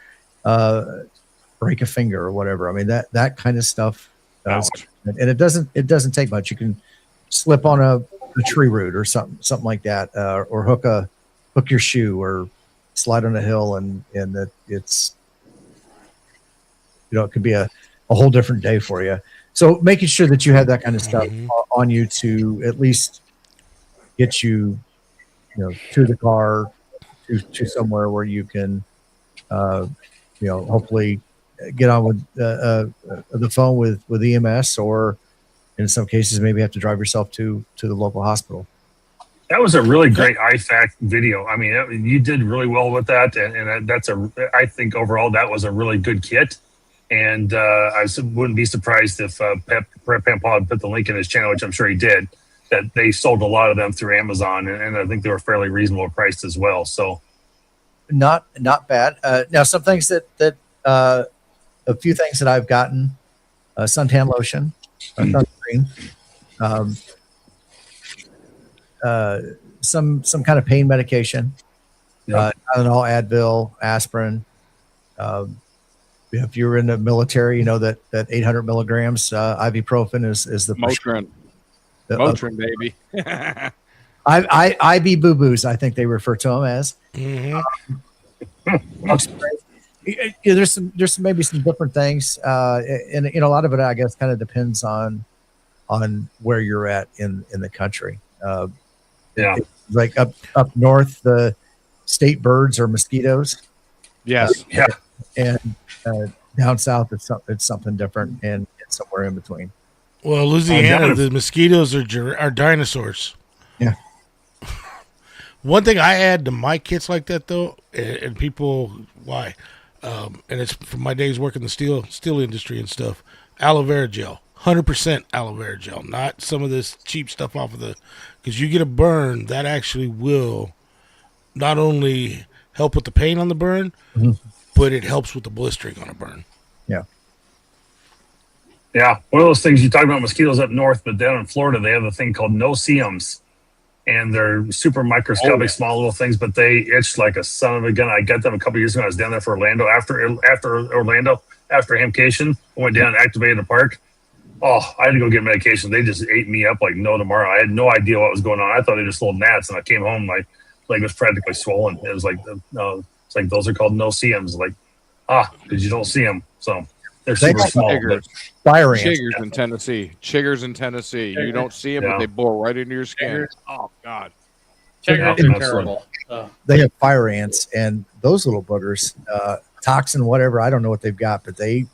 break a finger or whatever. I mean, that kind of stuff. And it doesn't take much. You can slip on a tree root or something like that, or hook your shoe or slide on a hill, and that it's, it could be a whole different day for you. So making sure that you have that kind of stuff on you to at least get you, to the car, to somewhere where you can, hopefully get on with the phone with EMS, or in some cases maybe have to drive yourself to the local hospital. That was a really great IFAC video. I mean, you did really well with that, and I think overall that was a really good kit. And I wouldn't be surprised if Pep Paul had put the link in his channel, which I'm sure he did, that they sold a lot of them through Amazon, and I think they were fairly reasonable priced as well. So not bad. Now, some things that a few things that I've gotten: suntan lotion, sunscreen, some kind of pain medication, Tylenol, Advil, aspirin. If you're in the military, you know that 800 milligrams ibuprofen is the Motrin. Motrin, baby. IV boo-boos, I think they refer to them as. There's maybe some different things, and a lot of it, I guess, kind of depends on where you're at in the country. Like up north, the state birds are mosquitoes. Yes. And down south, it's something different, and somewhere in between. Well, Louisiana, the mosquitoes are dinosaurs. Yeah. One thing I add to my kits like that, though, and people, why? And it's from my days working the steel industry and stuff. Aloe vera gel, 100% aloe vera gel, not some of this cheap stuff off of because you get a burn that actually will not only help with the pain on the burn, but it helps with the blistering on a burn. Yeah. Yeah. One of those things, you talk about mosquitoes up north, but down in Florida, they have a thing called no-see-ums. And they're super microscopic, small little things, but they itch like a son of a gun. I got them a couple years ago. I was down there for Orlando. After Hamcation, I went down and activated the park. Oh, I had to go get medication. They just ate me up like no tomorrow. I had no idea what was going on. I thought they were just little gnats, and I came home, my leg was practically swollen. It was like, it's like those are called no-see-ums. Like, because you don't see them. So they're super small. Fire ants. Chiggers in Tennessee. You don't see them, but they bore right into your skin. Oh, God. Chiggers are terrible. They have fire ants, and those little buggers, toxin, whatever, I don't know what they've got, but they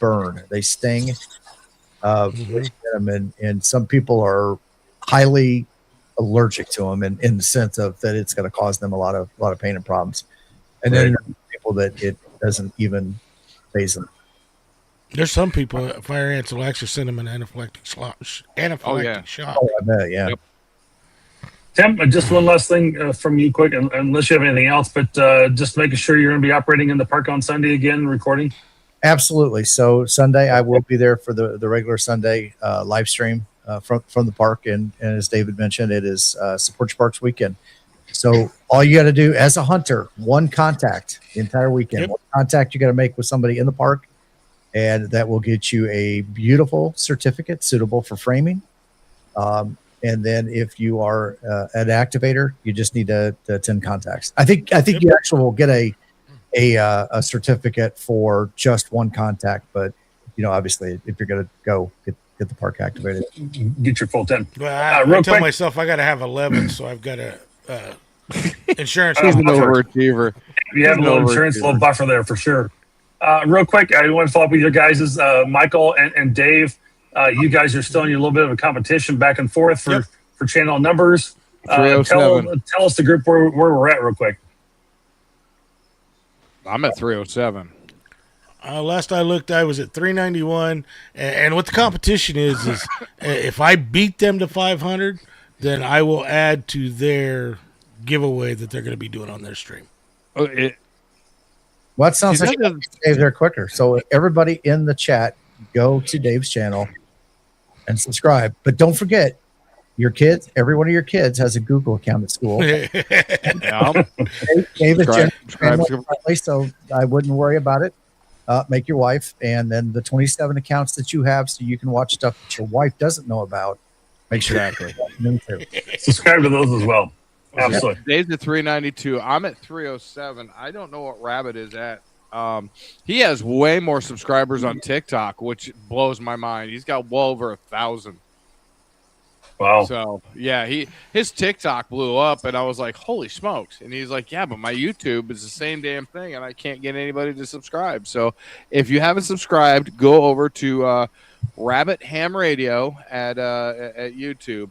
burn. They sting. And some people are highly allergic to them in the sense of that it's going to cause them a lot of pain and problems. And then people that it doesn't even faze them. There's some people, fire ants will actually send them an anaphylactic shock. Oh, I bet, yeah. Yep. Tim, just one last thing from you quick, unless you have anything else, but just making sure you're going to be operating in the park on Sunday again, recording? Absolutely. So Sunday, I will be there for the regular Sunday live stream from the park. And as David mentioned, it is Support Your Parks weekend. So all you got to do as a hunter, one contact the entire weekend. Yep. One contact you got to make with somebody in the park, and that will get you a beautiful certificate suitable for framing. And then if you are an activator, you just need to 10 contacts. I think you actually will get a certificate for just one contact, but obviously if you're going to go get the park activated, get your full 10. Well, I tell myself I got to have 11, so I've got a insurance. He's an overachiever. You have a little insurance, a little buffer there for sure. Real quick, I want to follow up with your guys. Michael and Dave, you guys are still in a little bit of a competition back and forth for channel numbers. Tell us the group where we're at real quick. I'm at 307. Last I looked, I was at 391. And what the competition is if I beat them to 500, then I will add to their giveaway that they're going to be doing on their stream. Well, it sounds like Dave there quicker. So everybody in the chat, go to Dave's channel and subscribe. But don't forget, your kids, every one of your kids has a Google account at school. Dave is friendly, so I wouldn't worry about it. Make your wife, and then the 27 accounts that you have, so you can watch stuff that your wife doesn't know about. Make sure subscribe to those as well. Absolutely. Dave's at 392. I'm at 307. I don't know what Rabbit is at. He has way more subscribers on TikTok, which blows my mind. He's got well over 1,000. Wow. So yeah, his TikTok blew up, and I was like, "Holy smokes!" And he's like, "Yeah, but my YouTube is the same damn thing, and I can't get anybody to subscribe." So if you haven't subscribed, go over to Rabbit Ham Radio at YouTube.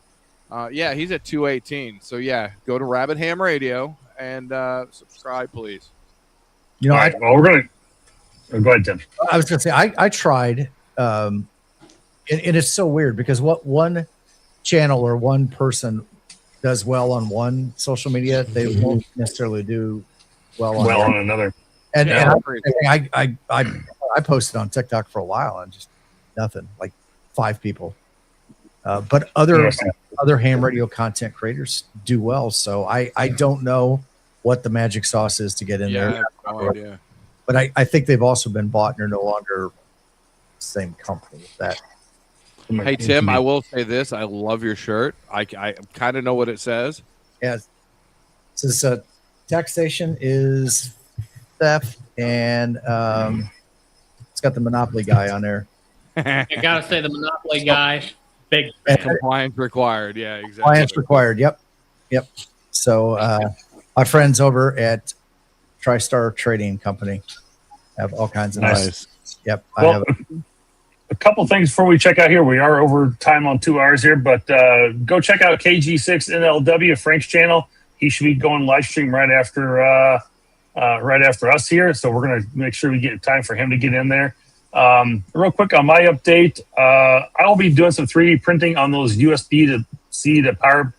Yeah, he's at 218. So yeah, go to Rabbit Ham Radio and subscribe, please. You know, right, well, we're gonna go ahead, Tim. I was gonna say I tried, and it's so weird because what one channel or one person does well on one social media, they won't necessarily do well on another. And, I posted on TikTok for a while and just nothing, like 5 people. But other ham radio content creators do well. So I don't know what the magic sauce is to get in there. No idea. But I think they've also been bought and are no longer the same company. That. Hey, Tim, I will say this. I love your shirt. I kind of know what it says. Yeah. It says taxation is theft, and it's got the Monopoly guy on there. I got to say the Monopoly guy. Big compliance required. Yeah, exactly. Compliance required. Yep. So our friends over at TriStar Trading Company have all kinds of nice. Yep. Well, I have a couple things before we check out here. We are over time on 2 hours here, but go check out KG6NLW, Frank's channel. He should be going live stream right after us here. So we're going to make sure we get time for him to get in there. Real quick on my update, I'll be doing some 3D printing on those USB to C to power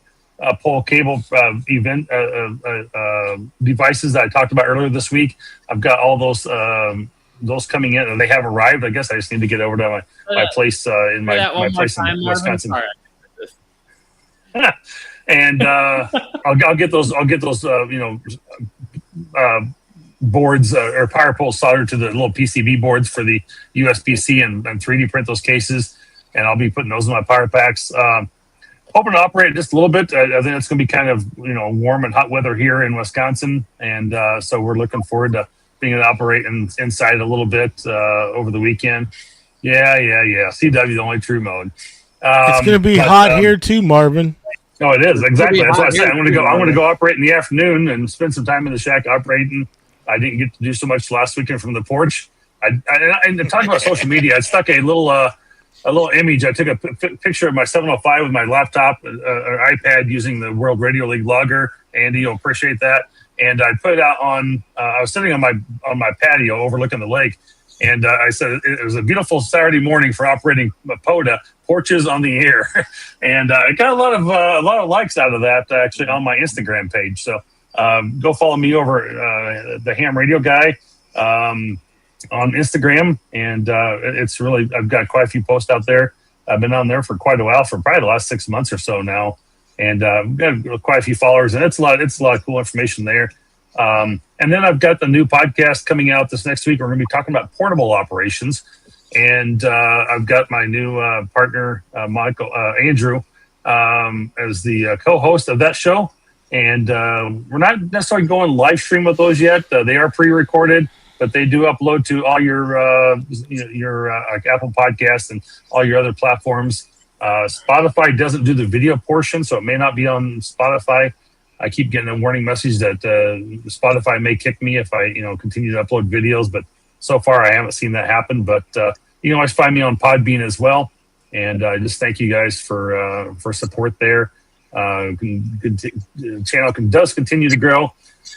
pole cable event devices that I talked about earlier this week. I've got all those coming in, and they have arrived. I guess I just need to get over to my place in my place in Wisconsin. And I'll get those boards or power poles soldered to the little PCB boards for the USB-C and 3D print those cases, and I'll be putting those in my power packs. Hoping to operate just a little bit. I think it's going to be kind of warm and hot weather here in Wisconsin, and so we're looking forward to being able to operate inside a little bit over the weekend. Yeah. CW, the only true mode. It's going to be hot here too, Marvin. No, it is exactly. That's what I said. I'm going to go operate in the afternoon and spend some time in the shack operating. I didn't get to do so much last weekend from the porch. And talking about social media, I stuck a little image. I took a picture of my 705 with my laptop or iPad using the World Radio League logger. Andy, you'll appreciate that. And I put it out on. I was sitting on my patio overlooking the lake, and I said it was a beautiful Saturday morning for operating POTA, porches on the air, and I got a lot of likes out of that actually on my Instagram page. So go follow me over the Ham Radio Guy on Instagram, and it's really I've got quite a few posts out there. I've been on there for quite a while, for probably the last 6 months or so now. And got quite a few followers, and it's a lot of cool information there. And then I've got the new podcast coming out this next week. We're going to be talking about portable operations, and I've got my new partner, Andrew, as the co-host of that show. And we're not necessarily going live stream with those yet. They are pre-recorded, but they do upload to all your Apple Podcasts and all your other platforms. Spotify doesn't do the video portion, so it may not be on Spotify. I keep getting a warning message that Spotify may kick me if I continue to upload videos, but so far I haven't seen that happen. But you can always find me on Podbean as well, and I just thank you guys for support there. channel does continue to grow.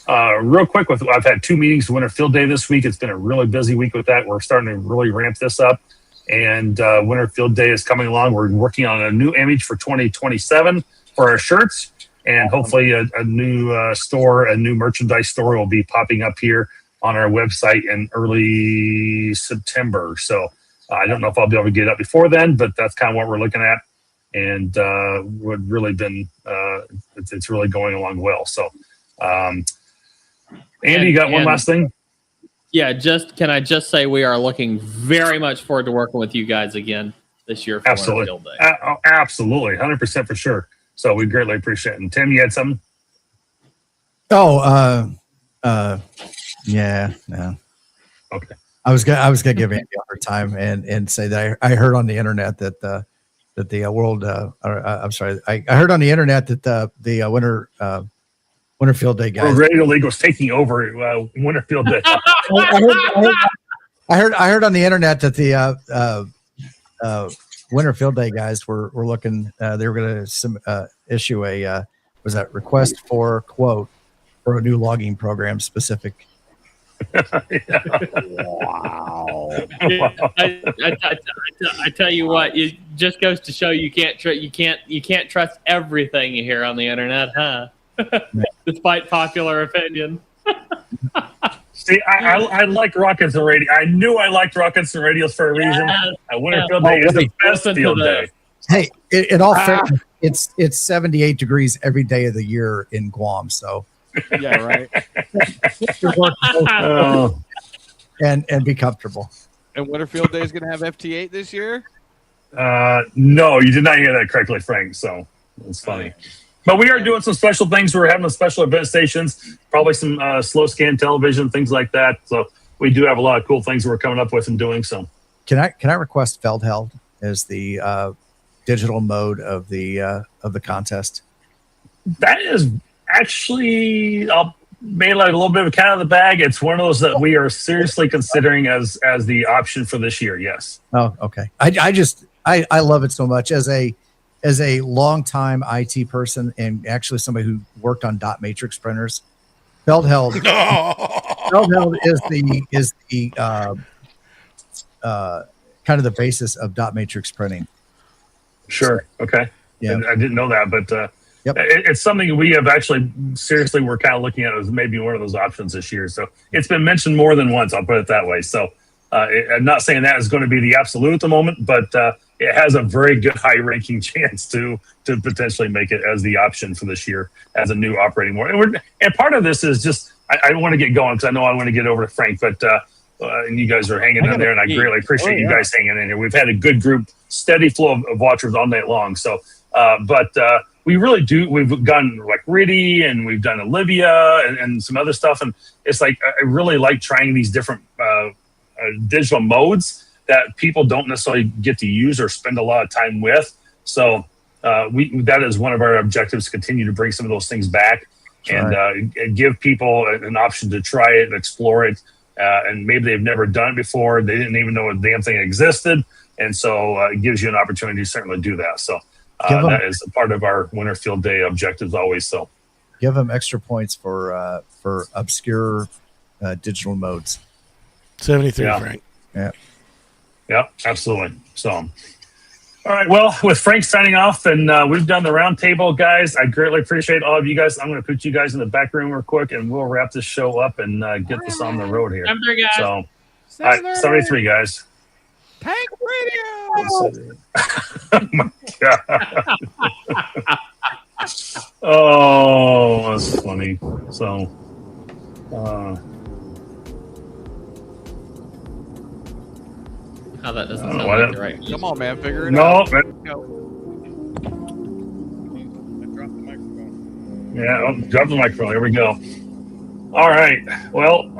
Real quick, I've had 2 meetings Winter Field Day this week. It's been a really busy week with that. We're starting to really ramp this up, and Winter Field Day is coming along. We're working on a new image for 2027 for our shirts, and hopefully a new store, a new merchandise store will be popping up here on our website in early September. So I don't know if I'll be able to get it up before then, but that's kind of what we're looking at. And would really been it's really going along well. So Andy, you got one last thing? Yeah, can I just say we are looking very much forward to working with you guys again this year for Absolutely. Winter Field Day. Absolutely, 100% for sure. So we greatly appreciate it. And Tim, you had something? Yeah, no. Okay. I was gonna give Andy a hard time and say that I heard on the internet that the world. I'm sorry, I heard on the internet that the Winter Field Day guys. Radio League was taking over Winter Field Day. I heard on the internet that the Winter Field Day guys were looking. They were going to issue a request for quote for a new logging program specific. Wow! I tell you what, it just goes to show you can't trust everything you hear on the internet, huh? Despite popular opinion. See, I like Rockets and Radio. I knew I liked Rockets and Radios for a reason. Winter Field Day is the best field day. Hey, in all fairness, it's 78 degrees every day of the year in Guam. So yeah, right. And be comfortable. And Winter Field Day is going to have FT8 this year? No, you did not hear that correctly, Frank. So it's funny. But we are doing some special things. We're having special event stations, probably some slow scan television, things like that. So we do have a lot of cool things we're coming up with and doing. So can I request Feldheld as the digital mode of the contest? That is actually made like a little bit of a cat out of the bag. It's one of those that we are seriously considering as the option for this year. Yes. Oh, okay. I love it so much as a longtime IT person and actually somebody who worked on dot matrix printers. Feldheld is the kind of the basis of dot matrix printing. Sure. Okay. Yeah. I didn't know that, but yep. It's something we have actually seriously we're kind of looking at as maybe one of those options this year. So it's been mentioned more than once. I'll put it that way. So I'm not saying that is going to be the absolute at the moment, but it has a very good high-ranking chance to potentially make it as the option for this year as a new operating mode. And part of this is just I want to get going because I know I want to get over to Frank, but and you guys are hanging in there, and I greatly appreciate you guys hanging in here. We've had a good group, steady flow of watchers all night long. So, but we really do. We've done like Riddy, and we've done Olivia, and some other stuff, and it's like I really like trying these different digital modes that people don't necessarily get to use or spend a lot of time with. So that is one of our objectives, to continue to bring some of those things back and give people an option to try it and explore it. And maybe they've never done it before. They didn't even know a damn thing existed. And so it gives you an opportunity to certainly do that. So that is a part of our Winter Field Day objectives always. So give them extra points for obscure digital modes. 73, Frank. Yeah, absolutely. So, all right. Well, with Frank signing off, and we've done the roundtable, guys. I greatly appreciate all of you guys. I'm going to put you guys in the back room real quick, and we'll wrap this show up and get this on the road here. 73 guys. So, 73 guys. Tank Radio. Oh my god. Oh, that's funny. So, how that doesn't sound like the right. Come on, man, figure it out. No. I dropped the microphone. Yeah, drop the microphone. Here we go. All right. Well,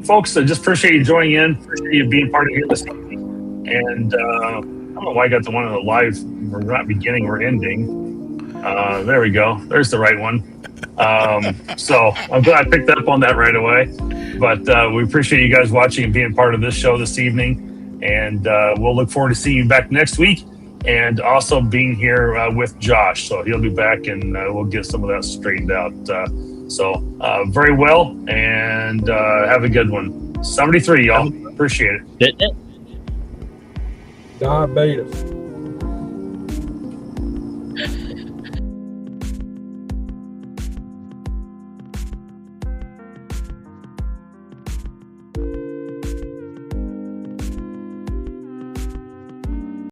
folks, I just appreciate you joining in. Appreciate you being part of here this evening. And I don't know why I got the one on the live. We're not beginning, we're ending. There we go. There's the right one. So I'm glad I picked up on that right away. But we appreciate you guys watching and being part of this show this evening. And we'll look forward to seeing you back next week. and also being here with Josh. So he'll be back, and we'll get some of that straightened out. Very well, and have a good one. 73, y'all. Appreciate it. Diabetes.